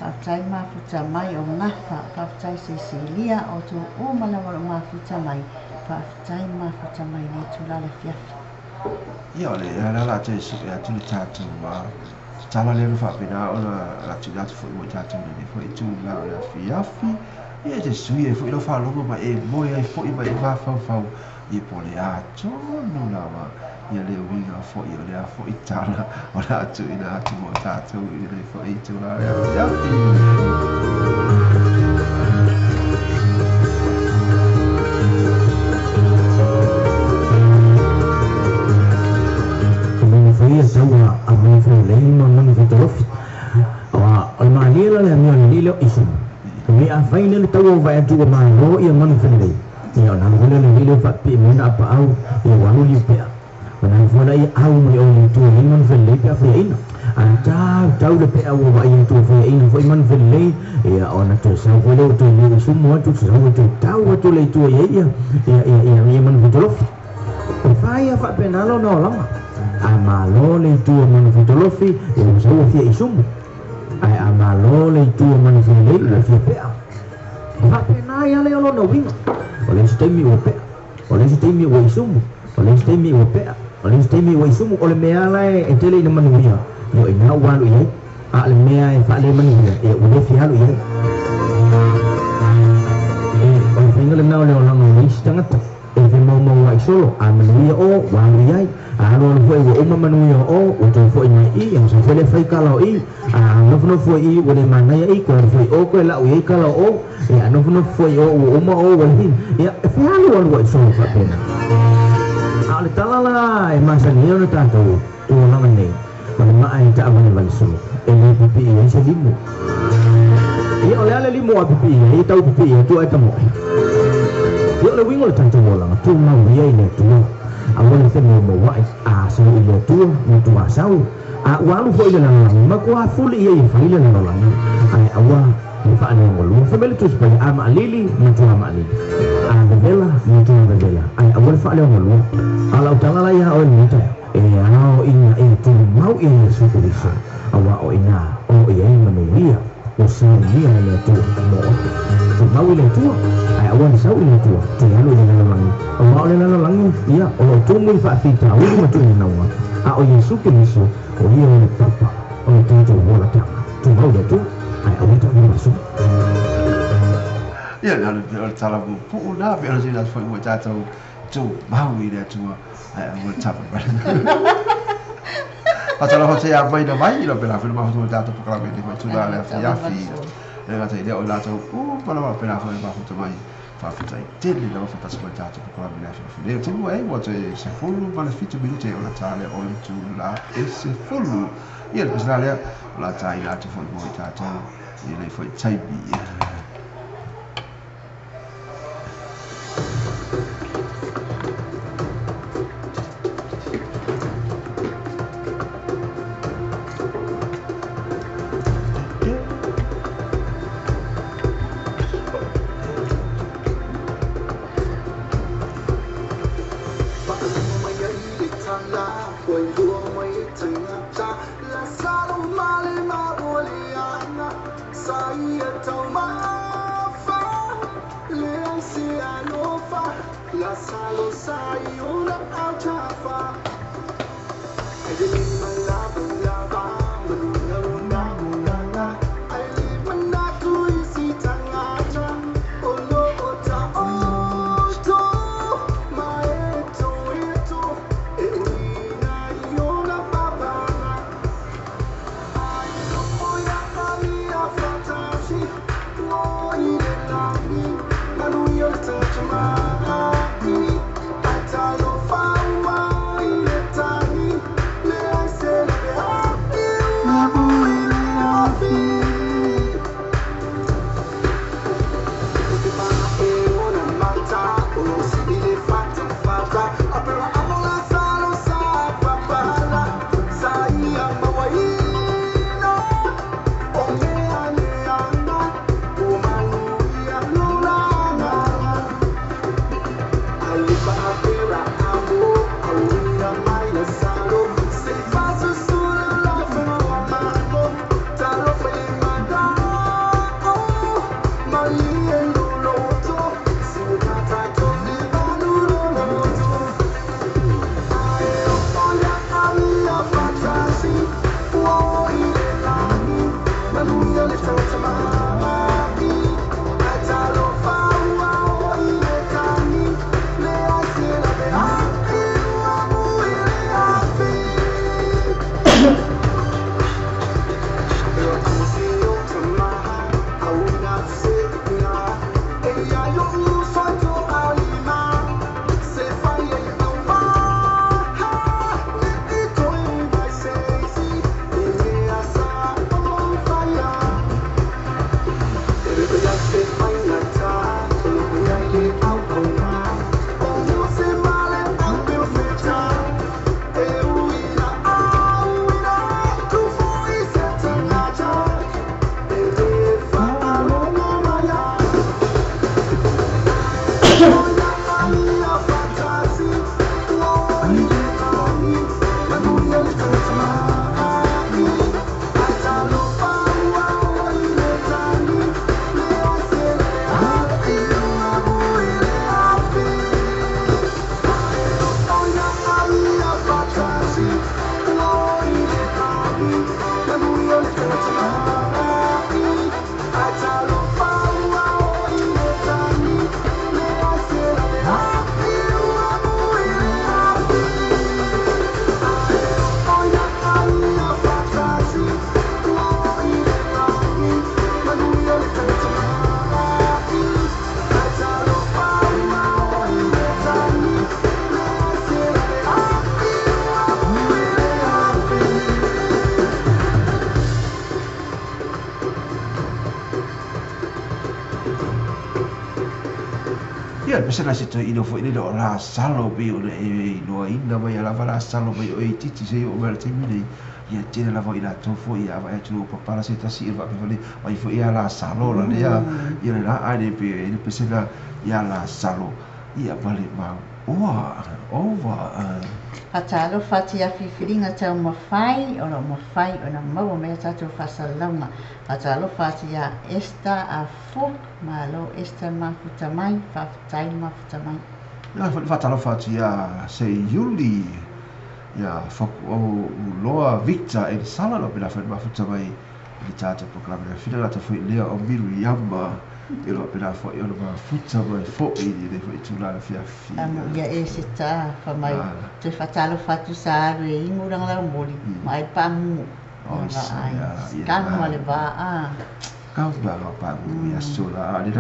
[SPEAKER 2] whaftai mafuta mai o Ngafa whaftai Cecilia o tu o malawa lo mafuta mai whaftai mafuta mai ni tula na fiafi
[SPEAKER 1] ia o le la te su ia tu tātou tala le rufa pena o la tu la fu mo tātou ni foi tu la o la fiafi ia te sui e foi lo fa longo ma e mo ia foi ma e va fau i po le ato no la ma ia le winga foi o le foi tala o la tu ina tu mo tātou i le foi tu la fiafi
[SPEAKER 4] ia saua a mai fo le no no fi tolofi o ma ni la le mi ni le isu mi a faina le tau va tu ma ro ia man fe le ia na ho le ni le fa pi mi na pa au ia wa lu pe na fo la ia au mi o tu ni man fe le pa fe ina a tau le pe au va ia tu fe ina fo man fe le ia ona to sa fo le tu ni su mo tu sa tu tau tu le tu ia man fe tolofi fa ia fa penalo no lama amalo le tua man fitolofi e usau fia isumu ai amalo le tua man file le fia pea va pena ya le lo no winga ole stemi o pea ole stemi o isumu ole stemi o pea ole stemi o isumu ole mea la e tele ina man winga yo ina wa lu ye a le mea e fa le man winga e ole fia lu ye e o winga le na le lo no ni stangata e ve mo wa solo a man winga o wa lu ye alo foi o uma manuia o tu foi mai I yang so le fai kala I no foi I o le manai I ko foi o ko la o I kala o ya no foi o uma o walhin ya foi alo o so fa pena ale talala e masani o tanto tu na mane ko ma ai ta avani van so e le pipi e se limu I ole ale limu a pipi e tau pipi e tu ai tamo yo le wingo tanto mola tu na wi ai le tu awal se mo wa a so ile tu tu asau a walu fo ile na ma ko afuli ye fa ile na la ai awa ni fa ana ngolu fa bel tu spa ama lili ni tu ama lili a bela ni tu bela ai awal fa ile ngolu ala utala ya o ni ta e ao ina e tu mau e su ku diso awa o ina o ye manuia o se ni ile tu mo tu mau ile tu ai awal sau ile tu tu ya lo ile na o mau le na langi ia o tu mu fa fita o ma tu na wa a o Yesu ke miso o ia le papa o tu tu wala ta tu mau le tu ai o tu mu so
[SPEAKER 1] ia na le tala pu na pe ona sina foi mo tātou tu mau I le tu ai o tapa a tala ho te a mai na mai lo pela filma ho tātou pakala me mai tu la le fiafi e ga te ile o la tu pala ma pela foi ma ho mai whawhitai tele na whawhata sima tātou pakala me le fiafi le te mua e mo te se fulu ma le fitu minute o la tāle o tu la e se fulu ia le pisna lea o la tā I la te foi mo I tātou I le foi taibi
[SPEAKER 6] I
[SPEAKER 1] pesa na sito ino fo ino la salo pe o e no ina mai la va la salo pe o e titi se o mer timini ia tira la vo ina to fo ia va tu pa para se ta si va pe vale vai fo ia la salo la ia la ai pe ina pesa na ia la salo ia vale ma over
[SPEAKER 2] Hatalo fati a fifiringa tau mawhai, o lo mawhai o na maua mea tatu whasalama. Hatalo fati a esta a fuk, ma lo esta mafutamai, whaftai mafutamai.
[SPEAKER 1] ia fatalo fati a se yuli ia foku o loa victor e sala lo pela fa mafuta mai i tata programa na fina ta foi lea o miru yamba e lo pela fo o ma futa mai fo i de foi tula fia fia
[SPEAKER 2] Amo ia e se tā, whamai, te whatalo fatu sa aru e ingurang lau mori, mai pangu. Kanu ale wā a.
[SPEAKER 1] kau ba pa ia sola le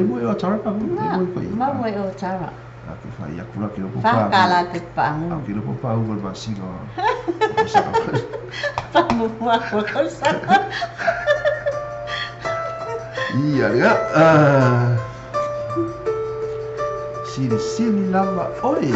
[SPEAKER 1] mo yo tara pa
[SPEAKER 2] Mau e o tara.
[SPEAKER 1] ke fa ia kula ke lo
[SPEAKER 2] Whakala te pangu.
[SPEAKER 1] ke lo pa u ba singo
[SPEAKER 2] Pangu mua kua kausaka.
[SPEAKER 1] iya ya sini lama oi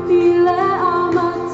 [SPEAKER 6] Bila amat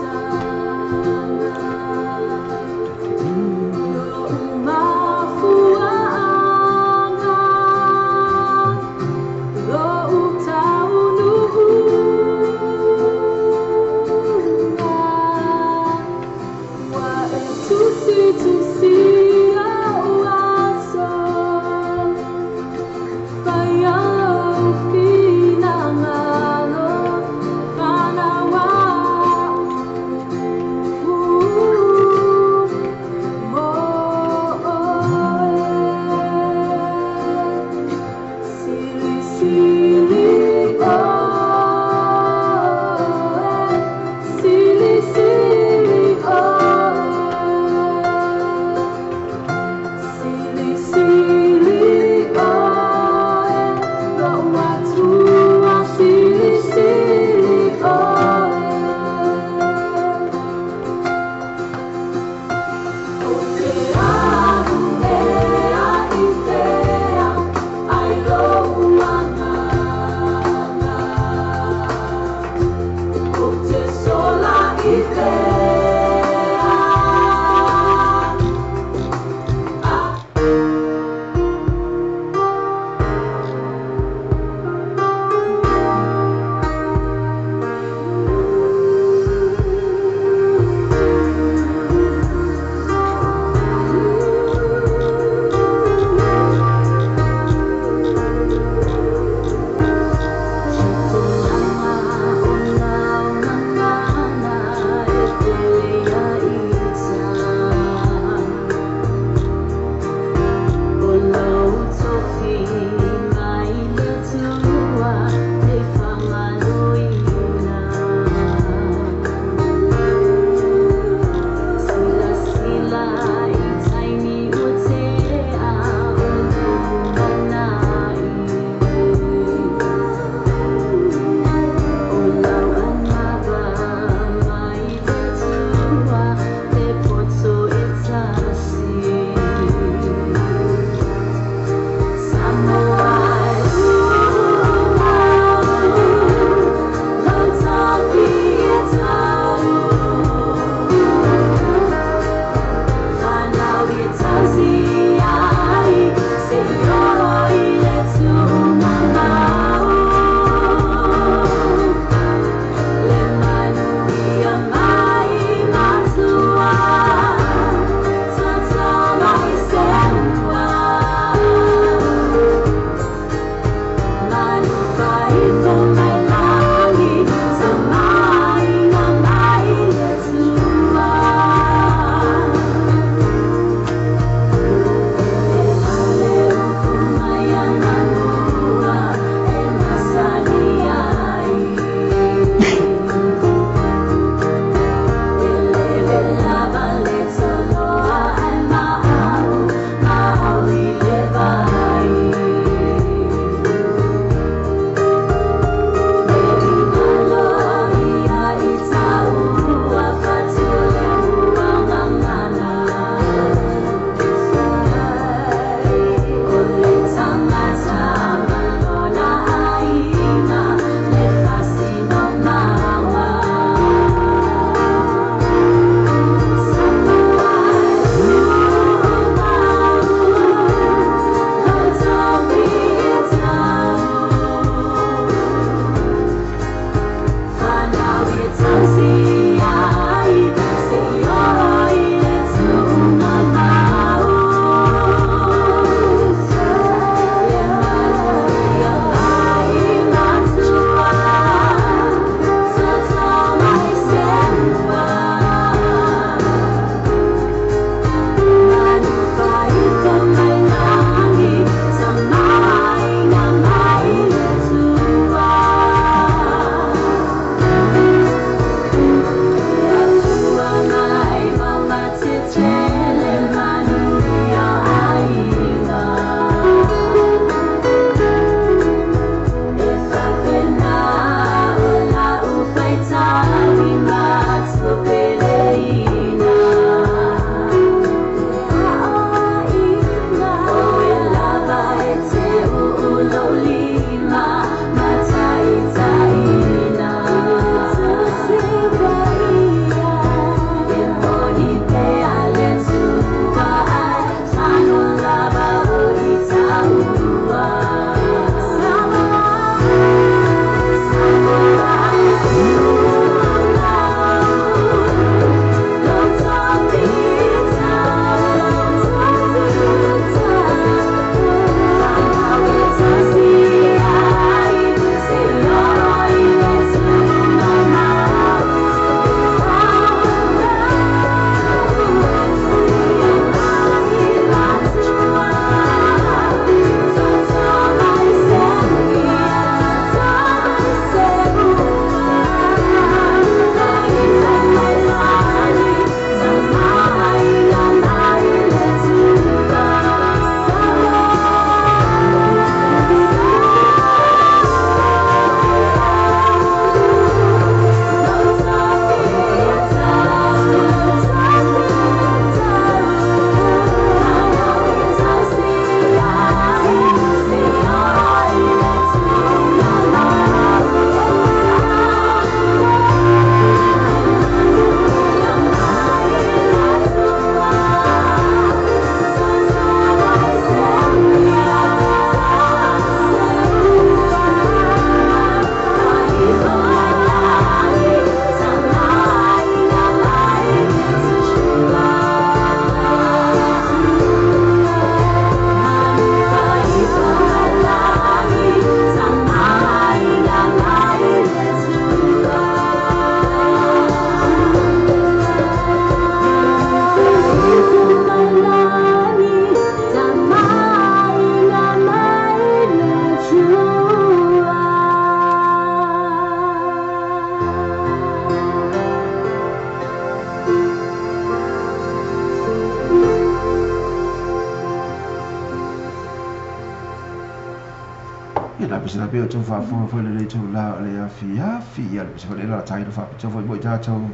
[SPEAKER 1] la bisa la be to fa fo le to la le afia fia le bisa le la tai fa to fo mo ta to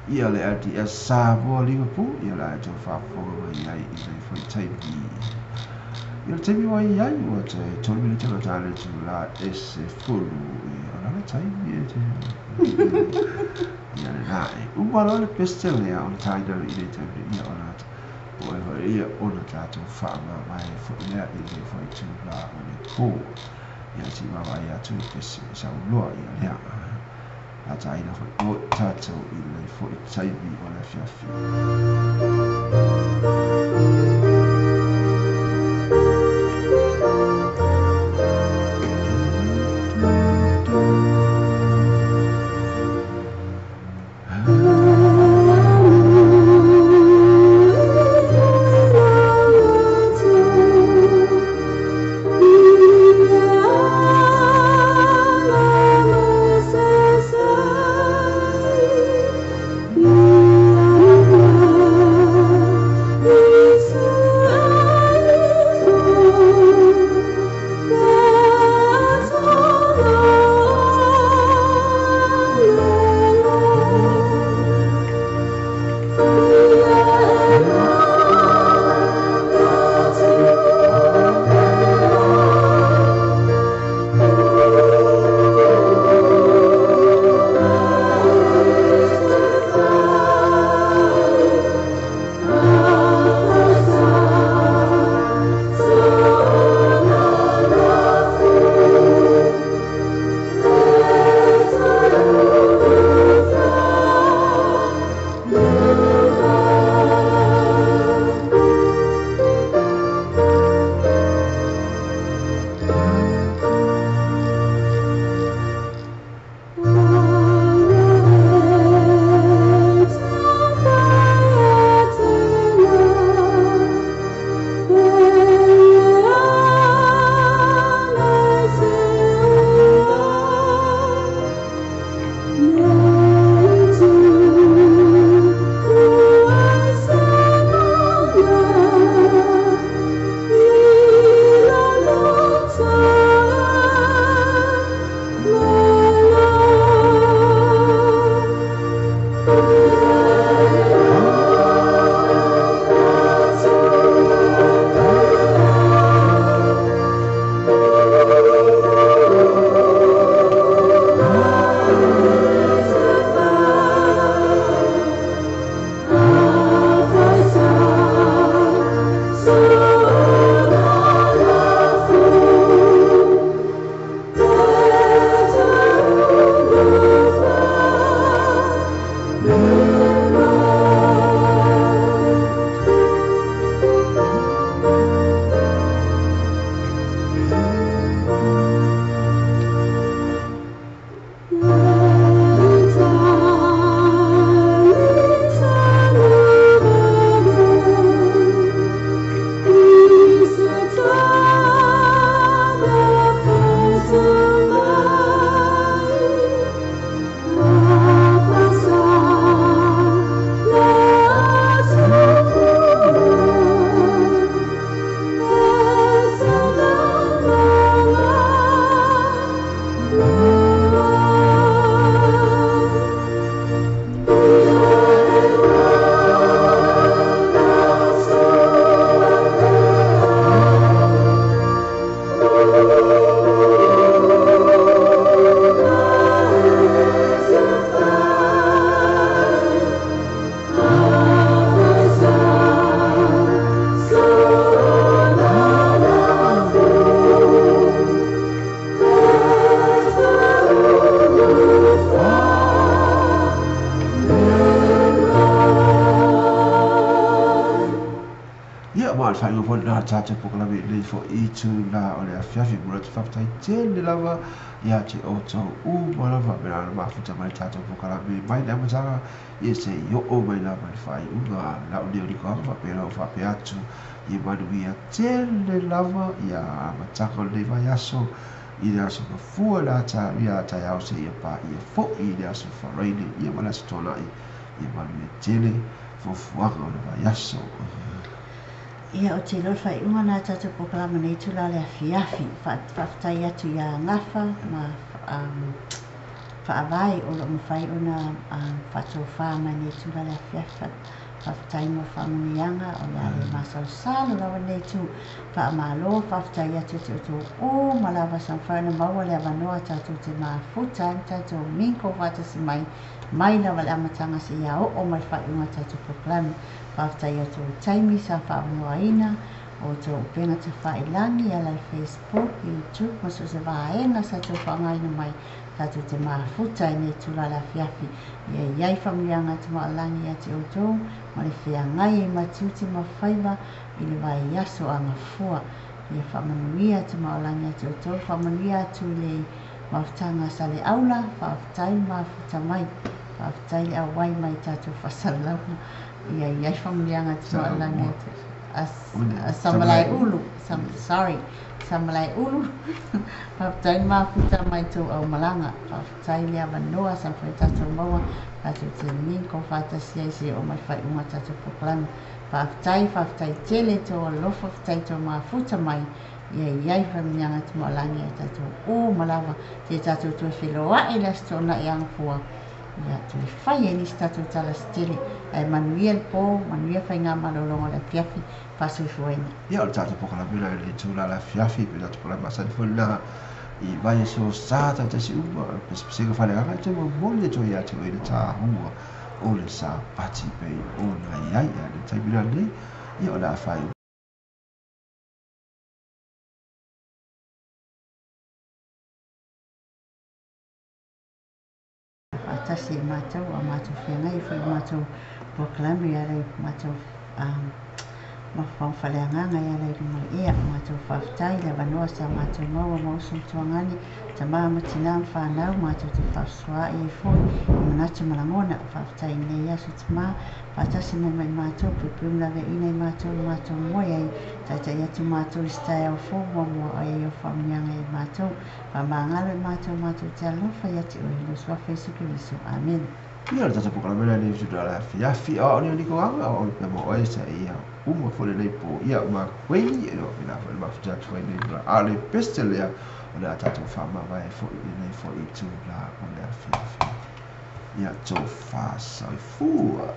[SPEAKER 1] ia le LDS Savo Liverpool ia la to fa fo ia i le fo tai bi ia te bi wa ia i wa te to mi te ta le to la es fulu ia la tai bi te ia le nai u wa le pestel ia on tai da i le te ia ona o ia ona ta to fa ma mai fo ia i le fo tu la o le ko ia ti ma ia tu ke sa lo ia ia a tai da fo o ta to i le fo tai bi o le fiafi fa yo fo na cha cha pokla be le fo I tu na o le afia fi bro fa tai te le lava ya ti o to u mo la va be na ma fu ta mai cha cha pokla be mai na ma sa ye se yo o mai la mai fa u na la o di ko fa pe lo fa pe atu ye ma du ya te le lava ya ma cha ko le va ya so I le aso ka fua la ta ia ta ya se ia pa ia fo I le aso fa raini ia ma la stona ia ma le tele fo fuaka o le va ya so
[SPEAKER 2] Ia o te lor fai unga nā tātou pokalama nei tula le afiafi, whaftai atu ia ngafa ma whaavai o lo mwhai o na whatou whāma nei tula le afiafi, whaftai mo whamunianga o le ale masau sālo lawa nei tu whaamalo, whaftai atu te oto o malawa san whaina maua le avanoa tātou te mafuta, tātou minko whatasi mai lawa le amatanga si ia o mai whai unga tātou pokalama. Whaftai atu taimi sa whaanoaina o tō upenga te whaelani ala i Facebook, YouTube, maso se waenga sa tō whangaina mai tātou te mafuta i nei tula la fiafi. Ia iai whamuianga te maalangi a te oto, ma le whea ngai e matiuti ma whaiva i le vai yaso a ngafua. Ia whamanuia te maalangi a te oto, whamanuia atu le mafutanga sa le aula, whaftai mafuta mai, whaftai le awai mai tātou whasalauna. Ia iai whamuianga te maalangi a te Samalai ulu, Samalai ulu. Whaftai mafuta mai tō au malanga. Whaftai lea wanoa sa whai tātou maua. Tātou te minko whātasia i se o mai whai unga tātou pokalama. Whaftai tele tō alofa, whaftai tō mafuta mai. Ia iai whamuianga te maalangi a tātou o malawa. Te tātou tō whiloa e las tōna i angfua. Ia tu whai e nis tātou tala stele. Manuel po, Manuel whai ngā malolongo le piafi, pasu fuena.
[SPEAKER 1] Ia o le tātou pokalama le tūla la fiafi, pe tātou pokalama masani whulanga i vai e so sā tātou si uma, pesipesega whaneganga te mo mole to ia te o le tā hua o le sā pati pei o na iai a le taimira nei, ia o la whai
[SPEAKER 2] Atasi mātou a mātou whengai whai mātou pokalami a rei mātou mawhawhaleanganga i a rei runga ea mātou whaftai le wanoa sa mātou maua mausum tuangani ta māma tina whanau mātou te whafsua i fōi i manatu malangona whaftai nei asu te mā Atasi mai mātou pupum lawe ina i mātou moe ai taitai atu mātou i stai au fōmua mua ai o whamunianga i mātou whamangalo i mātou te alofa i ati o hilo sua Jesu Kiriso. Amen.
[SPEAKER 1] Ia le tātou pokalama nei tūla la fiafi o ni niko anga o pe mo oe sa ia uma fole nei po ia uma kwei e o pina fole mafuta kwei nei bra ale pestelea o le tātou whama vai fo i nei fo i tūla o le fiafi. Ia tō whāsai fua.